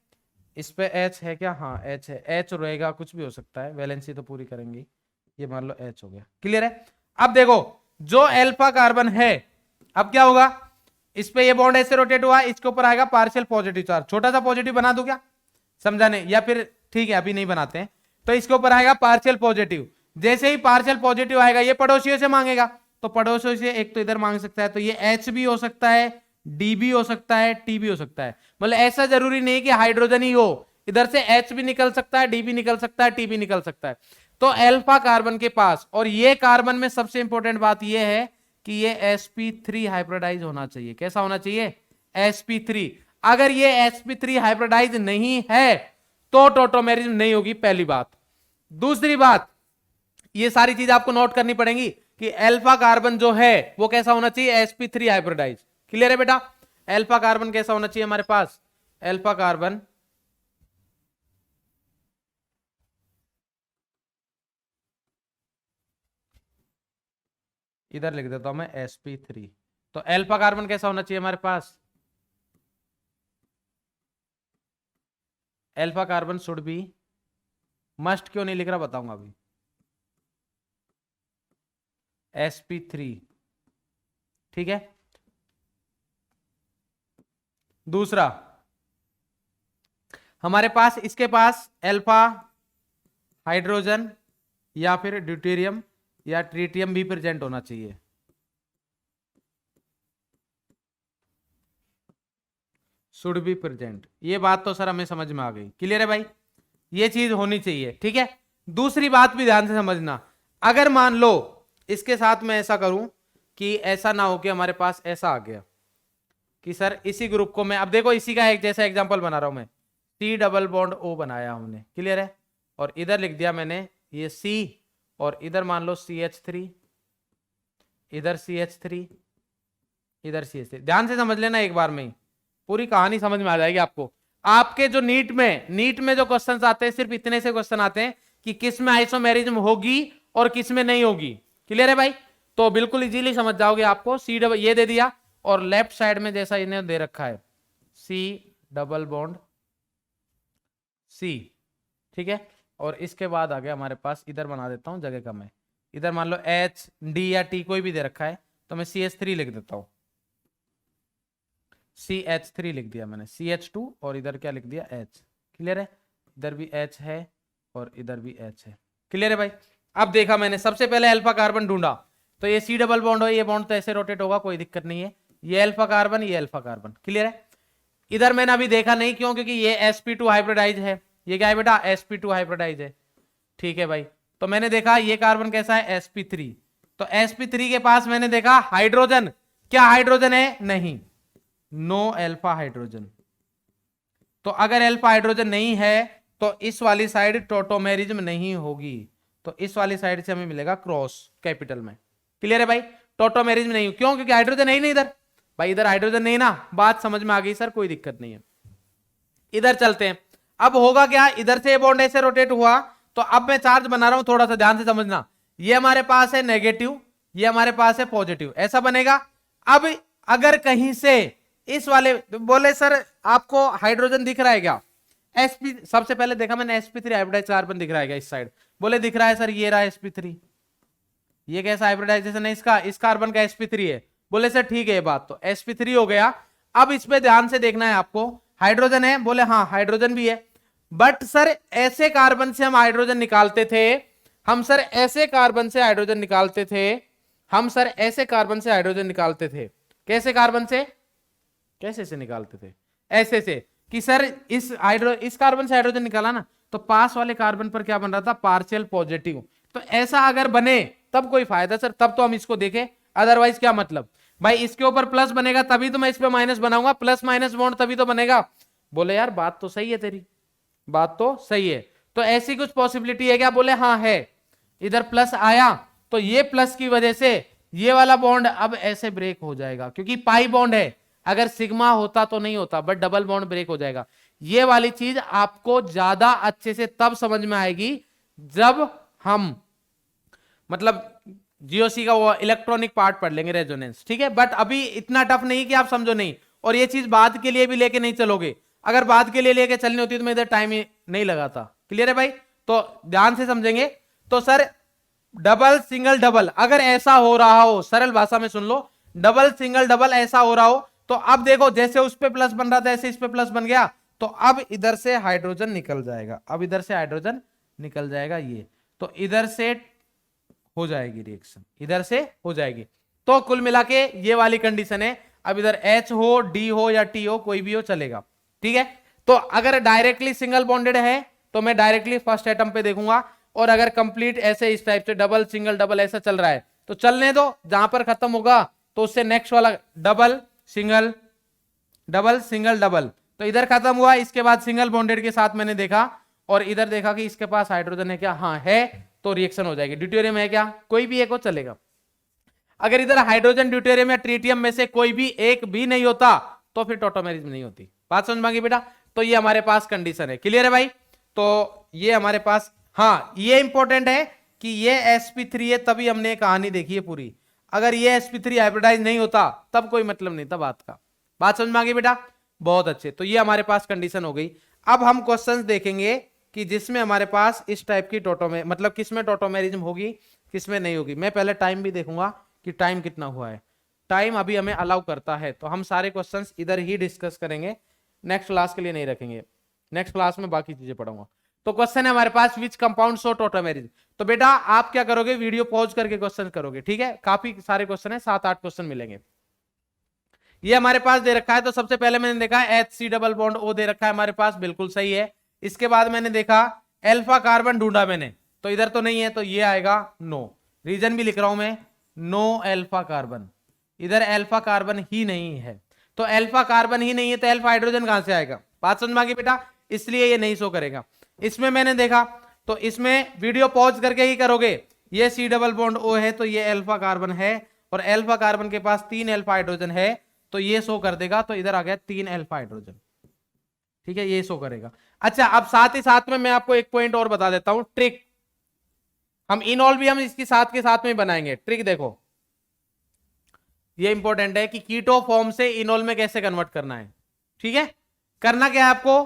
इस पे H है क्या? हाँ H है, H रहेगा, कुछ भी हो सकता है, वैलेंसी तो पूरी करेंगे। ये मान लो H हो गया। क्लियर है? अब देखो जो अल्फा कार्बन है, अब क्या होगा? इस पे ये बॉन्ड ऐसे रोटेट हुआ, इसके ऊपर आएगा पार्शियल पॉजिटिव चार्ज। छोटा सा पॉजिटिव बना दूं क्या समझाने, या फिर ठीक है अभी नहीं बनाते हैं। तो इसके ऊपर आएगा पार्शियल पॉजिटिव। जैसे ही पार्शियल पॉजिटिव आएगा ये पड़ोसियों से मांगेगा, तो पड़ोसियों से एक तो इधर मांग सकता है, तो ये H भी हो सकता है, डी भी हो सकता है, टी भी हो सकता है। मतलब ऐसा जरूरी नहीं कि हाइड्रोजन ही हो, इधर से H भी निकल सकता है, डी भी निकल सकता है, टी भी निकल सकता है। तो अल्फा कार्बन के पास, और ये कार्बन में सबसे इंपॉर्टेंट बात ये है कि ये sp3 हाइब्रिडाइज होना चाहिए। कैसा होना चाहिए? sp3। अगर ये sp3 हाइब्रिडाइज नहीं है तो टोटोमेरिज्म नहीं होगी, पहली बात। दूसरी बात, ये सारी चीज आपको नोट करनी पड़ेगी कि अल्फा कार्बन जो है वो कैसा होना चाहिए? sp3 hybridise. क्लियर है बेटा? अल्फा कार्बन कैसा होना चाहिए हमारे पास? अल्फा कार्बन इधर लिख देता हूं मैं sp3। तो अल्फा कार्बन कैसा होना चाहिए हमारे पास? Alpha carbon should be, must क्यों नहीं लिख रहा बताऊंगा अभी, sp3। ठीक है, दूसरा हमारे पास इसके पास अल्फा हाइड्रोजन या फिर ड्यूटेरियम या ट्रीटियम भी प्रेजेंट होना चाहिए। Should be present. ये बात तो सर हमें समझ में आ गई। क्लियर है भाई? ये चीज होनी चाहिए। ठीक है, दूसरी बात भी ध्यान से समझना, अगर मान लो इसके साथ मैं ऐसा करूं कि ऐसा ना हो कि हमारे पास ऐसा आ गया कि सर इसी ग्रुप को मैं, अब देखो इसी का एक जैसा एग्जांपल बना रहा हूं मैं, C डबल बॉन्ड O बनाया हमने, क्लियर है, और इधर लिख दिया मैंने ये C, और इधर मान लो CH3, इधर CH3, इधर CH3। ध्यान से समझ लेना, एक बार में ही पूरी कहानी समझ में आ जाएगी आपको। आपके जो नीट में जो क्वेश्चंस आते हैं, सिर्फ इतने से क्वेश्चन आते हैं कि किस में आइसोमेरिज्म होगी और किस में नहीं होगी, क्लियर है भाई। तो बिल्कुल इजीली समझ जाओगे आपको। C डबल ये दे दिया, और लेफ्ट साइड में जैसा इन्हें दे रखा है C डबल बॉन्ड C, ठीक है। और इसके बाद आ गया हमारे पास, इधर बना देता हूं, जगह कम है, इधर मान लो H D या T कोई भी दे रखा है, तो मैं CH3 लिख देता हूं, CH3 लिख दिया मैंने, CH2 और इधर क्या लिख दिया H, क्लियर है। इधर भी H है और इधर भी H है, क्लियर है भाई। अब देखा मैंने, सबसे पहले अल्फा कार्बन ढूंढा, तो ये C डबल बॉन्ड हो, ये बॉन्ड तो ऐसे रोटेट होगा, कोई दिक्कत नहीं है, ये अल्फा कार्बन, ये अल्फा कार्बन, क्लियर है। इधर मैंने अभी देखा नहीं, क्यों, क्योंकि ये sp2 हाइब्रिडाइज है, ये क्या है बेटा, sp2 हाइब्रिडाइज है, ठीक है भाई। तो मैंने देखा ये कार्बन कैसा है, sp3, तो sp3 के पास मैंने देखा हाइड्रोजन, क्या हाइड्रोजन है, नहीं, नो अल्फा हाइड्रोजन। तो अगर अल्फा हाइड्रोजन नहीं है तो इस वाली साइड टोटोमेरिज्म नहीं होगी, तो इस वाली साइड से हमें मिलेगा क्रॉस कैपिटल में, क्लियर है भाई। टोटोमेरिज्म नहीं, क्यों, क्योंकि हाइड्रोजन है ही नहीं इधर, भाई इधर हाइड्रोजन नहीं ना, बात समझ में आ गई सर, कोई दिक्कत नहीं है। इधर चलते हैं, अब होगा क्या, इधर से बॉन्ड ऐसे रोटेट हुआ, तो अब मैं चार्ज बना रहा हूं, थोड़ा सा ध्यान से समझना, ये हमारे पास है नेगेटिव, ये हमारे पास है पॉजिटिव, ऐसा बनेगा। अब अगर कहीं से इस वाले, बोले सर आपको हाइड्रोजन दिख रहा है क्या, sp, सबसे पहले देखा मैंने sp3 हाइब्रिडाइज कार्बन दिख रहा है क्या इस साइड, बोले दिख रहा है सर, ये रहा sp3, ये कैसा हाइब्रिडाइजेशन है इसका, इस कार्बन का sp3 है, बोले सर ठीक है ये बात, तो sp3 हो गया। अब इसमें ध्यान से देखना है आपको, हाइड्रोजन है, बोले हाँ हाइड्रोजन भी है, बट सर ऐसे कार्बन से हम हाइड्रोजन निकालते थे, हम सर ऐसे कार्बन से हाइड्रोजन निकालते थे, हम सर ऐसे कार्बन से हाइड्रोजन निकालते थे, कैसे कार्बन से, कैसे से निकालते थे, ऐसे से, कि सर इस कार्बन से हाइड्रोजन निकाला ना, तो पास वाले कार्बन पर क्या बन रहा था, पार्शियल पॉजिटिव। तो ऐसा अगर बने तब कोई फायदा सर, तब तो हम इसको देखें, अदरवाइज क्या मतलब, भाई इसके ऊपर प्लस बनेगा तभी तो मैं इस पे माइनस बनाऊंगा, प्लस माइनस बॉन्ड तभी तो बनेगा। बोले यार बात तो सही है तेरी, बात तो सही है, तो ऐसी कुछ पॉसिबिलिटी है क्या, बोले हाँ है, इधर प्लस आया तो ये प्लस की वजह से ये वाला बॉन्ड अब ऐसे ब्रेक हो जाएगा, क्योंकि पाई बॉन्ड है, अगर सिग्मा होता तो नहीं होता, बट डबल बॉन्ड ब्रेक हो जाएगा। ये वाली चीज आपको ज्यादा अच्छे से तब समझ में आएगी जब हम मतलब जीओसी का वो इलेक्ट्रॉनिक पार्ट पढ़ लेंगे, रेजोनेंस, ठीक है। बट अभी इतना टफ नहीं कि आप समझो नहीं, और ये चीज बाद के लिए भी लेके नहीं चलोगे, अगर बाद के लिए लेके चलनी होती तो मैं इधर टाइम ही नहीं लगाता, क्लियर है भाई। तो ध्यान से समझेंगे, तो सर डबल सिंगल डबल अगर ऐसा हो रहा हो, सरल भाषा में सुन लो, डबल सिंगल डबल ऐसा हो रहा हो, तो अब देखो जैसे उस पे प्लस बन रहा था ऐसे इस पे प्लस बन गया, तो अब इधर से हाइड्रोजन निकल जाएगा, अब इधर से हाइड्रोजन निकल जाएगा, ये तो इधर से हो जाएगी रिएक्शन, इधर से हो जाएगी। तो कुल मिला के ये वाली कंडीशन है, अब इधर H हो, D हो या T हो, कोई भी हो चलेगा, ठीक है। तो अगर डायरेक्टली सिंगल बॉन्डेड है तो मैं डायरेक्टली फर्स्ट एटम पे देखूंगा, और अगर कंप्लीट ऐसे इस टाइप से डबल सिंगल डबल ऐसा चल रहा है तो चलने दो, जहां पर खत्म होगा तो उससे नेक्स्ट वाला डबल सिंगल डबल, तो इधर खत्म हुआ, इसके बाद सिंगल बॉन्डेड के साथ मैंने देखा और इधर देखा कि इसके पास हाइड्रोजन है क्या, हाँ है, तो रिएक्शन हो जाएगी। ड्यूटेरियम है क्या, कोई भी एक हो चलेगा। अगर इधर हाइड्रोजन ड्यूटेरियम या ट्रीटियम में से कोई भी एक भी नहीं होता तो फिर टोटोमेरिज्म नहीं होती, बात समझ में आ गई बेटा। तो ये हमारे पास कंडीशन है, क्लियर है भाई। तो ये हमारे पास, हाँ ये इंपॉर्टेंट है कि ये sp3 है तभी हमने कहानी देखी है पूरी, अगर ये sp3 हाइब्रिडाइज नहीं होता तब कोई मतलब नहीं था बात का, बात समझ में आ गई बेटा, बहुत अच्छे। तो ये हमारे पास कंडीशन हो गई। अब हम क्वेश्चंस देखेंगे कि जिसमें हमारे पास इस टाइप की मतलब किसमें टोटोमेरिज्म होगी किसमें नहीं होगी। मैं पहले टाइम भी देखूंगा कि टाइम कितना हुआ है, टाइम अभी हमें अलाउ करता है, तो हम सारे क्वेश्चंस इधर ही डिस्कस करेंगे, नेक्स्ट क्लास के लिए नहीं रखेंगे, नेक्स्ट क्लास में बाकी चीजें पढ़ूंगा। तो क्वेश्चन है हमारे पास, विच कंपाउंड शो टोटोमेरिज्म। तो बेटा आप क्या करोगे, वीडियो पॉज करके क्वेश्चन करोगे, ठीक है। काफी सारे क्वेश्चन है, 7-8 क्वेश्चन मिलेंगे। ये हमारे पास दे रखा है, तो सबसे पहले मैंने देखा HC डबल बॉन्ड O दे रखा है हमारे पास, बिल्कुल सही है। इसके बाद मैंने देखा अल्फा कार्बन ढूंढा मैंने, तो इधर तो नहीं है, तो ये आएगा नो। रीजन भी लिख रहा हूं मैं, नो अल्फा कार्बन, इधर अल्फा कार्बन ही नहीं है। तो अल्फा कार्बन ही नहीं है तो अल्फा हाइड्रोजन कहां से आएगा? बात समझ में आ गई बेटा? इसलिए ये नहीं शो करेगा। इसमें मैंने देखा तो इसमें वीडियो पॉज करके ही करोगे, ये सी डबल बॉन्ड ओ है तो ये अल्फा कार्बन है, और अल्फा कार्बन के पास 3 अल्फा हाइड्रोजन है तो ये शो कर देगा, तो इधर आ गया 3 अल्फा हाइड्रोजन। ठीक है, ये शो करेगा। अच्छा, अब साथ ही साथ में मैं आपको एक पॉइंट और बता देता हूं, ट्रिक। हम इनॉल भी हम इसके साथ में बनाएंगे। ट्रिक देखो, ये इंपॉर्टेंट है कि कीटो फॉर्म से इनॉल में कैसे कन्वर्ट करना है। ठीक है, करना क्या है आपको,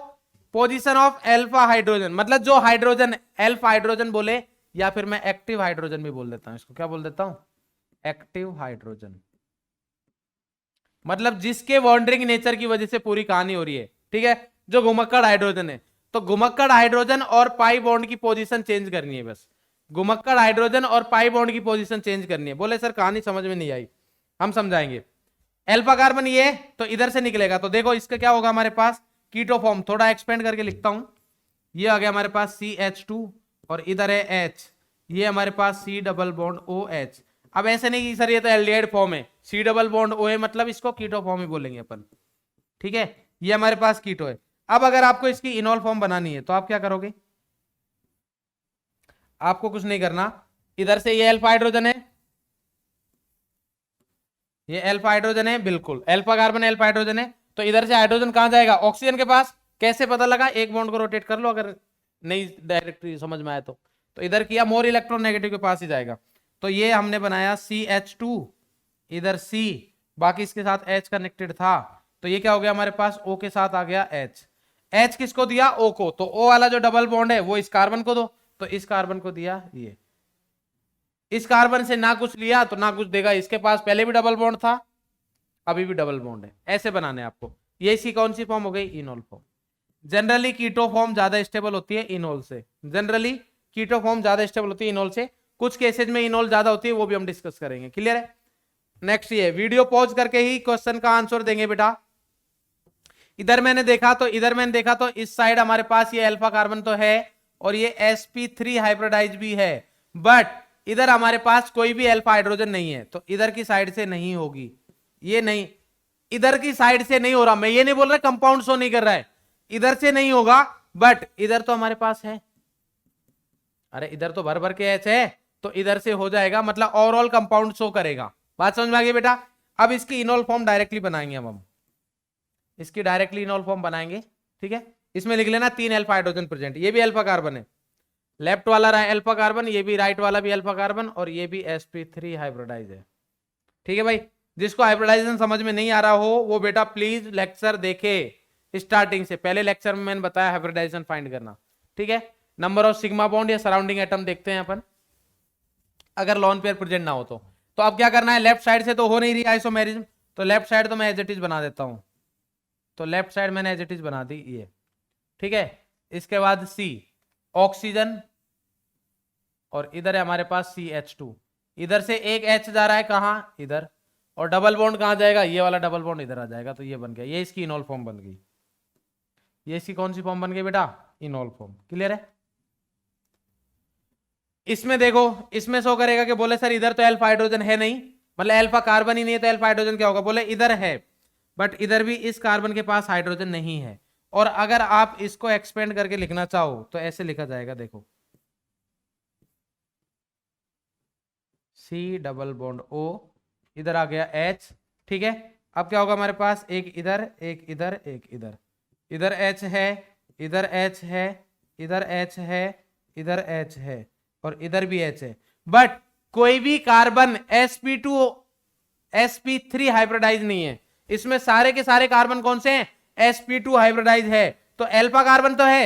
पोजीशन ऑफ अल्फा हाइड्रोजन, मतलब जो हाइड्रोजन अल्फा हाइड्रोजन बोले, या फिर मैं एक्टिव हाइड्रोजन भी बोल देता हूं, इसको क्या बोल देता हूं, एक्टिव हाइड्रोजन, मतलब जिसके वॉन्डरिंग नेचर की वजह से पूरी कहानी हो रही है। ठीक है, जो घुमक्कड़ हाइड्रोजन है, तो घुमक्कड़ हाइड्रोजन और पाई बॉन्ड की पोजीशन चेंज करनी है, बस घुमक्कड़ हाइड्रोजन और पाई बॉन्ड की पोजीशन चेंज करनी है। बोले सर कहानी समझ में नहीं आई, हम समझाएंगे। अल्फा कार्बन ये तो इधर से निकलेगा, तो देखो इसका क्या होगा हमारे पास, कीटो फॉर्म, थोड़ा एक्सपेंड करके लिखता हूं, ये आ गया हमारे पास CH2 और इधर है H, ये हमारे पास C डबल बॉन्ड OH। अब ऐसे नहीं कि सर ये तो एल्डिहाइड फॉर्म है, C डबल बॉन्ड O है, मतलब इसको कीटो फॉर्म ही बोलेंगे अपन। ठीक है, ये हमारे पास कीटो है। अब अगर आपको इसकी इनॉल फॉर्म बनानी है तो आप क्या करोगे, आपको कुछ नहीं करना, इधर से ये अल्फा हाइड्रोजन है, ये अल्फा हाइड्रोजन है, बिल्कुल अल्फा कार्बन अल्फा हाइड्रोजन है, तो इधर से हाइड्रोजन कहां जाएगा, ऑक्सीजन के पास। कैसे पता लगा, एक बॉन्ड को रोटेट कर लो, अगर नहीं डायरेक्टली समझ में आया तो इधर किया, मोर इलेक्ट्रॉन नेगेटिव के पास ही जाएगा। तो ये हमने बनाया CH2, इधर C, बाकी इसके साथ H कनेक्टेड था, तो ये क्या हो गया हमारे पास, O के साथ आ गया H। H किसको दिया, O को, तो O वाला जो डबल बॉन्ड है वो इस कार्बन को दो, तो इस कार्बन को दिया ये, इस कार्बन से ना कुछ लिया तो ना कुछ देगा, इसके पास पहले भी डबल बॉन्ड था, अभी भी डबल बॉन्ड है। ऐसे बनाने आपको, ये इसकी कौन सी फॉर्म हो गई, enol form. Generally keto form ज्यादा स्टेबल होती है इनोल से, जनरली कीटो फॉर्म ज्यादा स्टेबल होती है इनोल से, कुछ केसेज में इनोल ज्यादा होती है, वो भी हम डिस्कस करेंगे। क्लियर है? नेक्स्ट ये वीडियो पॉज करके ही क्वेश्चन का आंसर देंगे बेटा। इधर मैंने देखा तो इस साइड हमारे पास ये अल्फा कार्बन तो है और ये sp3 हाइब्रिडाइज भी है, बट इधर हमारे पास कोई भी अल्फा हाइड्रोजन नहीं है, तो इधर की साइड से नहीं होगी, ये नहीं, इधर की साइड से नहीं हो रहा। मैं ये नहीं बोल रहा कंपाउंड शो नहीं कर रहा है, इधर से नहीं होगा, बट इधर तो हमारे पास है, अरे इधर तो भर भर के एच है, तो इधर से हो जाएगा, मतलब ओवरऑल कंपाउंड शो करेगा। बात समझ में आ गई बेटा? अब इसकी इनोल फॉर्म डायरेक्टली बनाएंगे हम इसकी डायरेक्टली इनोल फॉर्म बनाएंगे। ठीक है, इसमें लिख लेना 3 अल्फा हाइड्रोजन प्रेजेंट, ये भी अल्फा कार्बन है, लेफ्ट वाला रहा अल्फा कार्बन, ये भी राइट वाला भी अल्फा कार्बन, और ये भी sp3 हाइब्रिडाइज है। ठीक है भाई, जिसको हाइब्रिडाइजेशन समझ में नहीं आ रहा हो वो बेटा प्लीज लेक्चर देखे स्टार्टिंग से, पहले लेक्चर में मैंने बताया हाइब्रिडाइजेशन फाइंड करना। ठीक है, नंबर ऑफ सिग्मा बॉन्ड या सराउंडिंग एटम देखते हैं अपन, अगर लॉन पेयर प्रेजेंट ना हो तो अब क्या करना है, लेफ्ट साइड से तो हो नहीं रही आइसोमेरिज्म, तो लेफ्ट साइड तो मैं एज इट इज बना देता हूं, तो लेफ्ट साइड मैंने एज इट इज बना दी ये। ठीक है, इसके बाद C ऑक्सीजन, और इधर है हमारे पास CH2, इधर से एक H जा रहा है कहां, इधर, और डबल बॉन्ड कहां जाएगा, ये वाला डबल बॉन्ड इधर आ जाएगा, तो ये बन गया, ये इसकी इनोल फॉर्म बन गई। ये इसकी कौन सी फॉर्म बन गई बेटा, इनोल फॉर्म। क्लियर है? इसमें देखो, इसमें शो करेगा कि बोले सर इधर तो अल्फा हाइड्रोजन है नहीं, मतलब अल्फा कार्बन ही नहीं है, तो अल्फा हाइड्रोजन क्या होगा, बोले इधर है, बट इधर भी इस कार्बन के पास हाइड्रोजन नहीं है। और अगर आप इसको एक्सपेंड करके लिखना चाहो तो ऐसे लिखा जाएगा, देखो C डबल बॉन्ड O, इधर आ गया H। ठीक है, अब क्या होगा हमारे पास, एक इधर एक इधर एक इधर, इधर H है, इधर H है, इधर H है, इधर H है, और इधर भी H है, बट कोई भी कार्बन sp2 sp3 हाइब्रिडाइज नहीं है। इसमें सारे के सारे कार्बन कौन से हैं, sp2 हाइब्रिडाइज है, तो अल्फा कार्बन तो है,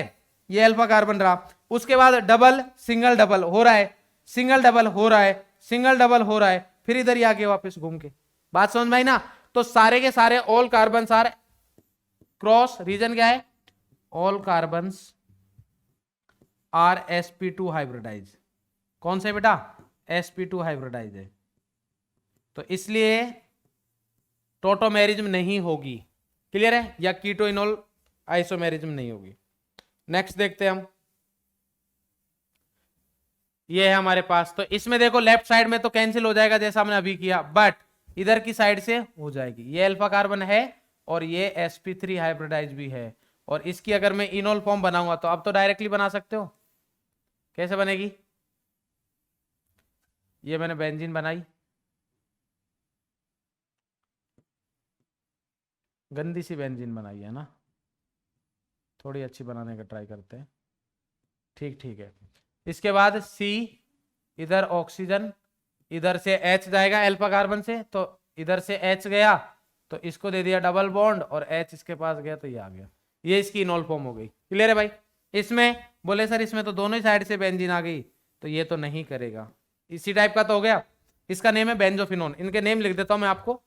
ये अल्फा कार्बन रहा, उसके बाद डबल सिंगल डबल हो रहा है, सिंगल डबल हो रहा है, सिंगल डबल हो रहा है, फिर इधर ही आके वापस घूम के। बात समझ में आई ना? तो सारे के सारे all carbon are cross, reason क्या है, all carbon are sp2 hybridise. कौन से बेटा, sp2 हाइब्रिडाइज है, तो इसलिए टोटोमेरिज्म नहीं होगी। क्लियर है? या कीटो इनोल आइसोमेरिज्म नहीं होगी। नेक्स्ट देखते हैं हम, ये है हमारे पास। तो इसमें देखो लेफ्ट साइड में तो कैंसिल हो जाएगा जैसा हमने अभी किया, बट इधर की साइड से हो जाएगी। ये अल्फा कार्बन है और ये sp3 हाइब्रिडाइज भी है। और इसकी अगर मैं इनोल फॉर्म बनाऊंगा तो अब तो डायरेक्टली बना सकते हो। कैसे बनेगी? ये मैंने बेंजीन बनाई, गंदी सी बेंजीन बनाई है ना, थोड़ी अच्छी बनाने का ट्राई करते हैं। ठीक ठीक है। इसके बाद C, इधर ऑक्सीजन, इधर से H जाएगा अल्फा कार्बन से, तो इधर से H गया तो इसको दे दिया डबल बॉन्ड और H इसके पास गया तो ये आ गया। ये इसकी इनोल फॉर्म हो गई। क्लियर है भाई? इसमें बोले सर इसमें तो दोनों ही साइड से बेंजीन आ गई, तो ये तो नहीं करेगा। इसी टाइप का तो हो गया। इसका नेम है बेंजोफिनोन। इनके नेम लिख देता हूं मैं आपको,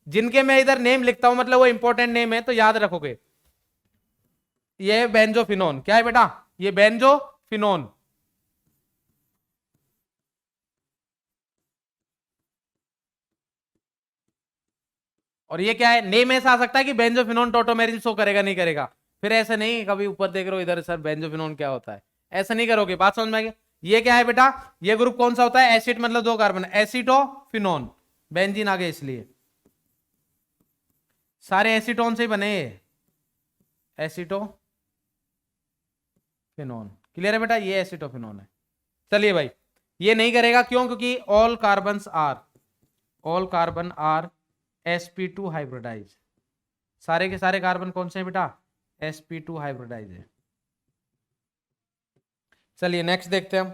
जिनके मैं इधर नेम लिखता हूं मतलब वो इंपॉर्टेंट नेम है तो याद रखोगे। ये बेंजोफिनोन क्या है बेटा? ये बेंजोफिनोन। और ये क्या है? नेम ऐसा आ सकता है कि बेंजोफिनोन टोटोमेरिन शो करेगा नहीं करेगा, फिर ऐसे नहीं कभी ऊपर देख रहे हो इधर सर बेंजोफिनोन क्या होता है, ऐसा नहीं करोगे। बात समझ में आ गई? ये क्या है बेटा? ये ग्रुप कौन सा होता है? एसिड मतलब 2 कार्बन, एसीटोफिनोन। बेंजीन आ गए इसलिए, सारे एसीटोन से ही बने, एसीटोफिनोन। क्लियर है बेटा? ये एसीटोफिनोन है। चलिए भाई, ये नहीं करेगा क्यों? क्योंकि all carbon are sp2 hybridise. सारे के सारे कार्बन कौन से हैं बेटा? sp2 हाइब्रिडाइज है। चलिए नेक्स्ट देखते हैं हम।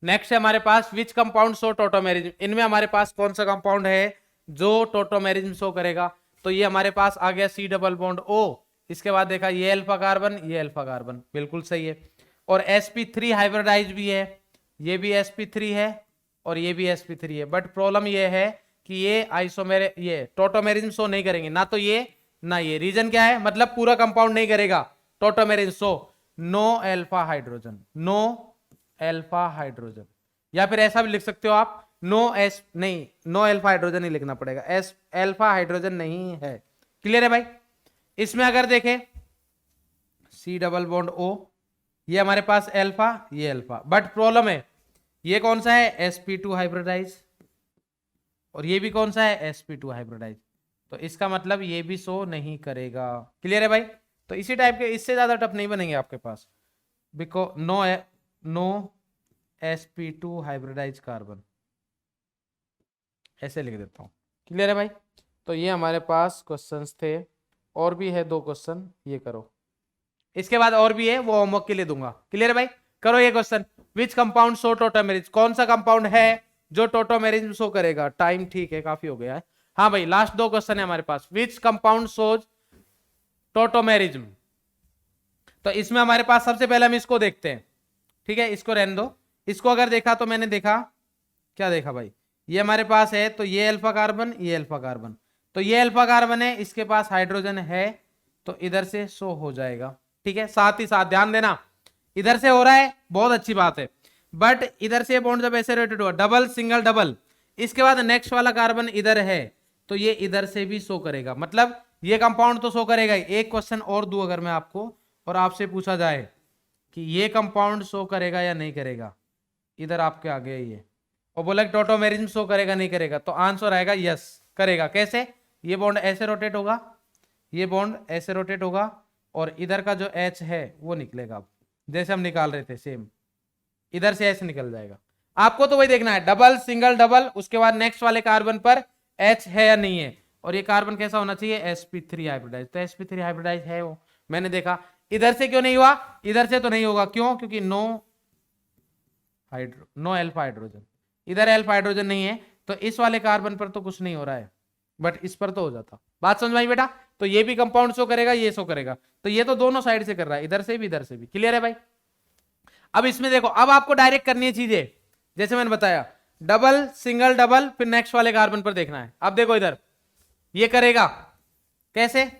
नेक्स्ट है हमारे पास विच कंपाउंड शो टोटोमेरिज्म। इनमें हमारे पास कौन सा कंपाउंड है जो टोटोमेरिज्म शो करेगा? तो ये हमारे पास आ गया C डबल बॉन्ड O। इसके बाद देखा ये अल्फा कार्बन, ये अल्फा कार्बन, बिल्कुल सही है। और sp3 हाइब्रिडाइज भी है, ये भी sp3 है और ये भी sp3 है। बट प्रॉब्लम ये है कि ये आइसोमेर ये टोटोमेरिज्म शो नहीं करेंगे, ना तो ये ना ये। रीजन क्या है? मतलब पूरा कंपाउंड नहीं करेगा tautomerism show. No alpha hydrogen, no alpha hydrogen, या फिर ऐसा भी लिख सकते हो आप नो एस, नहीं नो अल्फा हाइड्रोजन ही लिखना पड़ेगा, एस अल्फा हाइड्रोजन नहीं है। क्लियर है भाई? इसमें अगर देखें C डबल बॉन्ड O, ये हमारे पास अल्फा, ये अल्फा, बट प्रॉब्लम है ये कौन सा है? sp2 हाइब्रिडाइज, और ये भी कौन सा है? sp2 hybridise. तो इसका मतलब ये भी शो नहीं करेगा। क्लियर है भाई? तो इसी टाइप के, इससे ज्यादा टफ नहीं बनेंगे आपके पास। Because no sp2 hybridize carbon, ऐसे लिख देता हूं। क्लियर है भाई? तो ये हमारे पास क्वेश्चंस थे, और भी है 2 क्वेश्चन, ये करो। इसके बाद और भी है, वो होमवर्क के लिए दूंगा। क्लियर है भाई? करो ये question. Which compound show tautomerism, कौन सा कंपाउंड है जो टोटोमेरिज्म शो करेगा? टाइम ठीक है, काफी हो गया है। हाँ भाई, लास्ट 2 क्वेश्चन है हमारे पास। Which compound shows tautomerism. तो इसमें हमारे पास सबसे पहले हम इसको देखते हैं। ठीक है, इसको रहने दो। इसको अगर देखा तो मैंने देखा, क्या देखा भाई? ये हमारे पास है तो ये अल्फा कार्बन, ये अल्फा कार्बन, तो ये अल्फा कार्बन है, इसके पास हाइड्रोजन है तो इधर से शो हो जाएगा। ठीक है, साथ ही साथ ध्यान देना, इधर से हो रहा है, बहुत अच्छी बात है, बट इधर से बॉन्ड जब ऐसे रोटेट हुआ, डबल सिंगल डबल, इसके बाद नेक्स्ट वाला कार्बन इधर है तो ये इधर से भी शो करेगा, मतलब ये कंपाउंड तो शो करेगा ही। एक क्वेश्चन और दूं अगर मैं आपको, और आपसे पूछा जाए कि ये कंपाउंड शो करेगा या नहीं करेगा, इधर आपके आगे ये, और बोला टोटोमेरिज्म शो करेगा नहीं करेगा, तो आंसर आएगा यस करेगा। कैसे? ये बॉन्ड ऐसे रोटेट होगा, ये बॉन्ड ऐसे रोटेट होगा, और इधर का जो H है वो निकलेगा, जैसे हम निकाल रहे थे सेम, इधर से ऐसे निकल जाएगा। आपको तो वही देखना है, डबल सिंगल डबल, उसके बाद नेक्स्ट वाले कार्बन पर H है या नहीं है, और ये कार्बन कैसा होना चाहिए? sp3 hybridise. तो sp3 हाइब्रिडाइज है वो, मैंने देखा। इधर से क्यों नहीं हुआ? इधर से तो नहीं होगा, क्यों? क्योंकि नो अल्फा हाइड्रोजन, इधर अल्फा हाइड्रोजन नहीं है, तो इस वाले कार्बन पर तो कुछ नहीं हो रहा है, बट इस पर तो हो जाता। बात समझ में आई बेटा? तो ये भी कंपाउंड शो करेगा, ये शो करेगा, तो ये तो दोनों साइड से कर रहा है, इधर से भी इधर से भी। क्लियर है भाई? अब इसमें देखो, अब आपको डायरेक्ट करनी है चीजें, जैसे मैंने बताया, डबल सिंगल डबल, फिर नेक्स्ट वाले कार्बन पर देखना है। अब देखो इधर ये करेगा कैसे?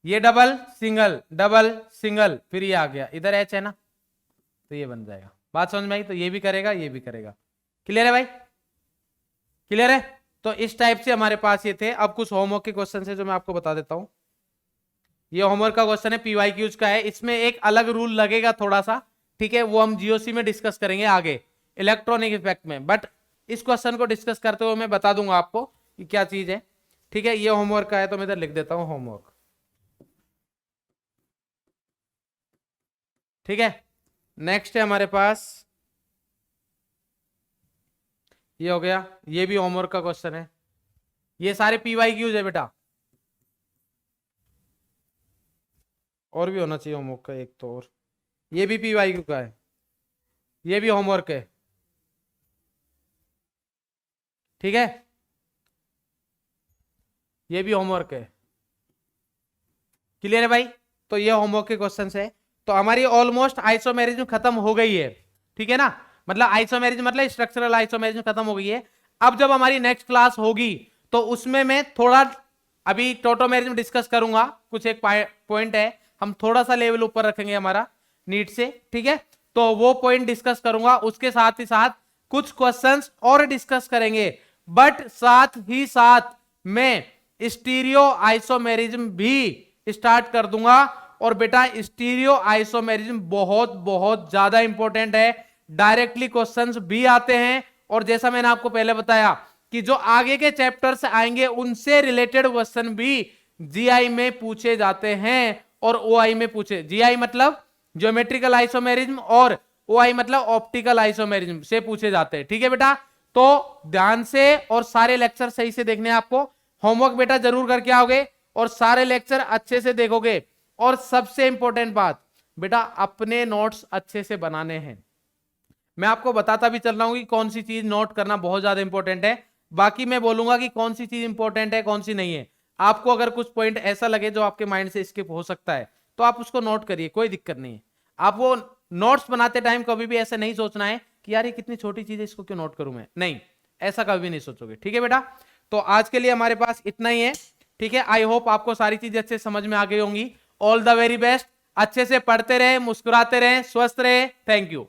ये डबल सिंगल, फिर ये आ गया, इधर H है ना, तो ये बन जाएगा। बात समझ में आई? तो ये भी करेगा, ये भी करेगा। क्लियर है भाई? क्लियर है? तो इस टाइप से हमारे पास ये थे। अब कुछ होमवर्क के क्वेश्चन है जो मैं आपको बता देता हूं। ये होमवर्क का क्वेश्चन है, PYQs का है। इसमें एक अलग रूल लगेगा थोड़ा सा, ठीक है, वो हम जीओसी में डिस्कस करेंगे आगे इलेक्ट्रॉनिक इफेक्ट में, बट इस क्वेश्चन को डिस्कस करते हुए मैं बता दूंगा आपको कि क्या चीज है। ठीक है, ये होमवर्क का है तो मैं इधर लिख देता हूं होमवर्क। ठीक है, नेक्स्ट है हमारे पास, ये हो गया, ये भी होमवर्क का क्वेश्चन है। ये सारे PYQs है बेटा, और भी होना चाहिए होमवर्क का एक तो, और ये भी PYQ का है, ये भी होमवर्क है। ठीक है, ये भी होमवर्क है। क्लियर है भाई? तो ये होमवर्क के क्वेश्चंस है। तो हमारी ऑलमोस्ट आइसोमेरिज्म खत्म हो गई है। ठीक है ना, मतलब आइसोमेरिज्म मतलब स्ट्रक्चरल आइसोमेरिज्म खत्म हो गई है। अब जब हमारी नेक्स्ट क्लास होगी तो उसमें मैं थोड़ा अभी टोटोमेरिज्म डिस्कस करूंगा, कुछ एक पॉइंट है, हम थोड़ा सा लेवल ऊपर रखेंगे हमारा नीट से। ठीक है, तो वो पॉइंट डिस्कस करूंगा, उसके साथ ही साथ कुछ क्वेश्चंस और डिस्कस करेंगे, बट साथ ही साथ मैं स्टीरियो आइसोमेरिज्म भी स्टार्ट कर दूंगा। और बेटा स्टीरियो आइसोमेरिज्म बहुत बहुत ज्यादा इंपॉर्टेंट है, डायरेक्टली क्वेश्चंस भी आते हैं, और जैसा मैंने आपको पहले बताया कि जो आगे के चैप्टर्स आएंगे उनसे रिलेटेड क्वेश्चन भी जीआई में पूछे जाते हैं और ओआई में पूछे। जीआई मतलब ज्योमेट्रिकल आइसोमेरिज्म और ओआई मतलब ऑप्टिकल आइसोमेरिज्म से पूछे जाते हैं। ठीक है बेटा, तो ध्यान से और सारे लेक्चर सही से देखने हैं आपको। होमवर्क बेटा जरूर करके आओगे और सारे लेक्चर अच्छे से देखोगे, और सबसे इंपॉर्टेंट बात बेटा अपने नोट्स अच्छे से बनाने हैं। मैं आपको बताता भी चल रहा हूं कि कौन सी चीज नोट करना बहुत ज्यादा इंपॉर्टेंट है, बाकी मैं बोलूंगा कि कौन सी चीज इंपॉर्टेंट है कौन सी नहीं है। आपको अगर कुछ पॉइंट ऐसा लगे जो आपके माइंड से स्किप हो सकता है तो आप उसको नोट करिए, कोई दिक्कत नहीं है। आप वो नोट्स बनाते टाइम कभी भी ऐसा नहीं सोचना है कि यार ये कितनी छोटी चीज है इसको क्यों नोट करूं मैं, नहीं, ऐसा कभी नहीं सोचोगे। ठीक है बेटा, तो आज के लिए हमारे पास इतना ही है। ठीक है, आई होप आपको सारी चीजें अच्छे समझ में आ गई होंगी। ऑल द वेरी बेस्ट, अच्छे से पढ़ते रहे, मुस्कुराते रहे, स्वस्थ रहे। Thank you.